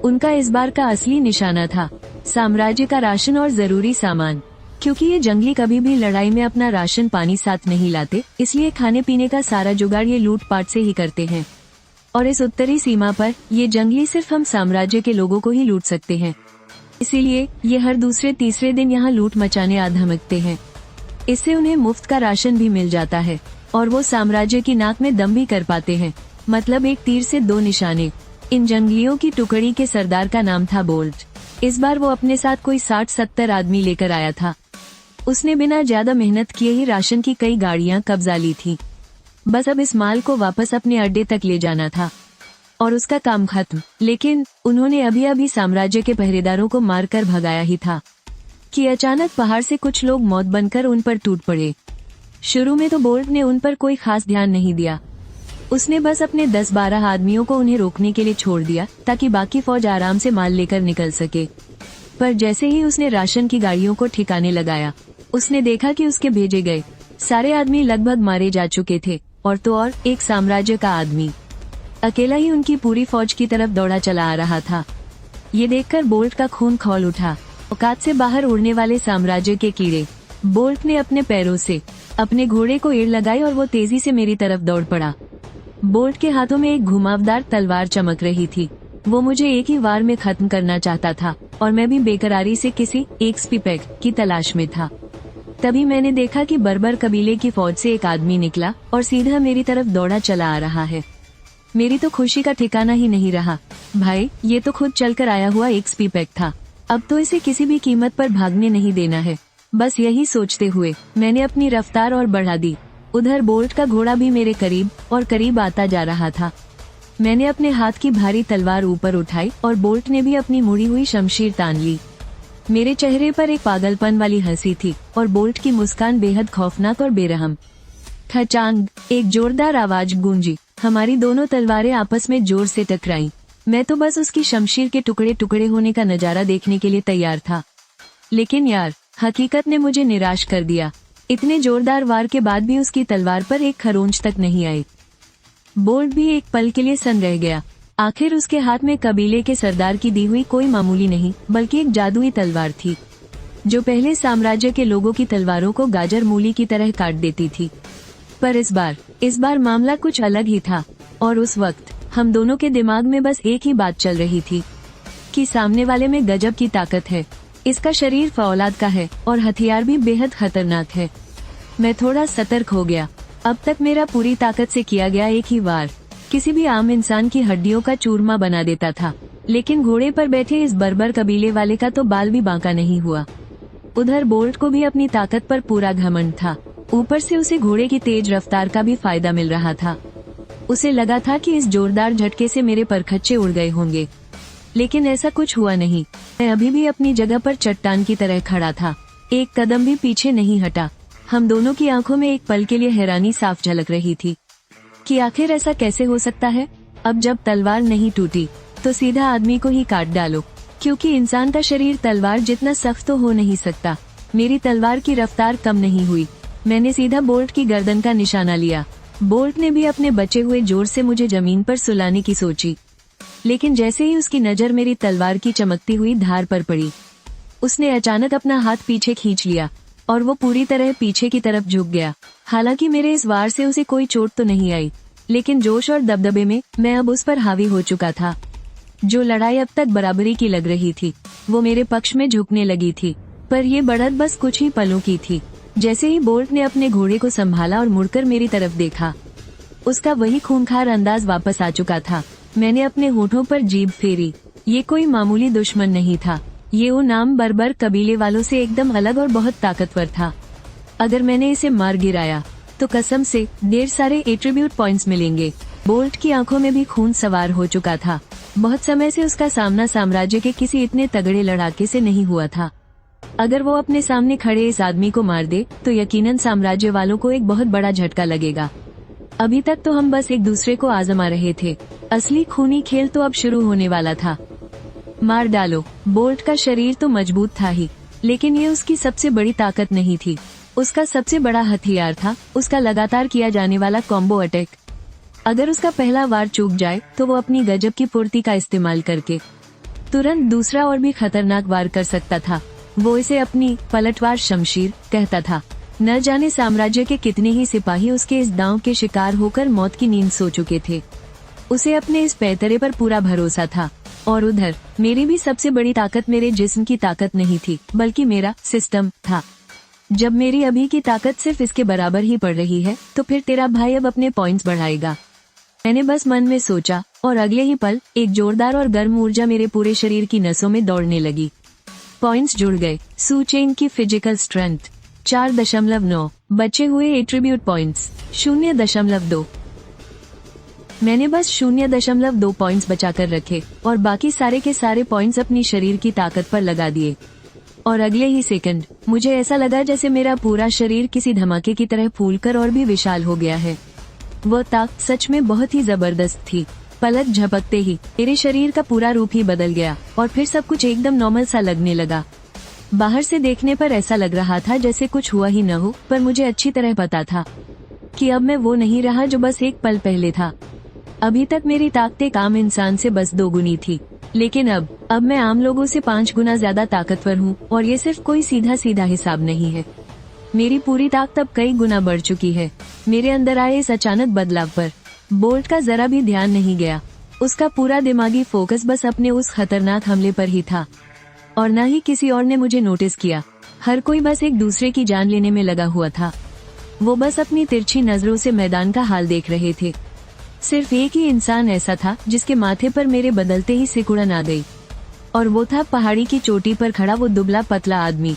उनका इस बार का असली निशाना था साम्राज्य का राशन और जरूरी सामान। क्योंकि ये जंगली कभी भी लड़ाई में अपना राशन पानी साथ नहीं लाते, इसलिए खाने पीने का सारा जुगाड़ ये लूटपाट से ही करते हैं। और इस उत्तरी सीमा पर ये जंगली सिर्फ हम साम्राज्य के लोगों को ही लूट सकते हैं, इसीलिए ये हर दूसरे तीसरे दिन यहाँ लूट मचाने आ धमकते हैं। इससे उन्हें मुफ्त का राशन भी मिल जाता है और वो साम्राज्य की नाक में दम भी कर पाते हैं। मतलब एक तीर से दो निशाने। इन जंगलियों की टुकड़ी के सरदार का नाम था बोल्ट। इस बार वो अपने साथ कोई 60-70 आदमी लेकर आया था। उसने बिना ज्यादा मेहनत किए ही राशन की कई गाड़ियां कब्जा ली थी। बस अब इस माल को वापस अपने अड्डे तक ले जाना था और उसका काम खत्म। लेकिन उन्होंने अभी अभी साम्राज्य के पहरेदारों को मारकर भगाया ही था कि अचानक पहाड़ से कुछ लोग मौत बनकर उन पर टूट पड़े। शुरू में तो बोल्ट ने उन पर कोई खास ध्यान नहीं दिया। उसने बस अपने 10-12 आदमियों को उन्हें रोकने के लिए छोड़ दिया ताकि बाकी फौज आराम से माल लेकर निकल सके। पर जैसे ही उसने राशन की गाड़ियों को ठिकाने लगाया, उसने देखा कि उसके भेजे गए सारे आदमी लगभग मारे जा चुके थे और तो और एक साम्राज्य का आदमी अकेला ही उनकी पूरी फौज की तरफ दौड़ा चला आ रहा था। ये देखकर बोल्ट का खून खौल उठा। औकात से बाहर उड़ने वाले साम्राज्य के कीड़े। बोल्ट ने अपने पैरों से अपने घोड़े को एड़ लगाई और वो तेजी से मेरी तरफ दौड़ पड़ा। बोल्ट के हाथों में एक घुमावदार तलवार चमक रही थी। वो मुझे एक ही वार में खत्म करना चाहता था और मैं भी बेकरारी से किसी एक्सपी पैक की तलाश में था। तभी मैंने देखा कि बर्बर कबीले की फौज से एक आदमी निकला और सीधा मेरी तरफ दौड़ा चला आ रहा है। मेरी तो खुशी का ठिकाना ही नहीं रहा। भाई, ये तो खुद चलकर आया हुआ एक्सपी पैक था। अब तो इसे किसी भी कीमत पर भागने नहीं देना है। बस यही सोचते हुए मैंने अपनी रफ्तार और बढ़ा दी। उधर बोल्ट का घोड़ा भी मेरे करीब और करीब आता जा रहा था। मैंने अपने हाथ की भारी तलवार ऊपर उठाई और बोल्ट ने भी अपनी मुड़ी हुई शमशीर तान ली। मेरे चेहरे पर एक पागलपन वाली हंसी थी और बोल्ट की मुस्कान बेहद खौफनाक और बेरहम। खचांग, एक जोरदार आवाज गूंजी। हमारी दोनों तलवारें आपस में जोर से टकराईं। मैं तो बस उसकी शमशीर के टुकड़े टुकड़े होने का नजारा देखने के लिए तैयार था। लेकिन यार, हकीकत ने मुझे निराश कर दिया। इतने जोरदार वार के बाद भी उसकी तलवार पर एक खरोंच तक नहीं आई। बोल्ट भी एक पल के लिए सन रह गया। आखिर उसके हाथ में कबीले के सरदार की दी हुई कोई मामूली नहीं बल्कि एक जादुई तलवार थी, जो पहले साम्राज्य के लोगों की तलवारों को गाजर मूली की तरह काट देती थी। पर इस बार मामला कुछ अलग ही था। और उस वक्त हम दोनों के दिमाग में बस एक ही बात चल रही थी कि सामने वाले में गजब की ताकत है। इसका शरीर फौलाद का है और हथियार भी बेहद खतरनाक है। मैं थोड़ा सतर्क हो गया। अब तक मेरा पूरी ताकत से किया गया एक ही वार किसी भी आम इंसान की हड्डियों का चूरमा बना देता था, लेकिन घोड़े पर बैठे इस बर्बर कबीले वाले का तो बाल भी बांका नहीं हुआ। उधर बोल्ट को भी अपनी ताकत पर पूरा घमंड था। ऊपर से उसे घोड़े की तेज रफ्तार का भी फायदा मिल रहा था। उसे लगा था कि इस जोरदार झटके से मेरे परखच्चे उड़ गए होंगे, लेकिन ऐसा कुछ हुआ नहीं। मैं अभी भी अपनी जगह पर चट्टान की तरह खड़ा था, एक कदम भी पीछे नहीं हटा। हम दोनों की आंखों में एक पल के लिए हैरानी साफ झलक रही थी कि आखिर ऐसा कैसे हो सकता है। अब जब तलवार नहीं टूटी तो सीधा आदमी को ही काट डालो, क्योंकि इंसान का शरीर तलवार जितना सख्त तो हो नहीं सकता। मेरी तलवार की रफ्तार कम नहीं हुई। मैंने सीधा बोल्ट की गर्दन का निशाना लिया। बोल्ट ने भी अपने बचे हुए जोर से मुझे जमीन पर सुलाने की सोची, लेकिन जैसे ही उसकी नजर मेरी तलवार की चमकती हुई धार पर पड़ी, उसने अचानक अपना हाथ पीछे खींच लिया और वो पूरी तरह पीछे की तरफ झुक गया। हालांकि मेरे इस वार से उसे कोई चोट तो नहीं आई, लेकिन जोश और दबदबे में मैं अब उस पर हावी हो चुका था। जो लड़ाई अब तक बराबरी की लग रही थी, वो मेरे पक्ष में झुकने लगी थी। पर ये बढ़त बस कुछ ही पलों की थी। जैसे ही बोल्ट ने अपने घोड़े को संभाला और मुड़कर मेरी तरफ देखा, उसका वही खूंखार अंदाज वापस आ चुका था। मैंने अपने होठों पर जीभ फेरी। ये कोई मामूली दुश्मन नहीं था। ये वो नाम बर्बर कबीले वालों से एकदम अलग और बहुत ताकतवर था। अगर मैंने इसे मार गिराया तो कसम से ढेर सारे एट्रीब्यूट पॉइंट्स मिलेंगे। बोल्ट की आंखों में भी खून सवार हो चुका था। बहुत समय से उसका सामना साम्राज्य के किसी इतने तगड़े लड़ाके से नहीं हुआ था। अगर वो अपने सामने खड़े इस आदमी को मार दे तो यकीनन साम्राज्य वालों को एक बहुत बड़ा झटका लगेगा। अभी तक तो हम बस एक दूसरे को आजमा रहे थे, असली खूनी खेल तो अब शुरू होने वाला था। मार डालो। बोल्ट का शरीर तो मजबूत था ही, लेकिन ये उसकी सबसे बड़ी ताकत नहीं थी। उसका सबसे बड़ा हथियार था उसका लगातार किया जाने वाला कॉम्बो अटैक। अगर उसका पहला वार चूक जाए तो वो अपनी गजब की फुर्ती का इस्तेमाल करके तुरंत दूसरा और भी खतरनाक वार कर सकता था। वो इसे अपनी पलटवार शमशीर कहता था। न जाने साम्राज्य के कितने ही सिपाही उसके इस दांव के शिकार होकर मौत की नींद सो चुके थे। उसे अपने इस पैतरे पर पूरा भरोसा था। और उधर मेरी भी सबसे बड़ी ताकत मेरे जिस्म की ताकत नहीं थी, बल्कि मेरा सिस्टम था। जब मेरी अभी की ताकत सिर्फ इसके बराबर ही पड़ रही है, तो फिर तेरा भाई अब अपने पॉइंट्स बढ़ाएगा। मैंने बस मन में सोचा और अगले ही पल एक जोरदार और गर्म ऊर्जा मेरे पूरे शरीर की नसों में दौड़ने लगी। पॉइंट्स जुड़ गए। सू चेन की फिजिकल स्ट्रेंथ 4.9, बचे हुए एट्रीब्यूट पॉइंट्स 0.2। मैंने बस 0.2 पॉइंट्स बचाकर रखे और बाकी सारे के सारे पॉइंट्स अपनी शरीर की ताकत पर लगा दिए। और अगले ही सेकंड मुझे ऐसा लगा जैसे मेरा पूरा शरीर किसी धमाके की तरह फूलकर और भी विशाल हो गया है। वो ताकत सच में बहुत ही जबरदस्त थी। पलक झपकते ही मेरे शरीर का पूरा रूप ही बदल गया और फिर सब कुछ एकदम नॉर्मल सा लगने लगा। बाहर से देखने पर ऐसा लग रहा था जैसे कुछ हुआ ही न हो, पर मुझे अच्छी तरह पता था कि अब मैं वो नहीं रहा जो बस एक पल पहले था। अभी तक मेरी ताकत एक आम इंसान से बस 2 गुनी थी, लेकिन अब मैं आम लोगों से 5 गुना ज्यादा ताकतवर हूँ। और ये सिर्फ कोई सीधा सीधा हिसाब नहीं है। मेरी पूरी ताकत अब कई गुना बढ़ चुकी है। मेरे अंदर आए इस अचानक बदलाव पर बोल्ट का जरा भी ध्यान नहीं गया। उसका पूरा दिमागी फोकस बस अपने उस खतरनाक हमले पर ही था और न ही किसी और ने मुझे नोटिस किया। हर कोई बस एक दूसरे की जान लेने में लगा हुआ था। वो बस अपनी तिरछी नजरों से मैदान का हाल देख रहे थे। सिर्फ एक ही इंसान ऐसा था जिसके माथे पर मेरे बदलते ही सिकुड़न आ गई, और वो था पहाड़ी की चोटी पर खड़ा वो दुबला पतला आदमी।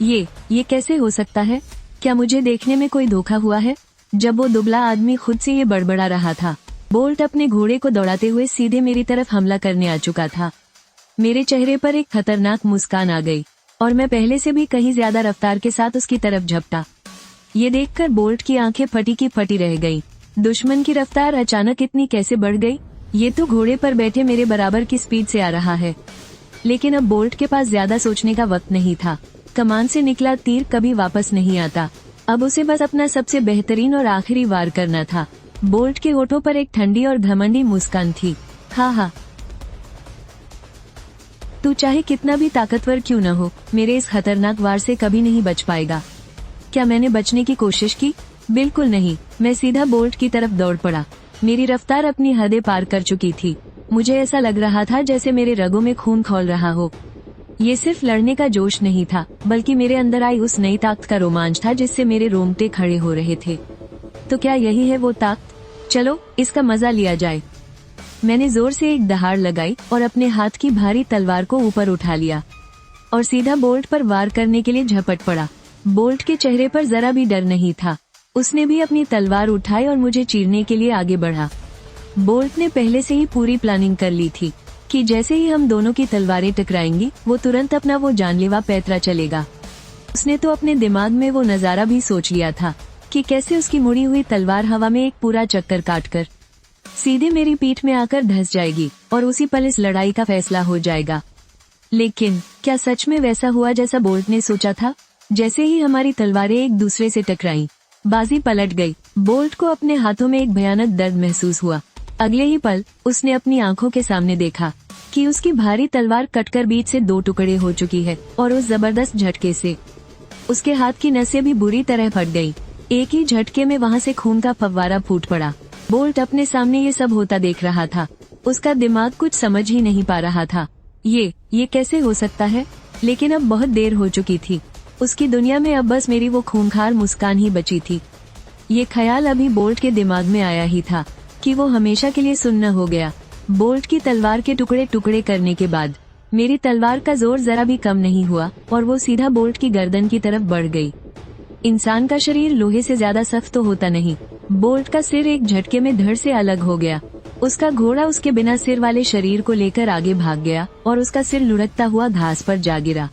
ये कैसे हो सकता है? क्या मुझे देखने में कोई धोखा हुआ है? जब वो दुबला आदमी खुद से ये बड़बड़ा रहा था, बोल्ट अपने घोड़े को दौड़ाते हुए सीधे मेरी तरफ हमला करने आ चुका था। मेरे चेहरे पर एक खतरनाक मुस्कान आ गई। और मैं पहले से भी कहीं ज्यादा रफ्तार के साथ उसकी तरफ झपटा। ये देखकर बोल्ट की आंखें फटी की फटी रह गईं। दुश्मन की रफ्तार अचानक इतनी कैसे बढ़ गई? ये तो घोड़े पर बैठे मेरे बराबर की स्पीड से आ रहा है। लेकिन अब बोल्ट के पास ज्यादा सोचने का वक्त नहीं था। कमान से निकला तीर कभी वापस नहीं आता। अब उसे बस अपना सबसे बेहतरीन और आखिरी वार करना था। बोल्ट के होठों पर एक ठंडी और घमंडी मुस्कान थी। हाँ, तू चाहे कितना भी ताकतवर क्यों न हो, मेरे इस खतरनाक वार से कभी नहीं बच पाएगा। क्या मैंने बचने की कोशिश की? बिल्कुल नहीं। मैं सीधा बोल्ट की तरफ दौड़ पड़ा। मेरी रफ्तार अपनी हदें पार कर चुकी थी। मुझे ऐसा लग रहा था जैसे मेरे रगों में खून खौल रहा हो। ये सिर्फ लड़ने का जोश नहीं था, बल्कि मेरे अंदर आई उस नई ताकत का रोमांच था जिससे मेरे रोंगटे खड़े हो रहे थे। तो क्या यही है वो ताकत? चलो इसका मजा लिया जाए। मैंने जोर से एक दहाड़ लगाई और अपने हाथ की भारी तलवार को ऊपर उठा लिया और सीधा बोल्ट पर वार करने के लिए झपट पड़ा। बोल्ट के चेहरे पर जरा भी डर नहीं था। उसने भी अपनी तलवार उठाई और मुझे चीरने के लिए आगे बढ़ा। बोल्ट ने पहले से ही पूरी प्लानिंग कर ली थी कि जैसे ही हम दोनों की तलवारें टकराएंगी, वो तुरंत अपना वो जानलेवा पैंतरा चलेगा। उसने तो अपने दिमाग में वो नजारा भी सोच लिया था कि कैसे उसकी मुड़ी हुई तलवार हवा में एक पूरा चक्कर काटकर सीधे मेरी पीठ में आकर धंस जाएगी और उसी पल इस लड़ाई का फैसला हो जाएगा। लेकिन क्या सच में वैसा हुआ जैसा बोल्ट ने सोचा था? जैसे ही हमारी तलवारें एक दूसरे से टकराईं, बाजी पलट गई। बोल्ट को अपने हाथों में एक भयानक दर्द महसूस हुआ। अगले ही पल उसने अपनी आंखों के सामने देखा कि उसकी भारी तलवार कटकर बीच से 2 टुकड़े हो चुकी है और उस जबरदस्त झटके से उसके हाथ की नसें भी बुरी तरह फट गई। एक ही झटके में वहाँ से खून का फव्वारा फूट पड़ा। बोल्ट अपने सामने ये सब होता देख रहा था। उसका दिमाग कुछ समझ ही नहीं पा रहा था। ये कैसे हो सकता है? लेकिन अब बहुत देर हो चुकी थी। उसकी दुनिया में अब बस मेरी वो खूंखार मुस्कान ही बची थी। ये ख्याल अभी बोल्ट के दिमाग में आया ही था कि वो हमेशा के लिए सुन्न हो गया। बोल्ट की तलवार के टुकड़े टुकड़े करने के बाद मेरी तलवार का जोर जरा भी कम नहीं हुआ और वो सीधा बोल्ट की गर्दन की तरफ बढ़ गई। इंसान का शरीर लोहे से ज्यादा सख्त तो होता नहीं। बोल्ट का सिर एक झटके में धड़ से अलग हो गया। उसका घोड़ा उसके बिना सिर वाले शरीर को लेकर आगे भाग गया और उसका सिर लुढ़कता हुआ घास पर जा गिरा।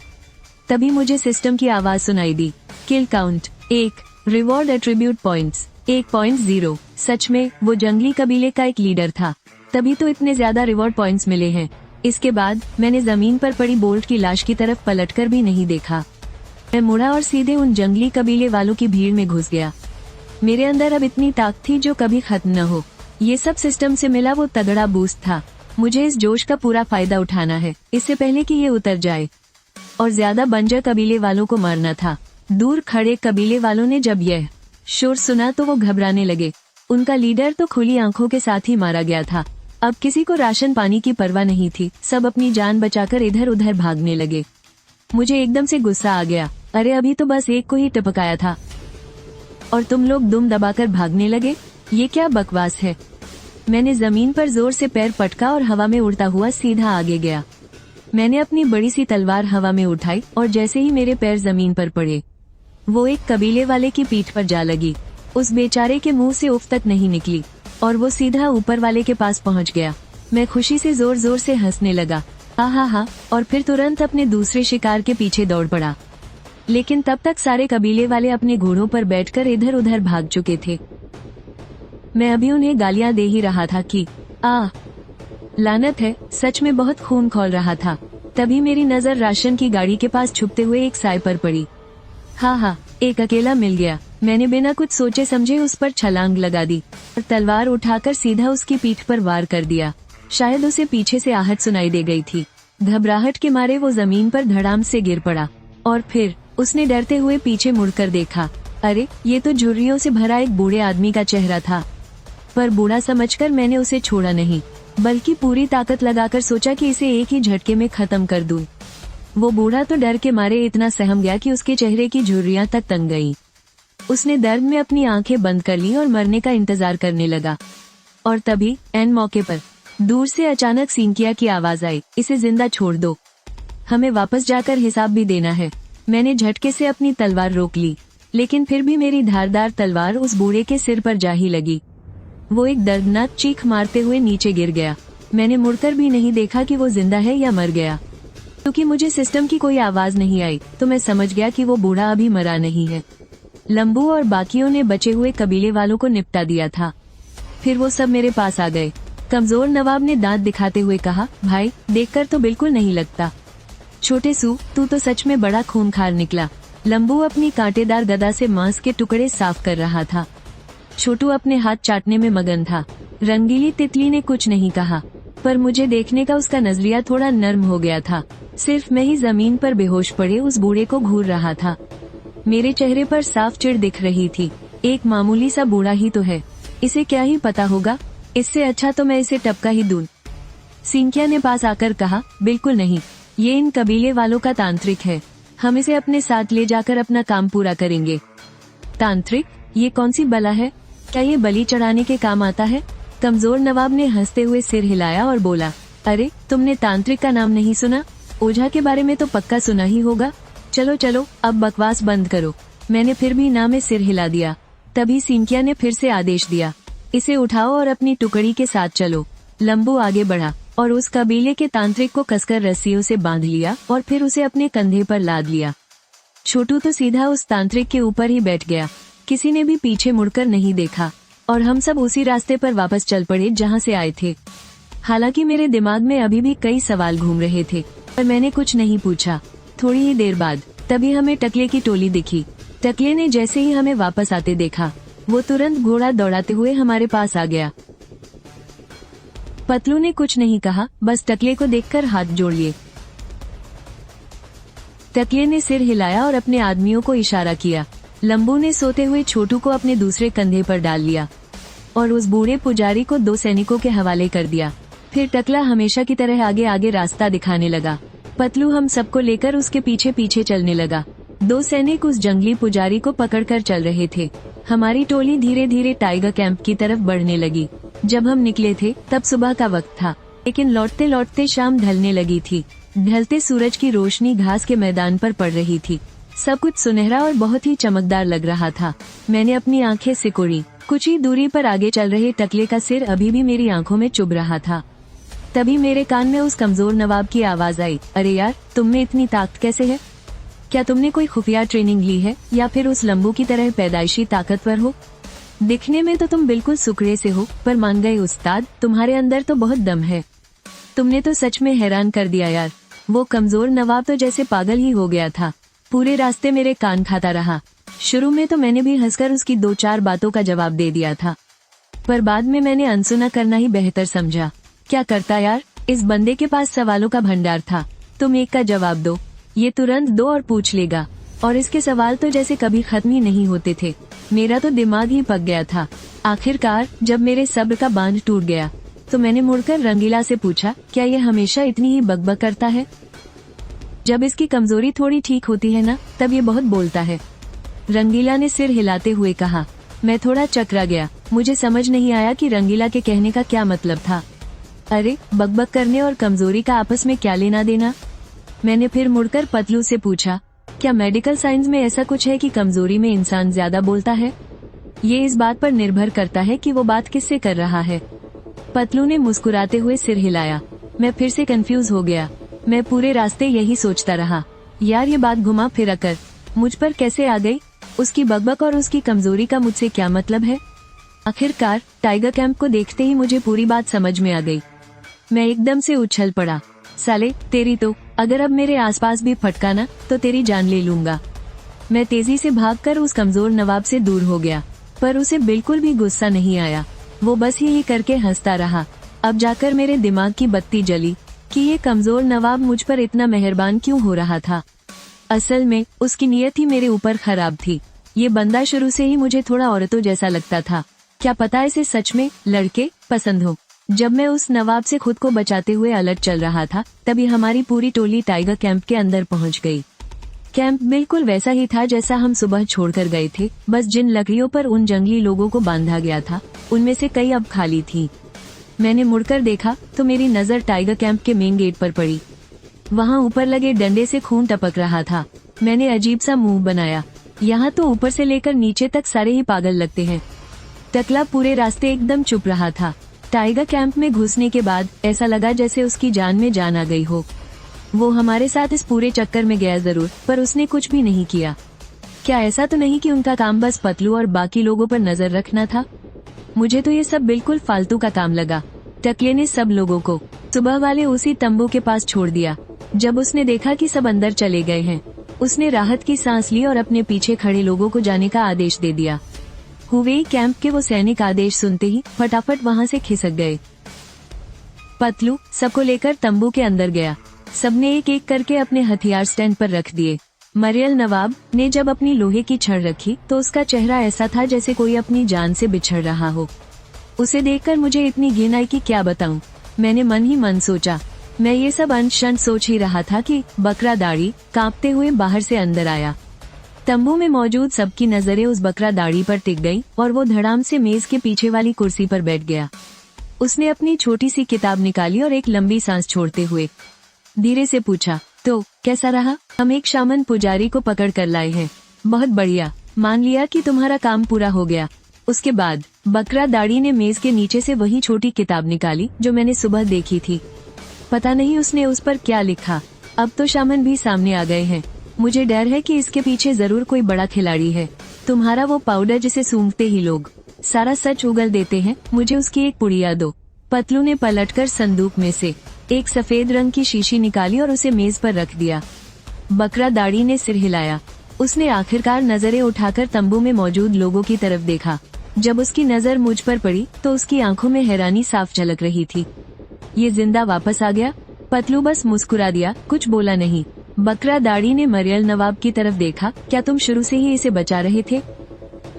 तभी मुझे सिस्टम की आवाज सुनाई दी। किल काउंट 1, रिवॉर्ड एट्रीब्यूट पॉइंट्स 1.0। सच में वो जंगली कबीले का एक लीडर था, तभी तो इतने ज्यादा रिवॉर्ड पॉइंट्स मिले हैं। इसके बाद मैंने जमीन पर पड़ी बोल्ट की लाश की तरफ पलटकर भी नहीं देखा। मैं मुड़ा और सीधे उन जंगली कबीले वालों की भीड़ में घुस गया। मेरे अंदर अब इतनी ताकत थी जो कभी खत्म न हो। ये सब सिस्टम से मिला वो तगड़ा बूस्ट था। मुझे इस जोश का पूरा फायदा उठाना है, इससे पहले कि ये उतर जाए। और ज्यादा बंजर कबीले वालों को मारना था। दूर खड़े कबीले वालों ने जब यह शोर सुना तो वो घबराने लगे। उनका लीडर तो खुली आंखों के साथ ही मारा गया था। अब किसी को राशन पानी की परवाह नहीं थी। सब अपनी जान बचाकर इधर उधर भागने लगे। मुझे एकदम से गुस्सा आ गया। अरे अभी तो बस एक को ही टपकाया था और तुम लोग दुम दबाकर भागने लगे। ये क्या बकवास है? मैंने जमीन पर जोर से पैर पटका और हवा में उड़ता हुआ सीधा आगे गया। मैंने अपनी बड़ी सी तलवार हवा में उठाई और जैसे ही मेरे पैर जमीन पर पड़े, वो एक कबीले वाले की पीठ पर जा लगी। उस बेचारे के मुंह से उफ तक नहीं निकली और वो सीधा ऊपर वाले के पास पहुंच गया। मैं खुशी से जोर जोर से हंसने लगा। हा और फिर तुरंत अपने दूसरे शिकार के पीछे दौड़ पड़ा। लेकिन तब तक सारे कबीले वाले अपने घोड़ों पर बैठकर इधर उधर भाग चुके थे। मैं अभी उन्हें गालियां दे ही रहा था कि लानत है, सच में बहुत खून खौल रहा था। तभी मेरी नजर राशन की गाड़ी के पास छुपते हुए एक साय पर पड़ी। एक अकेला मिल गया। मैंने बिना कुछ सोचे समझे उस पर छलांग लगा दी और तलवार उठाकर सीधा उसकी पीठ पर वार कर दिया। शायद उसे पीछे से आहट सुनाई दे गई थी। घबराहट के मारे वो जमीन पर धड़ाम से गिर पड़ा और फिर उसने डरते हुए पीछे मुड़कर देखा। अरे ये तो झुर्रियों से भरा एक बूढ़े आदमी का चेहरा था। पर बूढ़ा समझकर मैंने उसे छोड़ा नहीं, बल्कि पूरी ताकत लगाकर सोचा कि इसे एक ही झटके में खत्म कर दूं। वो बूढ़ा तो डर के मारे इतना सहम गया कि उसके चेहरे की झुर्रियां तक तंग गईं। उसने दर्द में अपनी आंखें बंद कर ली और मरने का इंतजार करने लगा। और तभी ऐन मौके पर दूर से अचानक सींकिया की आवाज आई, इसे जिंदा छोड़ दो, हमें वापस जाकर हिसाब भी देना है। मैंने झटके से अपनी तलवार रोक ली, लेकिन फिर भी मेरी धारदार तलवार उस बूढ़े के सिर पर जा ही लगी। वो एक दर्दनाक चीख मारते हुए नीचे गिर गया। मैंने मुड़कर भी नहीं देखा कि वो जिंदा है या मर गया। क्योंकि मुझे सिस्टम की कोई आवाज नहीं आई तो मैं समझ गया कि वो बूढ़ा अभी मरा नहीं है। लंबू और बाकियों ने बचे हुए कबीले वालों को निपटा दिया था। फिर वो सब मेरे पास आ गए। कमजोर नवाब ने दांत दिखाते हुए कहा, भाई देखकर तो बिल्कुल नहीं लगता। छोटे सू, तू तो सच में बड़ा खूंखार निकला। लंबू अपनी कांटेदार गदा से मांस के टुकड़े साफ कर रहा था। छोटू अपने हाथ चाटने में मगन था। रंगीली तितली ने कुछ नहीं कहा, पर मुझे देखने का उसका नजरिया थोड़ा नर्म हो गया था। सिर्फ मैं ही जमीन पर बेहोश पड़े उस बूढ़े को घूर रहा था। मेरे चेहरे पर साफ चिढ़ दिख रही थी। एक मामूली सा बूढ़ा ही तो है, इसे क्या ही पता होगा। इससे अच्छा तो मैं इसे टपका ही दूं। सिंकिया ने पास आकर कहा, बिल्कुल नहीं, ये इन कबीले वालों का तांत्रिक है। हम इसे अपने साथ ले जाकर अपना काम पूरा करेंगे। तांत्रिक? ये कौन सी बला है? क्या ये बलि चढ़ाने के काम आता है? कमजोर नवाब ने हंसते हुए सिर हिलाया और बोला, अरे तुमने तांत्रिक का नाम नहीं सुना? ओझा के बारे में तो पक्का सुना ही होगा। चलो चलो अब बकवास बंद करो। मैंने फिर भी ना में सिर हिला दिया। तभी सिंकिया ने फिर से आदेश दिया, इसे उठाओ और अपनी टुकड़ी के साथ चलो। लंबू आगे बढ़ा और उस कबीले के तांत्रिक को कसकर रस्सियों से बांध लिया और फिर उसे अपने कंधे पर लाद लिया। छोटू तो सीधा उस तांत्रिक के ऊपर ही बैठ गया। किसी ने भी पीछे मुड़कर नहीं देखा और हम सब उसी रास्ते पर वापस चल पड़े जहाँ से आए थे। हालांकि मेरे दिमाग में अभी भी कई सवाल घूम रहे थे, पर मैंने कुछ नहीं पूछा। थोड़ी ही देर बाद तभी हमें टकले की टोली दिखी। टकले ने जैसे ही हमें वापस आते देखा, वो तुरंत घोड़ा दौड़ाते हुए हमारे पास आ गया। पतलू ने कुछ नहीं कहा, बस टकले को देखकर हाथ जोड़ लिए। टकले ने सिर हिलाया और अपने आदमियों को इशारा किया। लंबू ने सोते हुए छोटू को अपने दूसरे कंधे पर डाल लिया और उस बूढ़े पुजारी को 2 सैनिकों के हवाले कर दिया। फिर टकला हमेशा की तरह आगे आगे रास्ता दिखाने लगा। पतलू हम सबको लेकर उसके पीछे पीछे चलने लगा। 2 सैनिक उस जंगली पुजारी को पकड़कर चल रहे थे। हमारी टोली धीरे धीरे टाइगर कैंप की तरफ बढ़ने लगी। जब हम निकले थे तब सुबह का वक्त था, लेकिन लौटते लौटते शाम ढलने लगी थी। ढलते सूरज की रोशनी घास के मैदान पर पड़ रही थी। सब कुछ सुनहरा और बहुत ही चमकदार लग रहा था। मैंने अपनी आंखें सिकोड़ी। कुछ ही दूरी पर आगे चल रहे टकले का सिर अभी भी मेरी आंखों में चुभ रहा था। तभी मेरे कान में उस कमजोर नवाब की आवाज आई, अरे यार, तुम में इतनी ताकत कैसे है? क्या तुमने कोई खुफिया ट्रेनिंग ली है या फिर उस लंबू की तरह पैदाइशी ताकतवर हो? दिखने में तो तुम बिल्कुल सुकड़े से हो, पर मान गए उस्ताद, तुम्हारे अंदर तो बहुत दम है। तुमने तो सच में हैरान कर दिया यार। वो कमजोर नवाब तो जैसे पागल ही हो गया था। पूरे रास्ते मेरे कान खाता रहा। शुरू में तो मैंने भी हंसकर उसकी 2-4 बातों का जवाब दे दिया था, पर बाद में मैंने अनसुना करना ही बेहतर समझा। क्या करता यार, इस बंदे के पास सवालों का भंडार था। तुम एक का जवाब दो, ये तुरंत 2 और पूछ लेगा, और इसके सवाल तो जैसे कभी खत्म ही नहीं होते थे। मेरा तो दिमाग ही पक गया था। आखिरकार जब मेरे सब्र का बांध टूट गया तो मैंने मुड़कर रंगीला से पूछा, क्या ये हमेशा इतनी ही बकबक करता है? जब इसकी कमजोरी थोड़ी ठीक होती है ना, तब ये बहुत बोलता है। रंगीला ने सिर हिलाते हुए कहा। मैं थोड़ा चकरा गया। मुझे समझ नहीं आया कि रंगीला के कहने का क्या मतलब था। अरे, बकबक करने और कमजोरी का आपस में क्या लेना देना? मैंने फिर मुड़कर पतलू से पूछा, क्या मेडिकल साइंस में ऐसा कुछ है कि कमजोरी में इंसान ज्यादा बोलता है? ये इस बात पर निर्भर करता है कि वो बात किससे कर रहा है। पतलू ने मुस्कुराते हुए सिर हिलाया। मैं फिर से कंफ्यूज हो गया। मैं पूरे रास्ते यही सोचता रहा, यार ये बात घुमा फिरा कर मुझ पर कैसे आ गई? उसकी बकबक और उसकी कमजोरी का मुझसे क्या मतलब है? आखिरकार टाइगर कैंप को देखते ही मुझे पूरी बात समझ में आ गई। मैं एकदम से उछल पड़ा। साले तेरी तो, अगर अब मेरे आसपास भी फटका ना तो तेरी जान ले लूंगा। मैं तेजी से भागकर उस कमजोर नवाब से दूर हो गया, पर उसे बिल्कुल भी गुस्सा नहीं आया। वो बस ही करके हंसता रहा। अब जाकर मेरे दिमाग की बत्ती जली कि ये कमजोर नवाब मुझ पर इतना मेहरबान क्यों हो रहा था। असल में उसकी नीयत ही मेरे ऊपर खराब थी। ये बंदा शुरू से ही मुझे थोड़ा औरतों जैसा लगता था। क्या पता इसे सच में लड़के पसंद हो। जब मैं उस नवाब से खुद को बचाते हुए अलर्ट चल रहा था, तभी हमारी पूरी टोली टाइगर कैंप के अंदर पहुंच गई। कैंप बिल्कुल वैसा ही था जैसा हम सुबह छोड़कर गए थे, बस जिन लकड़ियों पर उन जंगली लोगों को बांधा गया था उनमें से कई अब खाली थी। मैंने मुड़कर देखा तो मेरी नजर टाइगर कैंप के मेन गेट पर पड़ी। वहाँ ऊपर लगे डंडे से खून टपक रहा था। मैंने अजीब सा मुंह बनाया। यहाँ तो ऊपर से लेकर नीचे तक सारे ही पागल लगते हैं। टकला पूरे रास्ते एकदम चुप रहा था। टाइगर कैंप में घुसने के बाद ऐसा लगा जैसे उसकी जान में जान आ गई हो। वो हमारे साथ इस पूरे चक्कर में गया जरूर, पर उसने कुछ भी नहीं किया। क्या ऐसा तो नहीं कि उनका काम बस पतलू और बाकी लोगों पर नजर रखना था? मुझे तो ये सब बिल्कुल फालतू का काम लगा। टकले ने सब लोगों को सुबह वाले उसी तंबू के पास छोड़ दिया। जब उसने देखा कि सब अंदर चले गए हैं, उसने राहत की सांस ली और अपने पीछे खड़े लोगों को जाने का आदेश दे दिया। हुवेई कैंप के वो सैनिक आदेश सुनते ही फटाफट वहाँ से खिसक गए। पतलू सबको लेकर तंबू के अंदर गया। सबने एक एक करके अपने हथियार स्टैंड पर रख दिए। मरियल नवाब ने जब अपनी लोहे की छड़ रखी तो उसका चेहरा ऐसा था जैसे कोई अपनी जान से बिछड़ रहा हो। उसे देखकर मुझे इतनी घिन आई कि क्या बताऊं। मैंने मन ही मन सोचा। मैं ये सब अनशन सोच ही रहा था कि बकरा दाढ़ी कांपते हुए बाहर से अंदर आया। तंबू में मौजूद सबकी नजरें उस बकरा दाढ़ी पर टिक गई और वो धड़ाम से मेज के पीछे वाली कुर्सी पर बैठ गया। उसने अपनी छोटी सी किताब निकाली और एक लंबी सांस छोड़ते हुए धीरे से पूछा, तो कैसा रहा? हम एक शामन पुजारी को पकड़ कर लाए हैं। बहुत बढ़िया, मान लिया कि तुम्हारा काम पूरा हो गया। उसके बाद बकरा दाढ़ी ने मेज के नीचे से वही छोटी किताब निकाली जो मैंने सुबह देखी थी। पता नहीं उसने उस पर क्या लिखा। अब तो शामन भी सामने आ गए हैं। मुझे डर है कि इसके पीछे जरूर कोई बड़ा खिलाड़ी है। तुम्हारा वो पाउडर जिसे सूंघते ही लोग सारा सच उगल देते हैं, मुझे उसकी एक पुड़िया दो। पतलू ने पलटकर संदूक में से एक सफेद रंग की शीशी निकाली और उसे मेज पर रख दिया। बकरा दाढ़ी ने सिर हिलाया। उसने आखिरकार नजरें उठाकर तंबू में मौजूद लोगों की तरफ देखा। जब उसकी नजर मुझ पर पड़ी तो उसकी आंखों में हैरानी साफ झलक रही थी। ये जिंदा वापस आ गया? पतलू बस मुस्कुरा दिया, कुछ बोला नहीं। बकरा दाढ़ी ने मरियल नवाब की तरफ देखा। क्या तुम शुरू से ही इसे बचा रहे थे?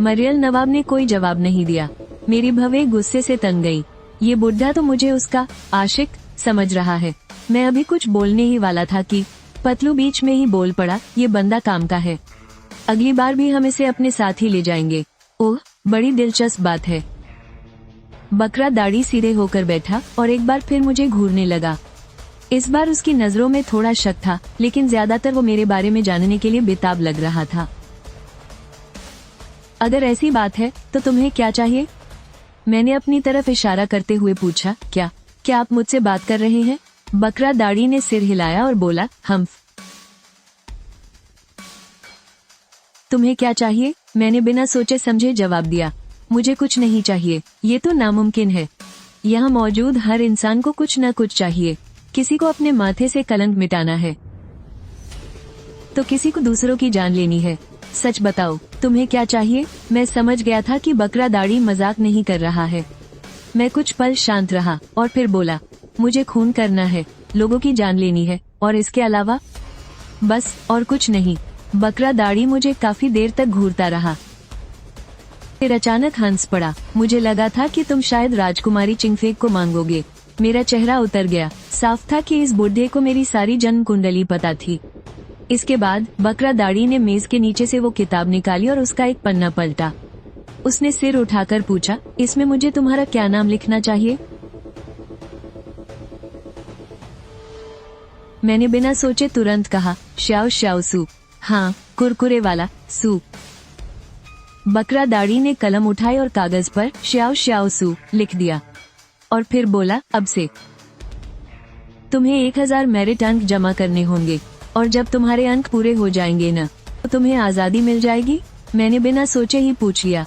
मरियल नवाब ने कोई जवाब नहीं दिया। मेरी भवें गुस्से से तंग गई। ये बुढ़ा तो मुझे उसका आशिक समझ रहा है। मैं अभी कुछ बोलने ही वाला था कि पतलू बीच में ही बोल पड़ा, ये बंदा काम का है। अगली बार भी हम इसे अपने साथ ही ले जाएंगे। ओह, बड़ी दिलचस्प बात है। बकरा दाढ़ी सीधे होकर बैठा और एक बार फिर मुझे घूरने लगा। इस बार उसकी नजरों में थोड़ा शक था, लेकिन ज्यादातर वो मेरे बारे में जानने के लिए बेताब लग रहा था। अगर ऐसी बात है तो तुम्हें क्या चाहिए? मैंने अपनी तरफ इशारा करते हुए पूछा। क्या आप मुझसे बात कर रहे हैं? बकरा दाढ़ी ने सिर हिलाया और बोला, हम। तुम्हें क्या चाहिए? मैंने बिना सोचे समझे जवाब दिया। मुझे कुछ नहीं चाहिए, ये तो नामुमकिन है। यहाँ मौजूद हर इंसान को कुछ न कुछ चाहिए। किसी को अपने माथे से कलंक मिटाना है, तो किसी को दूसरों की जान लेनी है। सच बताओ, तुम्हें क्या चाहिए? मैं समझ गया था कि बकरा दाढ़ी मजाक नहीं कर रहा है। मैं कुछ पल शांत रहा और फिर बोला, मुझे खून करना है, लोगों की जान लेनी है, और इसके अलावा बस और कुछ नहीं। बकरा दाढ़ी मुझे काफी देर तक घूरता रहा। फिर अचानक हंस पड़ा। मुझे लगा था कि तुम शायद राजकुमारी चिंगफेक को मांगोगे। मेरा चेहरा उतर गया। साफ था कि इस बुढ़े को मेरी सारी जन्म कुंडली पता थी। इसके बाद बकरा दाढ़ी ने मेज के नीचे से वो किताब निकाली और उसका एक पन्ना पलटा। उसने सिर उठाकर पूछा, इसमें मुझे तुम्हारा क्या नाम लिखना चाहिए? मैंने बिना सोचे तुरंत कहा, श्याओ श्याओ सू। हाँ, कुरकुरे वाला सू। बकरा दाढ़ी ने कलम उठाई और कागज पर श्याओ श्याओ सू लिख दिया और फिर बोला, अब से तुम्हें 1000 मेरिट अंक जमा करने होंगे, और जब तुम्हारे अंक पूरे हो जाएंगे न, तो तुम्हें आजादी मिल जाएगी। मैंने बिना सोचे ही पूछ लिया।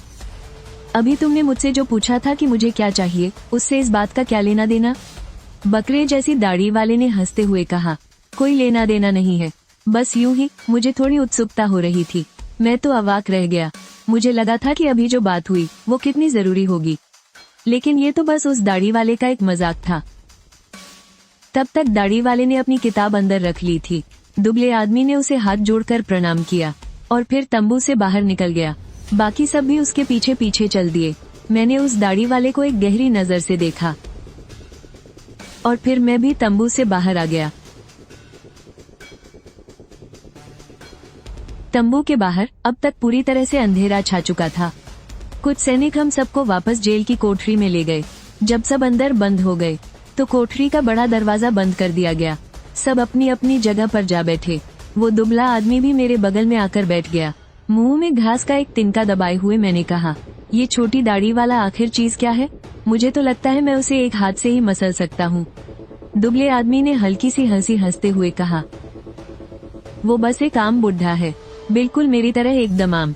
अभी तुमने मुझसे जो पूछा था कि मुझे क्या चाहिए, उससे इस बात का क्या लेना देना? बकरे जैसी दाढ़ी वाले ने हंसते हुए कहा, कोई लेना देना नहीं है, बस यूं ही मुझे थोड़ी उत्सुकता हो रही थी। मैं तो अवाक रह गया। मुझे लगा था कि अभी जो बात हुई वो कितनी जरूरी होगी, लेकिन ये तो बस उस दाढ़ी वाले का एक मजाक था। तब तक दाढ़ी वाले ने अपनी किताब अंदर रख ली थी। दुबले आदमी ने उसे हाथ जोड़कर प्रणाम किया और फिर तंबू से बाहर निकल गया। बाकी सब भी उसके पीछे पीछे चल दिए। मैंने उस दाढ़ी वाले को एक गहरी नजर से देखा और फिर मैं भी तंबू से बाहर आ गया। तंबू के बाहर अब तक पूरी तरह से अंधेरा छा चुका था। कुछ सैनिक हम सबको वापस जेल की कोठरी में ले गए। जब सब अंदर बंद हो गए तो कोठरी का बड़ा दरवाजा बंद कर दिया गया। सब अपनी अपनी जगह पर जा बैठे। वो दुबला आदमी भी मेरे बगल में आकर बैठ गया। मुंह में घास का एक तिनका दबाए हुए मैंने कहा, ये छोटी दाढ़ी वाला आखिर चीज क्या है? मुझे तो लगता है मैं उसे एक हाथ से ही मसल सकता हूँ। दुबले आदमी ने हल्की सी हंसी हंसते हुए कहा, वो बस एक आम बुढ़ा है, बिल्कुल मेरी तरह एकदम आम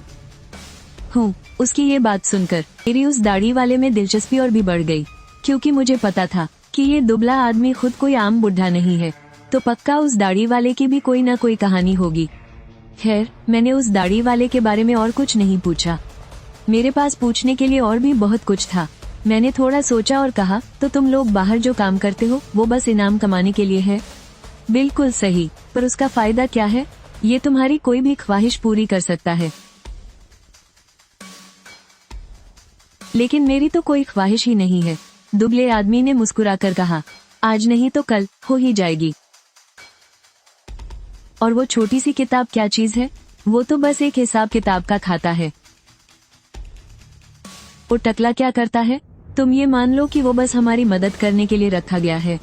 हूँ। उसकी ये बात सुनकर मेरी उस दाढ़ी वाले में दिलचस्पी और भी बढ़ गई, क्योंकि मुझे पता था कि ये दुबला आदमी खुद कोई आम बुढ़ा नहीं है, तो पक्का उस दाढ़ी वाले की भी कोई ना कोई कहानी होगी। खैर, मैंने उस दाढ़ी वाले के बारे में और कुछ नहीं पूछा। मेरे पास पूछने के लिए और भी बहुत कुछ था। मैंने थोड़ा सोचा और कहा, तो तुम लोग बाहर जो काम करते हो वो बस इनाम कमाने के लिए है? बिल्कुल सही, पर उसका फायदा क्या है? ये तुम्हारी कोई भी ख्वाहिश पूरी कर सकता है, लेकिन मेरी तो कोई ख्वाहिश ही नहीं है। दुबले आदमी ने मुस्कुराकर कहा, आज नहीं तो कल हो ही जाएगी। और वो छोटी सी किताब क्या चीज है? वो तो बस एक हिसाब किताब का खाता है। वो टकला क्या करता है? तुम ये मान लो कि वो बस हमारी मदद करने के लिए रखा गया है।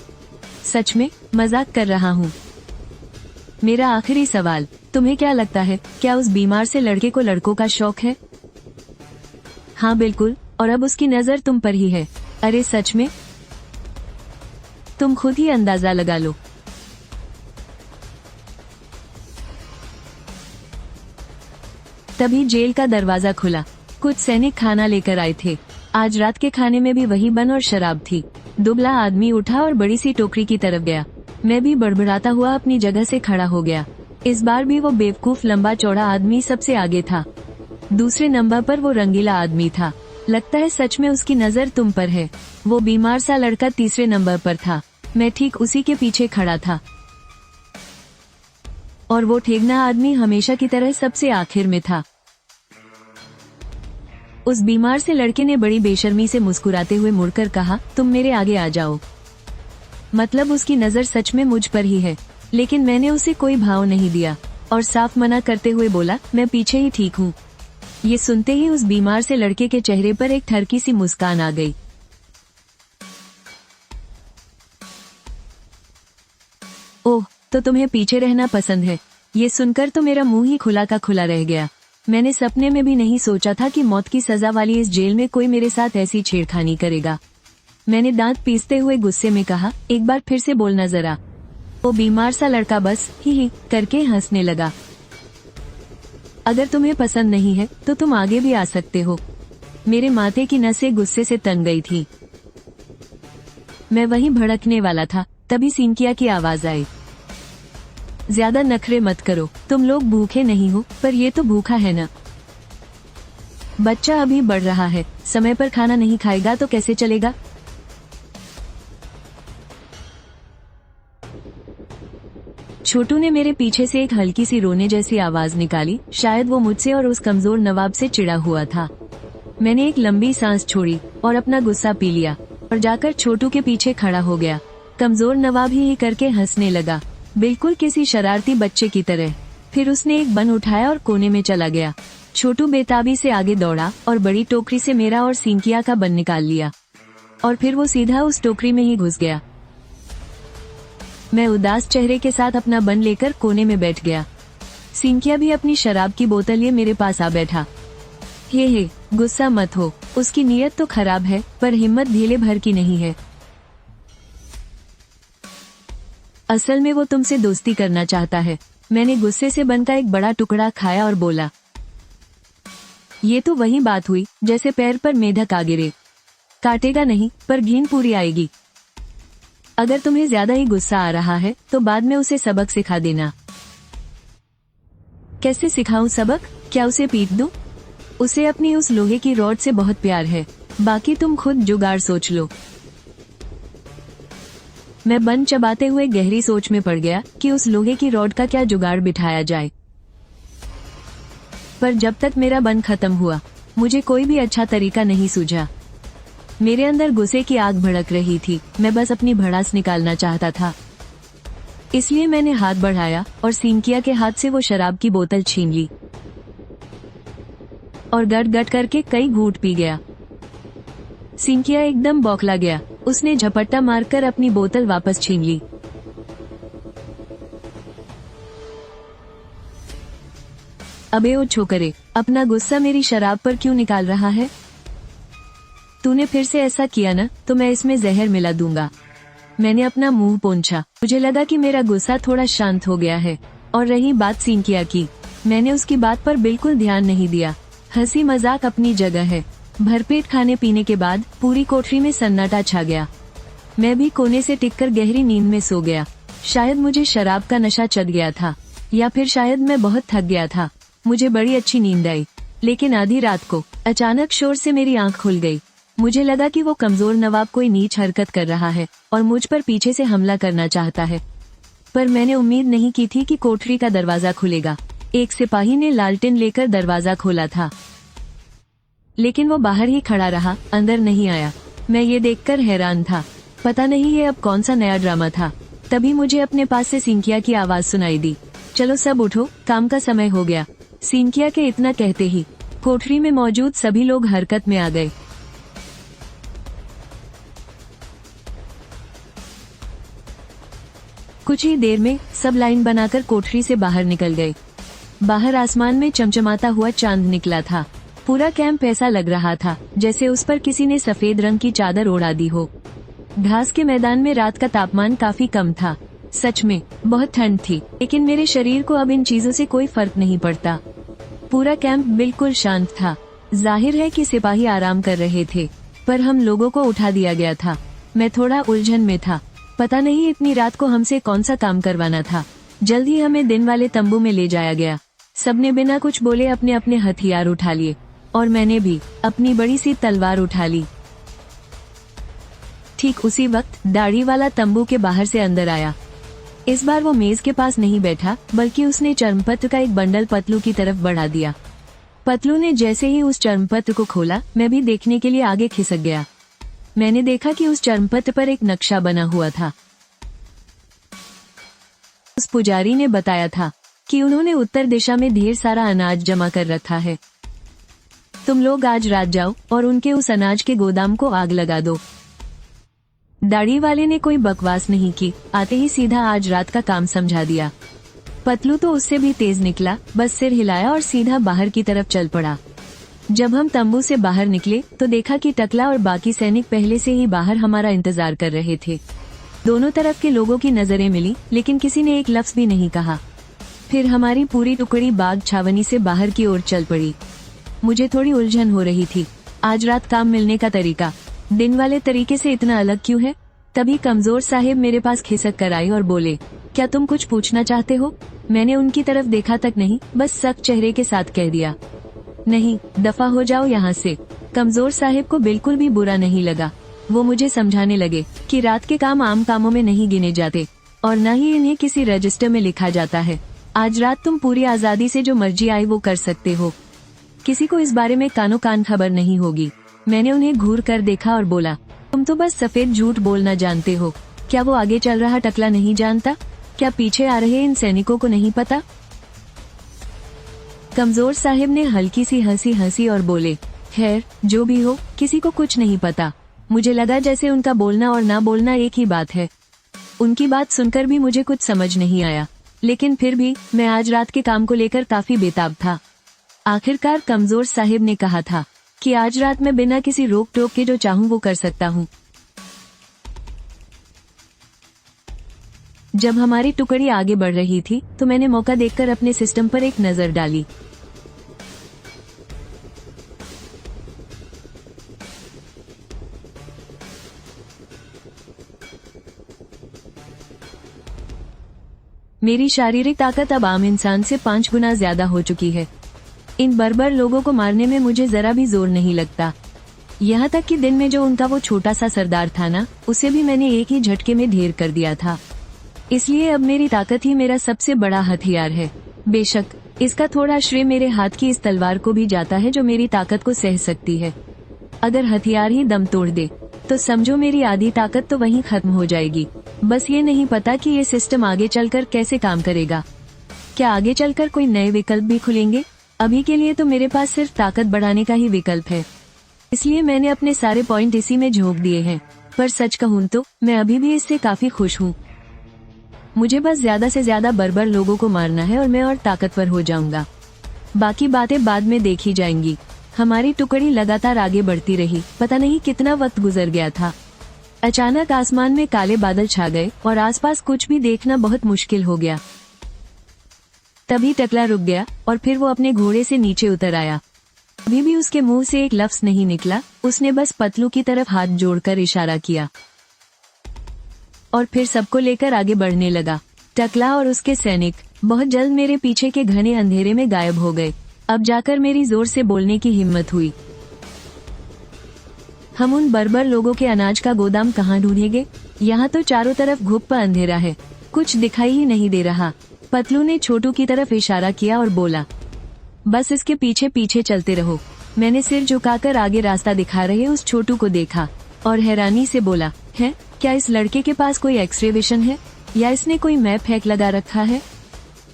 सच में मजाक कर रहा हूँ। मेरा आखिरी सवाल, तुम्हें क्या लगता है, क्या उस बीमार से लड़के को लड़कों का शौक है? हाँ बिल्कुल, और अब उसकी नजर तुम पर ही है। अरे सच में? तुम खुद ही अंदाजा लगा लो। तभी जेल का दरवाजा खुला। कुछ सैनिक खाना लेकर आए थे। आज रात के खाने में भी वही बन और शराब थी। दुबला आदमी उठा और बड़ी सी टोकरी की तरफ गया। मैं भी बड़बड़ाता हुआ अपनी जगह से खड़ा हो गया। इस बार भी वो बेवकूफ लंबा चौड़ा आदमी सबसे आगे था। दूसरे नंबर पर वो रंगीला आदमी था। लगता है सच में उसकी नजर तुम पर है। वो बीमार सा लड़का तीसरे नंबर पर था। मैं ठीक उसी के पीछे खड़ा था। और वो ठेगना आदमी हमेशा की तरह सबसे आखिर में था। उस बीमार से लड़के ने बड़ी बेशर्मी से मुस्कुराते हुए मुड़कर कहा, तुम मेरे आगे आ जाओ। मतलब उसकी नजर सच में मुझ पर ही है, लेकिन मैंने उसे कोई भाव नहीं दिया और साफ मना करते हुए बोला, मैं पीछे ही ठीक हूँ। ये सुनते ही उस बीमार से लड़के के चेहरे पर एक ठरकी सी मुस्कान आ गई। ओह, तो तुम्हें पीछे रहना पसंद है। ये सुनकर तो मेरा मुंह ही खुला का खुला रह गया। मैंने सपने में भी नहीं सोचा था कि मौत की सजा वाली इस जेल में कोई मेरे साथ ऐसी छेड़खानी करेगा। मैंने दांत पीसते हुए गुस्से में कहा, एक बार फिर से बोलना जरा। वो बीमार सा लड़का बस ही करके हंसने लगा। अगर तुम्हें पसंद नहीं है तो तुम आगे भी आ सकते हो। मेरे माथे की नसें गुस्से से तन गई थी। मैं वहीं भड़कने वाला था, तभी सिंकिया की आवाज आई, ज्यादा नखरे मत करो, तुम लोग भूखे नहीं हो, पर ये तो भूखा है ना। बच्चा अभी बढ़ रहा है, समय पर खाना नहीं खाएगा तो कैसे चलेगा। छोटू ने मेरे पीछे से एक हल्की सी रोने जैसी आवाज निकाली। शायद वो मुझसे और उस कमजोर नवाब से चिढ़ा हुआ था। मैंने एक लंबी सांस छोड़ी और अपना गुस्सा पी लिया और जाकर छोटू के पीछे खड़ा हो गया। कमजोर नवाब ही करके हंसने लगा, बिल्कुल किसी शरारती बच्चे की तरह। फिर उसने एक बन उठाया और कोने में चला गया। छोटू बेताबी से आगे दौड़ा और बड़ी टोकरी से मेरा और सिंकिया का बन निकाल लिया और फिर वो सीधा उस टोकरी में ही घुस गया। मैं उदास चेहरे के साथ अपना बन लेकर कोने में बैठ गया। सिंकिया भी अपनी शराब की बोतल लिए मेरे पास आ बैठा। हे, गुस्सा मत हो, उसकी नीयत तो खराब है, पर हिम्मत ढीले भर की नहीं है। असल में वो तुमसे दोस्ती करना चाहता है। मैंने गुस्से से बन का एक बड़ा टुकड़ा खाया और बोला, ये तो वही बात हुई जैसे पैर पर मेढक आ गिरे। काटेगा नहीं, पर घिन पूरी आएगी। अगर तुम्हें ज्यादा ही गुस्सा आ रहा है तो बाद में उसे सबक सिखा देना। कैसे सिखाऊं सबक? क्या उसे पीट दूं? उसे अपनी उस लोहे की रॉड से बहुत प्यार है, बाकी तुम खुद जुगाड़ सोच लो। मैं बन चबाते हुए गहरी सोच में पड़ गया कि उस लोहे की रॉड का क्या जुगाड़ बिठाया जाए। पर जब तक मेरा बन खत्म हुआ, मुझे कोई भी अच्छा तरीका नहीं सूझा। मेरे अंदर गुस्से की आग भड़क रही थी। मैं बस अपनी भड़ास निकालना चाहता था। इसलिए मैंने हाथ बढ़ाया और सिंकिया के हाथ से वो शराब की बोतल छीन ली और गट गट करके कई घूंट पी गया। सिंकिया एकदम बौखला गया। उसने झपट्टा मारकर अपनी बोतल वापस छीन ली। अबे ओ छोकरे, अपना गुस्सा मेरी शराब पर क्यों निकाल रहा है? तूने फिर से ऐसा किया ना तो मैं इसमें जहर मिला दूंगा। मैंने अपना मुंह पोंछा। मुझे लगा कि मेरा गुस्सा थोड़ा शांत हो गया है। और रही बात सिंकिया की, मैंने उसकी बात पर बिल्कुल ध्यान नहीं दिया। हंसी मजाक अपनी जगह है। भरपेट खाने पीने के बाद पूरी कोठरी में सन्नाटा छा गया। मैं भी कोने से टिककर गहरी नींद में सो गया। शायद मुझे शराब का नशा चढ़ गया था, या फिर शायद मैं बहुत थक गया था। मुझे बड़ी अच्छी नींद आई, लेकिन आधी रात को अचानक शोर से मेरी आंख खुल गई। मुझे लगा कि वो कमजोर नवाब कोई नीच हरकत कर रहा है और मुझ पर पीछे से हमला करना चाहता है। पर मैंने उम्मीद नहीं की थी कि कोठरी का दरवाजा खुलेगा। एक सिपाही ने लालटेन लेकर दरवाजा खोला था, लेकिन वो बाहर ही खड़ा रहा, अंदर नहीं आया। मैं ये देखकर हैरान था। पता नहीं ये अब कौन सा नया ड्रामा था। तभी मुझे अपने पास से सिंकिया की आवाज सुनाई दी। चलो सब उठो, काम का समय हो गया। सिंकिया के इतना कहते ही कोठरी में मौजूद सभी लोग हरकत में आ गए। कुछ ही देर में सब लाइन बनाकर कोठरी से बाहर निकल गए। बाहर आसमान में चमचमाता हुआ चांद निकला था। पूरा कैंप ऐसा लग रहा था जैसे उस पर किसी ने सफेद रंग की चादर ओढ़ा दी हो। घास के मैदान में रात का तापमान काफी कम था। सच में बहुत ठंड थी, लेकिन मेरे शरीर को अब इन चीजों से कोई फर्क नहीं पड़ता। पूरा कैंप बिल्कुल शांत था। जाहिर है कि सिपाही आराम कर रहे थे, पर हम लोगों को उठा दिया गया था। मैं थोड़ा उलझन में था। पता नहीं इतनी रात को हमसे कौन सा काम करवाना था। जल्द ही हमें दिन वाले तंबू में ले जाया गया। सबने बिना कुछ बोले अपने अपने हथियार उठा लिए, और मैंने भी अपनी बड़ी सी तलवार उठा ली। ठीक उसी वक्त दाढ़ी वाला तंबू के बाहर से अंदर आया। इस बार वो मेज के पास नहीं बैठा, बल्कि उसने चर्मपत्र का एक बंडल पतलू की तरफ बढ़ा दिया। पतलू ने जैसे ही उस चर्मपत्र को खोला, मैं भी देखने के लिए आगे खिसक गया। मैंने देखा कि उस चर्मपत्र पर एक नक्शा बना हुआ था। उस पुजारी ने बताया था कि उन्होंने उत्तर दिशा में ढेर सारा अनाज जमा कर रखा है। तुम लोग आज रात जाओ और उनके उस अनाज के गोदाम को आग लगा दो। दाढ़ी वाले ने कोई बकवास नहीं की, आते ही सीधा आज रात का काम समझा दिया। पतलू तो उससे भी तेज निकला, बस सिर हिलाया और सीधा बाहर की तरफ चल पड़ा। जब हम तंबू से बाहर निकले तो देखा कि टकला और बाकी सैनिक पहले से ही बाहर हमारा इंतजार कर रहे थे। दोनों तरफ के लोगों की नजरें मिली, लेकिन किसी ने एक लफ्ज भी नहीं कहा। फिर हमारी पूरी टुकड़ी बाग छावनी से बाहर की ओर चल पड़ी। मुझे थोड़ी उलझन हो रही थी। आज रात काम मिलने का तरीका दिन वाले तरीके से इतना अलग क्यों है? तभी कमजोर साहिब मेरे पास खिसक कर आई और बोले, क्या तुम कुछ पूछना चाहते हो? मैंने उनकी तरफ देखा तक नहीं, बस सख्त चेहरे के साथ कह दिया, नहीं, दफा हो जाओ यहाँ से। कमजोर साहिब को बिल्कुल भी बुरा नहीं लगा। वो मुझे समझाने लगे कि रात के काम आम कामों में नहीं गिने जाते और न ही इन्हें किसी रजिस्टर में लिखा जाता है। आज रात तुम पूरी आजादी से जो मर्जी आई वो कर सकते हो। किसी को इस बारे में कानो कान खबर नहीं होगी। मैंने उन्हें घूर कर देखा और बोला, तुम तो बस सफेद झूठ बोलना जानते हो। क्या वो आगे चल रहा टकला नहीं जानता? क्या पीछे आ रहे इन सैनिकों को नहीं पता? कमजोर साहिब ने हल्की सी हंसी हंसी और बोले, खैर जो भी हो, किसी को कुछ नहीं पता। मुझे लगा जैसे उनका बोलना और ना बोलना एक ही बात है। उनकी बात सुनकर भी मुझे कुछ समझ नहीं आया, लेकिन फिर भी मैं आज रात के काम को लेकर काफी बेताब था। आखिरकार कमजोर साहिब ने कहा था कि आज रात मैं बिना किसी रोक टोक के जो चाहूं वो कर सकता हूं। जब हमारी टुकड़ी आगे बढ़ रही थी तो मैंने मौका देखकर अपने सिस्टम पर एक नजर डाली। मेरी शारीरिक ताकत अब आम इंसान से 5 गुना ज्यादा हो चुकी है। इन बर्बर लोगों को मारने में मुझे जरा भी जोर नहीं लगता। यहाँ तक कि दिन में जो उनका वो छोटा सा सरदार था ना, उसे भी मैंने एक ही झटके में ढेर कर दिया था। इसलिए अब मेरी ताकत ही मेरा सबसे बड़ा हथियार है। बेशक इसका थोड़ा श्रेय मेरे हाथ की इस तलवार को भी जाता है जो मेरी ताकत को सह सकती है। अगर हथियार ही दम तोड़ दे तो समझो मेरी आधी ताकत तो वहीं खत्म हो जाएगी। बस ये नहीं पता कि ये सिस्टम आगे चलकर कैसे काम करेगा। क्या आगे चलकर कोई नए विकल्प भी खुलेंगे? अभी के लिए तो मेरे पास सिर्फ ताकत बढ़ाने का ही विकल्प है। इसलिए मैंने अपने सारे पॉइंट इसी में झोंक दिए हैं। पर सच कहूँ तो मैं अभी भी इससे काफी खुश हूँ। मुझे बस ज्यादा से ज्यादा बर्बर लोगों को मारना है और मैं और ताकतवर हो जाऊंगा। बाकी बातें बाद में देखी जाएंगी। हमारी टुकड़ी लगातार आगे बढ़ती रही। पता नहीं कितना वक्त गुजर गया था। अचानक आसमान में काले बादल छा गए और आसपास कुछ भी देखना बहुत मुश्किल हो गया। तभी टकला रुक गया और फिर वो अपने घोड़े से नीचे उतर आया। अभी भी उसके मुंह से एक लफ्ज नहीं निकला। उसने बस पतलू की तरफ हाथ जोड़कर इशारा किया और फिर सबको लेकर आगे बढ़ने लगा। टकला और उसके सैनिक बहुत जल्द मेरे पीछे के घने अंधेरे में गायब हो गए। अब जाकर मेरी जोर से बोलने की हिम्मत हुई। हम उन बर्बर लोगों के अनाज का गोदाम कहाँ ढूंढेंगे? यहाँ तो चारों तरफ घुप अंधेरा है, कुछ दिखाई ही नहीं दे रहा। पतलू ने छोटू की तरफ इशारा किया और बोला, बस इसके पीछे पीछे चलते रहो। मैंने सिर झुकाकर आगे रास्ता दिखा रहे उस छोटू को देखा और हैरानी से बोला, है क्या इस लड़के के पास कोई एक्सरे विजन है या इसने कोई मैप हैक लगा रखा है?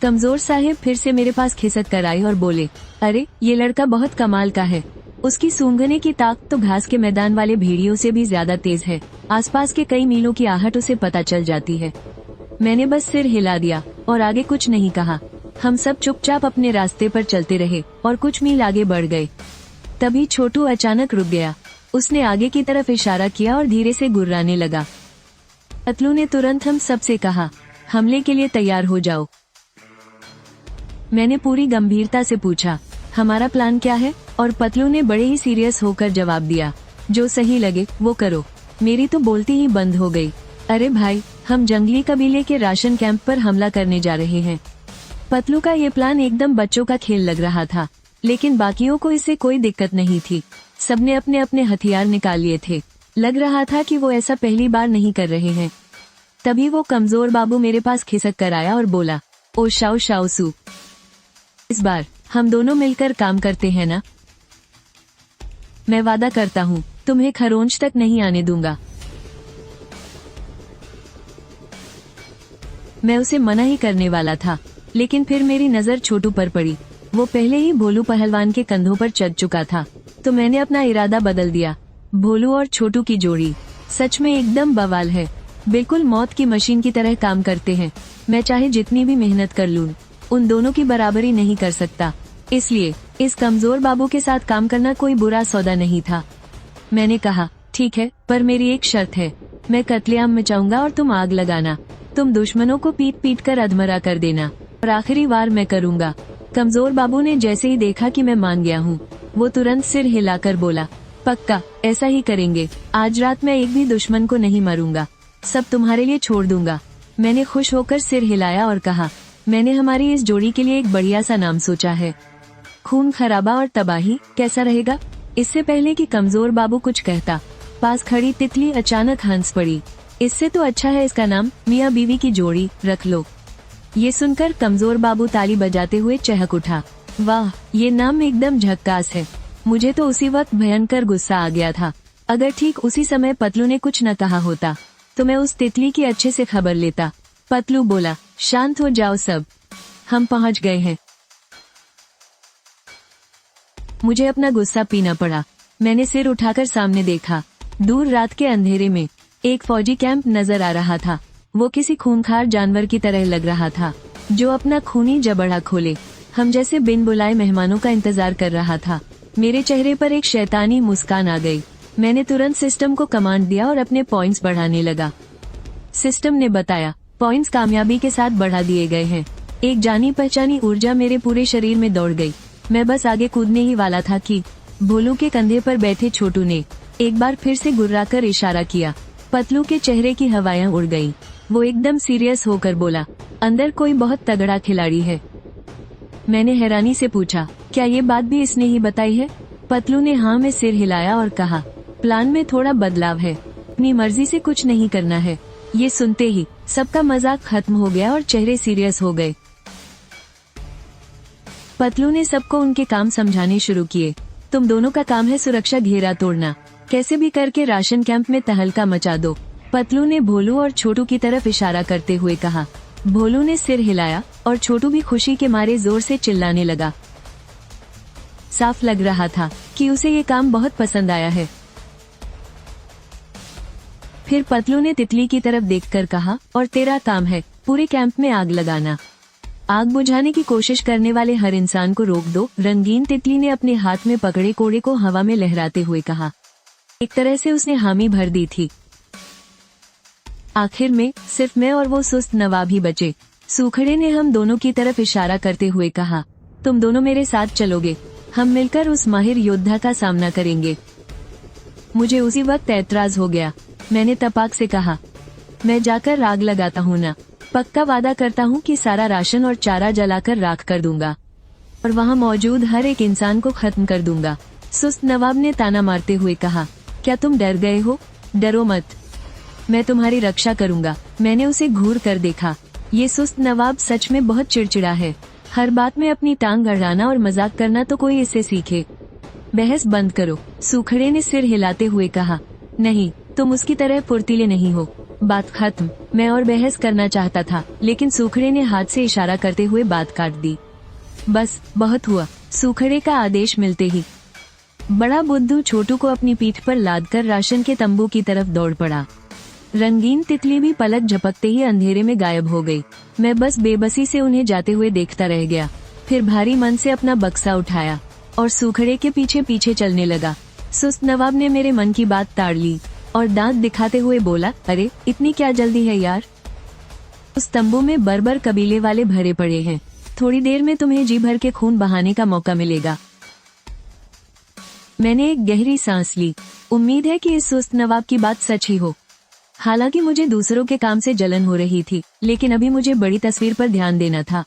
कमजोर साहेब फिर से मेरे पास खिसक कर आए और बोले, अरे ये लड़का बहुत कमाल का है। उसकी सूंघने की ताकत तो घास के मैदान वाले भेड़ियों से भी ज्यादा तेज है। आसपास के कई मीलों की आहट उसे पता चल जाती है। मैंने बस सिर हिला दिया और आगे कुछ नहीं कहा। हम सब चुपचाप अपने रास्ते पर चलते रहे और कुछ मील आगे बढ़ गए। तभी छोटू अचानक रुक गया। उसने आगे की तरफ इशारा किया और धीरे से गुर्राने लगा। पतलू ने तुरंत हम सबसे कहा, हमले के लिए तैयार हो जाओ। मैंने पूरी गंभीरता से पूछा, हमारा प्लान क्या है? और पतलू ने बड़े ही सीरियस होकर जवाब दिया, जो सही लगे वो करो। मेरी तो बोलती ही बंद हो गई। अरे भाई, हम जंगली कबीले के राशन कैंप पर हमला करने जा रहे हैं। पतलू का ये प्लान एकदम बच्चों का खेल लग रहा था, लेकिन बाकियों को इससे कोई दिक्कत नहीं थी। सबने अपने अपने हथियार निकाल लिए थे। लग रहा था कि वो ऐसा पहली बार नहीं कर रहे हैं। तभी वो कमजोर बाबू मेरे पास खिसक कर आया और बोला, ओ शाओ शाओसू, इस बार हम दोनों मिलकर काम करते हैं ना? मैं वादा करता हूँ तुम्हें खरोंच तक नहीं आने दूंगा। मैं उसे मना ही करने वाला था, लेकिन फिर मेरी नजर छोटू पर पड़ी। वो पहले ही भोलू पहलवान के कंधों पर चढ़ चुका था, तो मैंने अपना इरादा बदल दिया। भोलू और छोटू की जोड़ी सच में एकदम बवाल है। बिल्कुल मौत की मशीन की तरह काम करते हैं। मैं चाहे जितनी भी मेहनत कर लूं, उन दोनों की बराबरी नहीं कर सकता। इसलिए इस कमजोर बाबू के साथ काम करना कोई बुरा सौदा नहीं था। मैंने कहा, ठीक है, पर मेरी एक शर्त है। मैं कत्लेआम मचाऊंगा और तुम आग लगाना। तुम दुश्मनों को पीट पीट कर अधमरा कर देना, और आखिरी वार मैं करूंगा। कमजोर बाबू ने जैसे ही देखा कि मैं मान गया हूँ, वो तुरंत सिर हिलाकर बोला, पक्का, ऐसा ही करेंगे। आज रात मैं एक भी दुश्मन को नहीं मारूंगा, सब तुम्हारे लिए छोड़ दूंगा। मैंने खुश होकर सिर हिलाया और कहा, मैंने हमारी इस जोड़ी के लिए एक बढ़िया सा नाम सोचा है, खून खराबा और तबाही। कैसा रहेगा? इससे पहले कि कमजोर बाबू कुछ कहता, पास खड़ी तितली अचानक हंस पड़ी। इससे तो अच्छा है इसका नाम मियाँ बीवी की जोड़ी रख लो। ये सुनकर कमजोर बाबू ताली बजाते हुए चहक उठा। वाह, ये नाम एकदम झक्कास है। मुझे तो उसी वक्त भयंकर गुस्सा आ गया था। अगर ठीक उसी समय पतलू ने कुछ न कहा होता, तो मैं उस तितली की अच्छे से खबर लेता। पतलू बोला, शांत हो जाओ सब, हम पहुंच गए हैं। मुझे अपना गुस्सा पीना पड़ा। मैंने सिर उठाकर सामने देखा। दूर रात के अंधेरे में एक फौजी कैंप नजर आ रहा था। वो किसी खूंखार जानवर की तरह लग रहा था, जो अपना खूनी जबड़ा खोले हम जैसे बिन बुलाए मेहमानों का इंतजार कर रहा था। मेरे चेहरे पर एक शैतानी मुस्कान आ गई। मैंने तुरंत सिस्टम को कमांड दिया और अपने पॉइंट्स बढ़ाने लगा। सिस्टम ने बताया, पॉइंट्स कामयाबी के साथ बढ़ा दिए गए हैं। एक जानी पहचानी ऊर्जा मेरे पूरे शरीर में दौड़ गई। मैं बस आगे कूदने ही वाला था कि भोलू के कंधे पर बैठे छोटू ने एक बार फिर से गुर्राकर इशारा किया। पतलू के चेहरे की हवाएं उड़ गईं। वो एकदम सीरियस होकर बोला, अंदर कोई बहुत तगड़ा खिलाड़ी है। मैंने हैरानी से पूछा, क्या ये बात भी इसने ही बताई है? पतलू ने हाँ में सिर हिलाया और कहा, प्लान में थोड़ा बदलाव है, अपनी मर्जी से कुछ नहीं करना है। ये सुनते ही सबका मजाक खत्म हो गया और चेहरे सीरियस हो गए। पतलू ने सबको उनके काम समझाने शुरू किए। तुम दोनों का काम है सुरक्षा घेरा तोड़ना। कैसे भी करके राशन कैंप में तहलका मचा दो। पतलू ने भोलू और छोटू की तरफ इशारा करते हुए कहा। भोलू ने सिर हिलाया और छोटू भी खुशी के मारे जोर से चिल्लाने लगा। साफ लग रहा था कि उसे ये काम बहुत पसंद आया है। फिर पतलू ने तितली की तरफ देखकर कहा, और तेरा काम है पूरे कैंप में आग लगाना। आग बुझाने की कोशिश करने वाले हर इंसान को रोक दो। रंगीन तितली ने अपने हाथ में पकड़े कोड़े को हवा में लहराते हुए कहा। एक तरह से उसने हामी भर दी थी। आखिर में सिर्फ मैं और वो सुस्त नवाब ही बचे। सूखड़े ने हम दोनों की तरफ इशारा करते हुए कहा, तुम दोनों मेरे साथ चलोगे, हम मिलकर उस माहिर योद्धा का सामना करेंगे। मुझे उसी वक्त ऐतराज हो गया। मैंने तपाक से कहा, मैं जाकर आग लगाता हूँ ना, पक्का वादा करता हूँ कि सारा राशन और चारा जलाकर राख कर दूंगा और वहाँ मौजूद हर एक इंसान को खत्म कर दूंगा। सुस्त नवाब ने ताना मारते हुए कहा, क्या तुम डर गए हो? डरो मत, मैं तुम्हारी रक्षा करूंगा। मैंने उसे घूर कर देखा। ये सुस्त नवाब सच में बहुत चिड़चिड़ा है। हर बात में अपनी टांग अड़ाना और मजाक करना तो कोई इससे सीखे। बहस बंद करो, सूखड़े ने सिर हिलाते हुए कहा। नहीं, तुम उसकी तरह फुर्तीले नहीं हो। बात खत्म। मैं और बहस करना चाहता था, लेकिन सूखड़े ने हाथ से इशारा करते हुए बात काट दी। बस बहुत हुआ। सूखड़े का आदेश मिलते ही बड़ा बुद्धू छोटू को अपनी पीठ पर लादकर राशन के तंबू की तरफ दौड़ पड़ा। रंगीन तितली भी पलक झपकते ही अंधेरे में गायब हो गई। मैं बस बेबसी से उन्हें जाते हुए देखता रह गया। फिर भारी मन से अपना बक्सा उठाया और सूखड़े के पीछे पीछे चलने लगा। सुस्त नवाब ने मेरे मन की बात ताड़ ली और दांत दिखाते हुए बोला, अरे इतनी क्या जल्दी है यार? उस तंबू में बर्बर कबीले वाले भरे पड़े हैं। थोड़ी देर में तुम्हें जी भर के खून बहाने का मौका मिलेगा। मैंने एक गहरी सांस ली। उम्मीद है कि इस सुस्त नवाब की बात सच ही हो। हालांकि मुझे दूसरों के काम से जलन हो रही थी, लेकिन अभी मुझे बड़ी तस्वीर पर ध्यान देना था।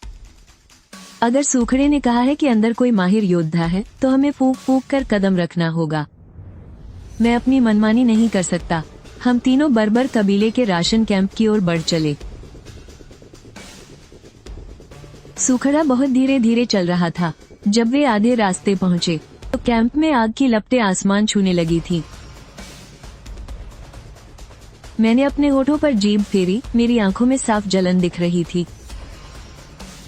अगर सूखड़े ने कहा है कि अंदर कोई माहिर योद्धा है, तो हमें फूंक फूंक कर कदम रखना होगा। मैं अपनी मनमानी नहीं कर सकता। हम तीनों बर्बर कबीले के राशन कैंप की ओर बढ़ चले। सूखड़ा बहुत धीरे धीरे चल रहा था। जब वे आधे रास्ते पहुंचे तो कैंप में आग की लपटें आसमान छूने लगी थी। मैंने अपने होठों पर जीभ फेरी। मेरी आंखों में साफ जलन दिख रही थी।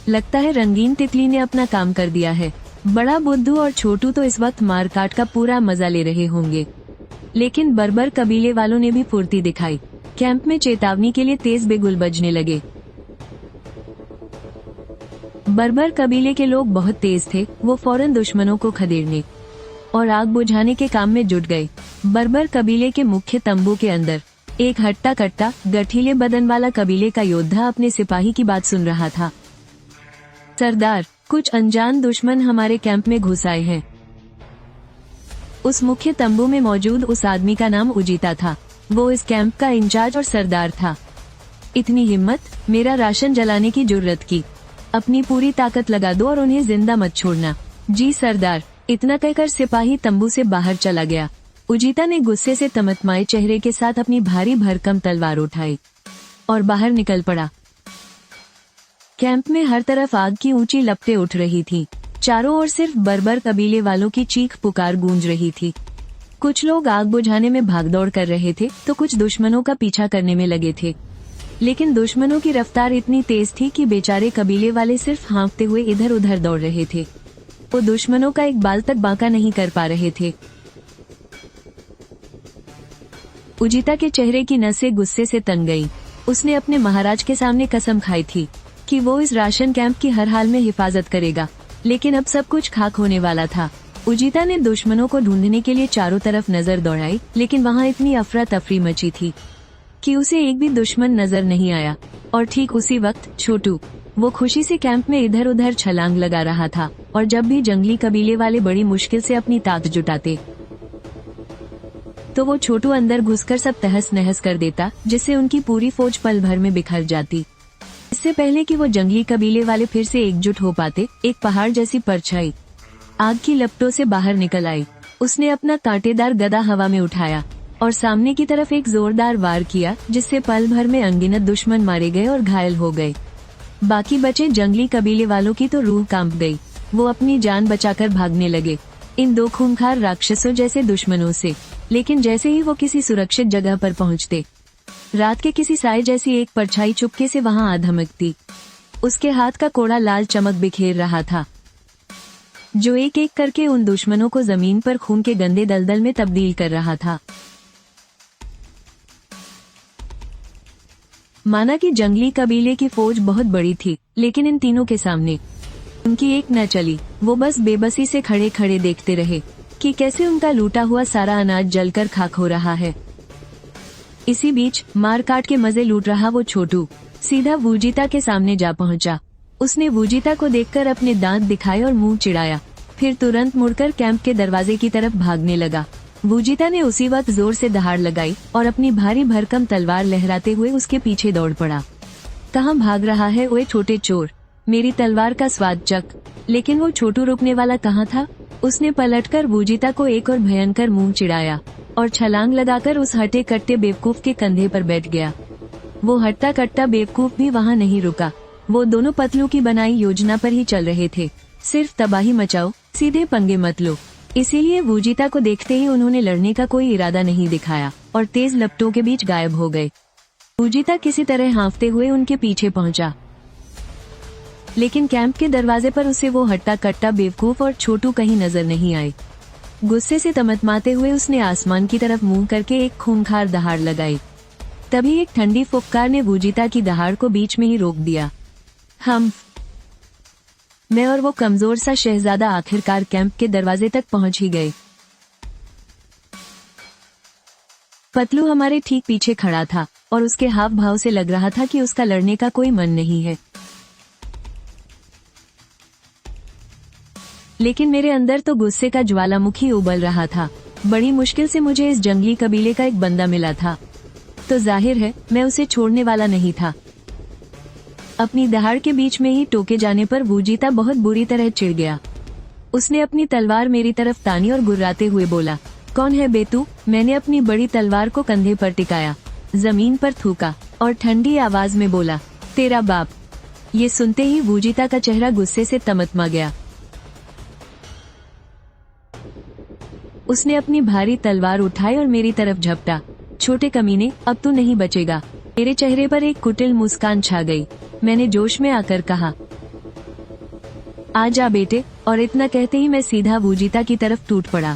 लगता है रंगीन तितली ने अपना काम कर दिया है। बड़ा बुद्धू और छोटू तो इस वक्त मारकाट का पूरा मजा ले रहे होंगे, लेकिन बर्बर कबीले वालों ने भी फुर्ती दिखाई। कैंप में चेतावनी के लिए तेज बेगुल बजने लगे। बर्बर कबीले के लोग बहुत तेज थे। वो फौरन दुश्मनों को खदेड़ने और आग बुझाने के काम में जुट गए। बर्बर कबीले के मुख्य तंबू के अंदर एक हट्टा कट्टा गठीले बदन वाला कबीले का योद्धा अपने सिपाही की बात सुन रहा था। सरदार, कुछ अनजान दुश्मन हमारे कैंप में घुस आए हैं। उस मुख्य तंबू में मौजूद उस आदमी का नाम उजीता था। वो इस कैंप का इंचार्ज और सरदार था। इतनी हिम्मत, मेरा राशन जलाने की जुर्रत की। अपनी पूरी ताकत लगा दो और उन्हें जिंदा मत छोड़ना। जी सरदार, इतना कहकर सिपाही तंबू से बाहर चला गया। उजीता ने गुस्से से तमतमाए चेहरे के साथ अपनी भारी भरकम तलवार उठाई और बाहर निकल पड़ा। कैंप में हर तरफ आग की ऊंची लपटें उठ रही थी। चारों ओर सिर्फ बर्बर कबीले वालों की चीख पुकार गूंज रही थी। कुछ लोग आग बुझाने में भागदौड़ कर रहे थे तो कुछ दुश्मनों का पीछा करने में लगे थे, लेकिन दुश्मनों की रफ्तार इतनी तेज थी कि बेचारे कबीले वाले सिर्फ हाँफते हुए इधर उधर दौड़ रहे थे। वो दुश्मनों का एक बाल तक बांका नहीं कर पा रहे थे। उजीता के चेहरे की नसें गुस्से से तन गईं। उसने अपने महाराज के सामने कसम खाई थी कि वो इस राशन कैंप की हर हाल में हिफाजत करेगा, लेकिन अब सब कुछ खाक होने वाला था। उजीता ने दुश्मनों को ढूंढने के लिए चारों तरफ नजर दौड़ाई, लेकिन वहाँ इतनी अफरा तफरी मची थी कि उसे एक भी दुश्मन नजर नहीं आया। और ठीक उसी वक्त छोटू, वो खुशी से कैंप में इधर उधर छलांग लगा रहा था। और जब भी जंगली कबीले वाले बड़ी मुश्किल से अपनी ताकत जुटाते तो वो छोटू अंदर घुसकर सब तहस नहस कर देता, जिससे उनकी पूरी फौज पल भर में बिखर जाती। इससे पहले कि वो जंगली कबीले वाले फिर से एकजुट हो पाते, एक पहाड़ जैसी परछाई आग की लपटों से बाहर निकल आई। उसने अपना कांटेदार गदा हवा में उठाया और सामने की तरफ एक जोरदार वार किया, जिससे पल भर में अनगिनत दुश्मन मारे गए और घायल हो गए। बाकी बचे जंगली कबीले वालों की तो रूह कांप गई। वो अपनी जान बचाकर भागने लगे इन दो खूंखार राक्षसों जैसे दुश्मनों से। लेकिन जैसे ही वो किसी सुरक्षित जगह पर पहुंचते, रात के किसी साए जैसी एक परछाई चुपके से वहां आ धमकती। उसके हाथ का कोड़ा लाल चमक बिखेर रहा था, जो एक एक करके उन दुश्मनों को जमीन पर खून के गंदे दलदल में तब्दील कर रहा था। माना कि जंगली कबीले की फौज बहुत बड़ी थी, लेकिन इन तीनों के सामने उनकी एक न चली। वो बस बेबसी से खड़े खड़े देखते रहे कि कैसे उनका लूटा हुआ सारा अनाज जलकर खाक हो रहा है। इसी बीच मार काट के मजे लूट रहा वो छोटू सीधा वूजिता के सामने जा पहुंचा। उसने वूजिता को देखकर अपने दांत दिखाए और मुंह चिढ़ाया, फिर तुरंत मुड़कर कैंप के दरवाजे की तरफ भागने लगा। वूजिता ने उसी वक्त जोर से दहाड़ लगाई और अपनी भारी भरकम तलवार लहराते हुए उसके पीछे दौड़ पड़ा। कहाँ भाग रहा है ओए छोटे चोर, मेरी तलवार का स्वाद चख। लेकिन वो छोटू रुकने वाला कहाँ था। उसने पलटकर वूजिता को एक और भयंकर मुंह चिढ़ाया और छलांग लगाकर उस हटे कट्टे बेवकूफ के कंधे पर बैठ गया। वो हट्टा कट्टा बेवकूफ भी वहाँ नहीं रुका। वो दोनों पतलू की बनाई योजना पर ही चल रहे थे। सिर्फ तबाही मचाओ, सीधे पंगे मत लो। इसीलिए वूजिता को देखते ही उन्होंने लड़ने का कोई इरादा नहीं दिखाया और तेज लपटों के बीच गायब हो गए। वूजिता किसी तरह हाँफते हुए उनके पीछे पहुंचा, लेकिन कैंप के दरवाजे पर उसे वो हट्टा कट्टा बेवकूफ और छोटू कहीं नजर नहीं आए। गुस्से से तमतमाते हुए उसने आसमान की तरफ मुंह करके एक खूंखार दहाड़ लगाई। तभी एक ठंडी फुफकार ने वूजिता की दहाड़ को बीच में ही रोक दिया। मैं और वो कमजोर सा शहजादा आखिरकार कैंप के दरवाजे तक पहुंच ही गए। पतलू हमारे ठीक पीछे खड़ा था और उसके हाव भाव से लग रहा था कि उसका लड़ने का कोई मन नहीं है। लेकिन मेरे अंदर तो गुस्से का ज्वालामुखी उबल रहा था। बड़ी मुश्किल से मुझे इस जंगली कबीले का एक बंदा मिला था, तो जाहिर है मैं उसे छोड़ने वाला नहीं था। अपनी दहाड़ के बीच में ही टोके जाने पर वूजिता बहुत बुरी तरह चिढ़ गया। उसने अपनी तलवार मेरी तरफ तानी और गुर्राते हुए बोला, कौन है बे तू? मैंने अपनी बड़ी तलवार को कंधे पर टिकाया, जमीन पर थूका और ठंडी आवाज में बोला, तेरा बाप। ये सुनते ही वूजिता का चेहरा गुस्से से तमतमा गया। उसने अपनी भारी तलवार उठाई और मेरी तरफ झपटा। छोटे कमीने, अब तू नहीं बचेगा। मेरे चेहरे पर एक कुटिल मुस्कान छा गई। मैंने जोश में आकर कहा, आ जा बेटे। और इतना कहते ही मैं सीधा वूजिता की तरफ टूट पड़ा।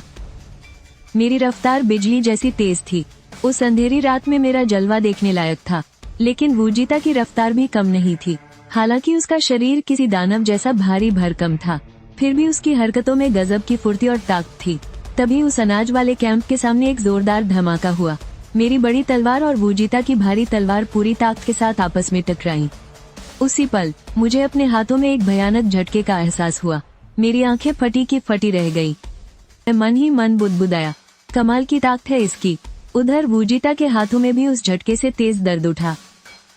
मेरी रफ्तार बिजली जैसी तेज थी। उस अंधेरी रात में मेरा जलवा देखने लायक था। लेकिन वूजिता की रफ्तार भी कम नहीं थी। हालांकि उसका शरीर किसी दानव जैसा भारी भरकम था, फिर भी उसकी हरकतों में गजब की फुर्ती और ताकत थी। तभी उस अनाज वाले कैंप के सामने एक जोरदार धमाका हुआ। मेरी बड़ी तलवार और वूजिता की भारी तलवार पूरी ताकत के साथ आपस में टकराई। उसी पल मुझे अपने हाथों में एक भयानक झटके का एहसास हुआ। मेरी आंखें फटी की फटी रह गई। मैं मन ही मन बुदबुदाया, कमाल की ताकत है इसकी। उधर वूजिता के हाथों में भी उस झटके से तेज दर्द उठा।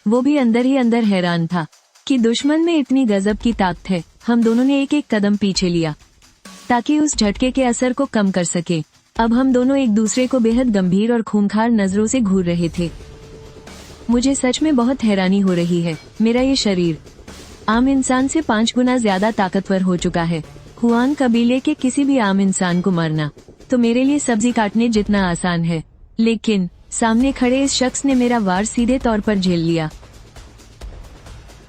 वो भी अंदर ही अंदर हैरान था कि दुश्मन में इतनी गजब की ताकत है। हम दोनों ने एक एक कदम पीछे लिया ताकि उस झटके के असर को कम कर सके। अब हम दोनों एक दूसरे को बेहद गंभीर और खूंखार नजरों से घूर रहे थे। मुझे सच में बहुत हैरानी हो रही है। मेरा ये शरीर आम इंसान से 5 गुना ज्यादा ताकतवर हो चुका है। हुआन कबीले के किसी भी आम इंसान को मारना तो मेरे लिए सब्जी काटने जितना आसान है, लेकिन सामने खड़े इस शख्स ने मेरा वार सीधे तौर पर झेल लिया।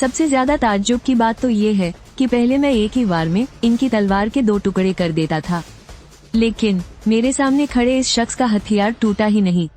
सबसे ज्यादा ताज्जुब की बात तो ये है कि पहले मैं एक ही वार में इनकी तलवार के 2 टुकड़े कर देता था, लेकिन मेरे सामने खड़े इस शख्स का हथियार टूटा ही नहीं,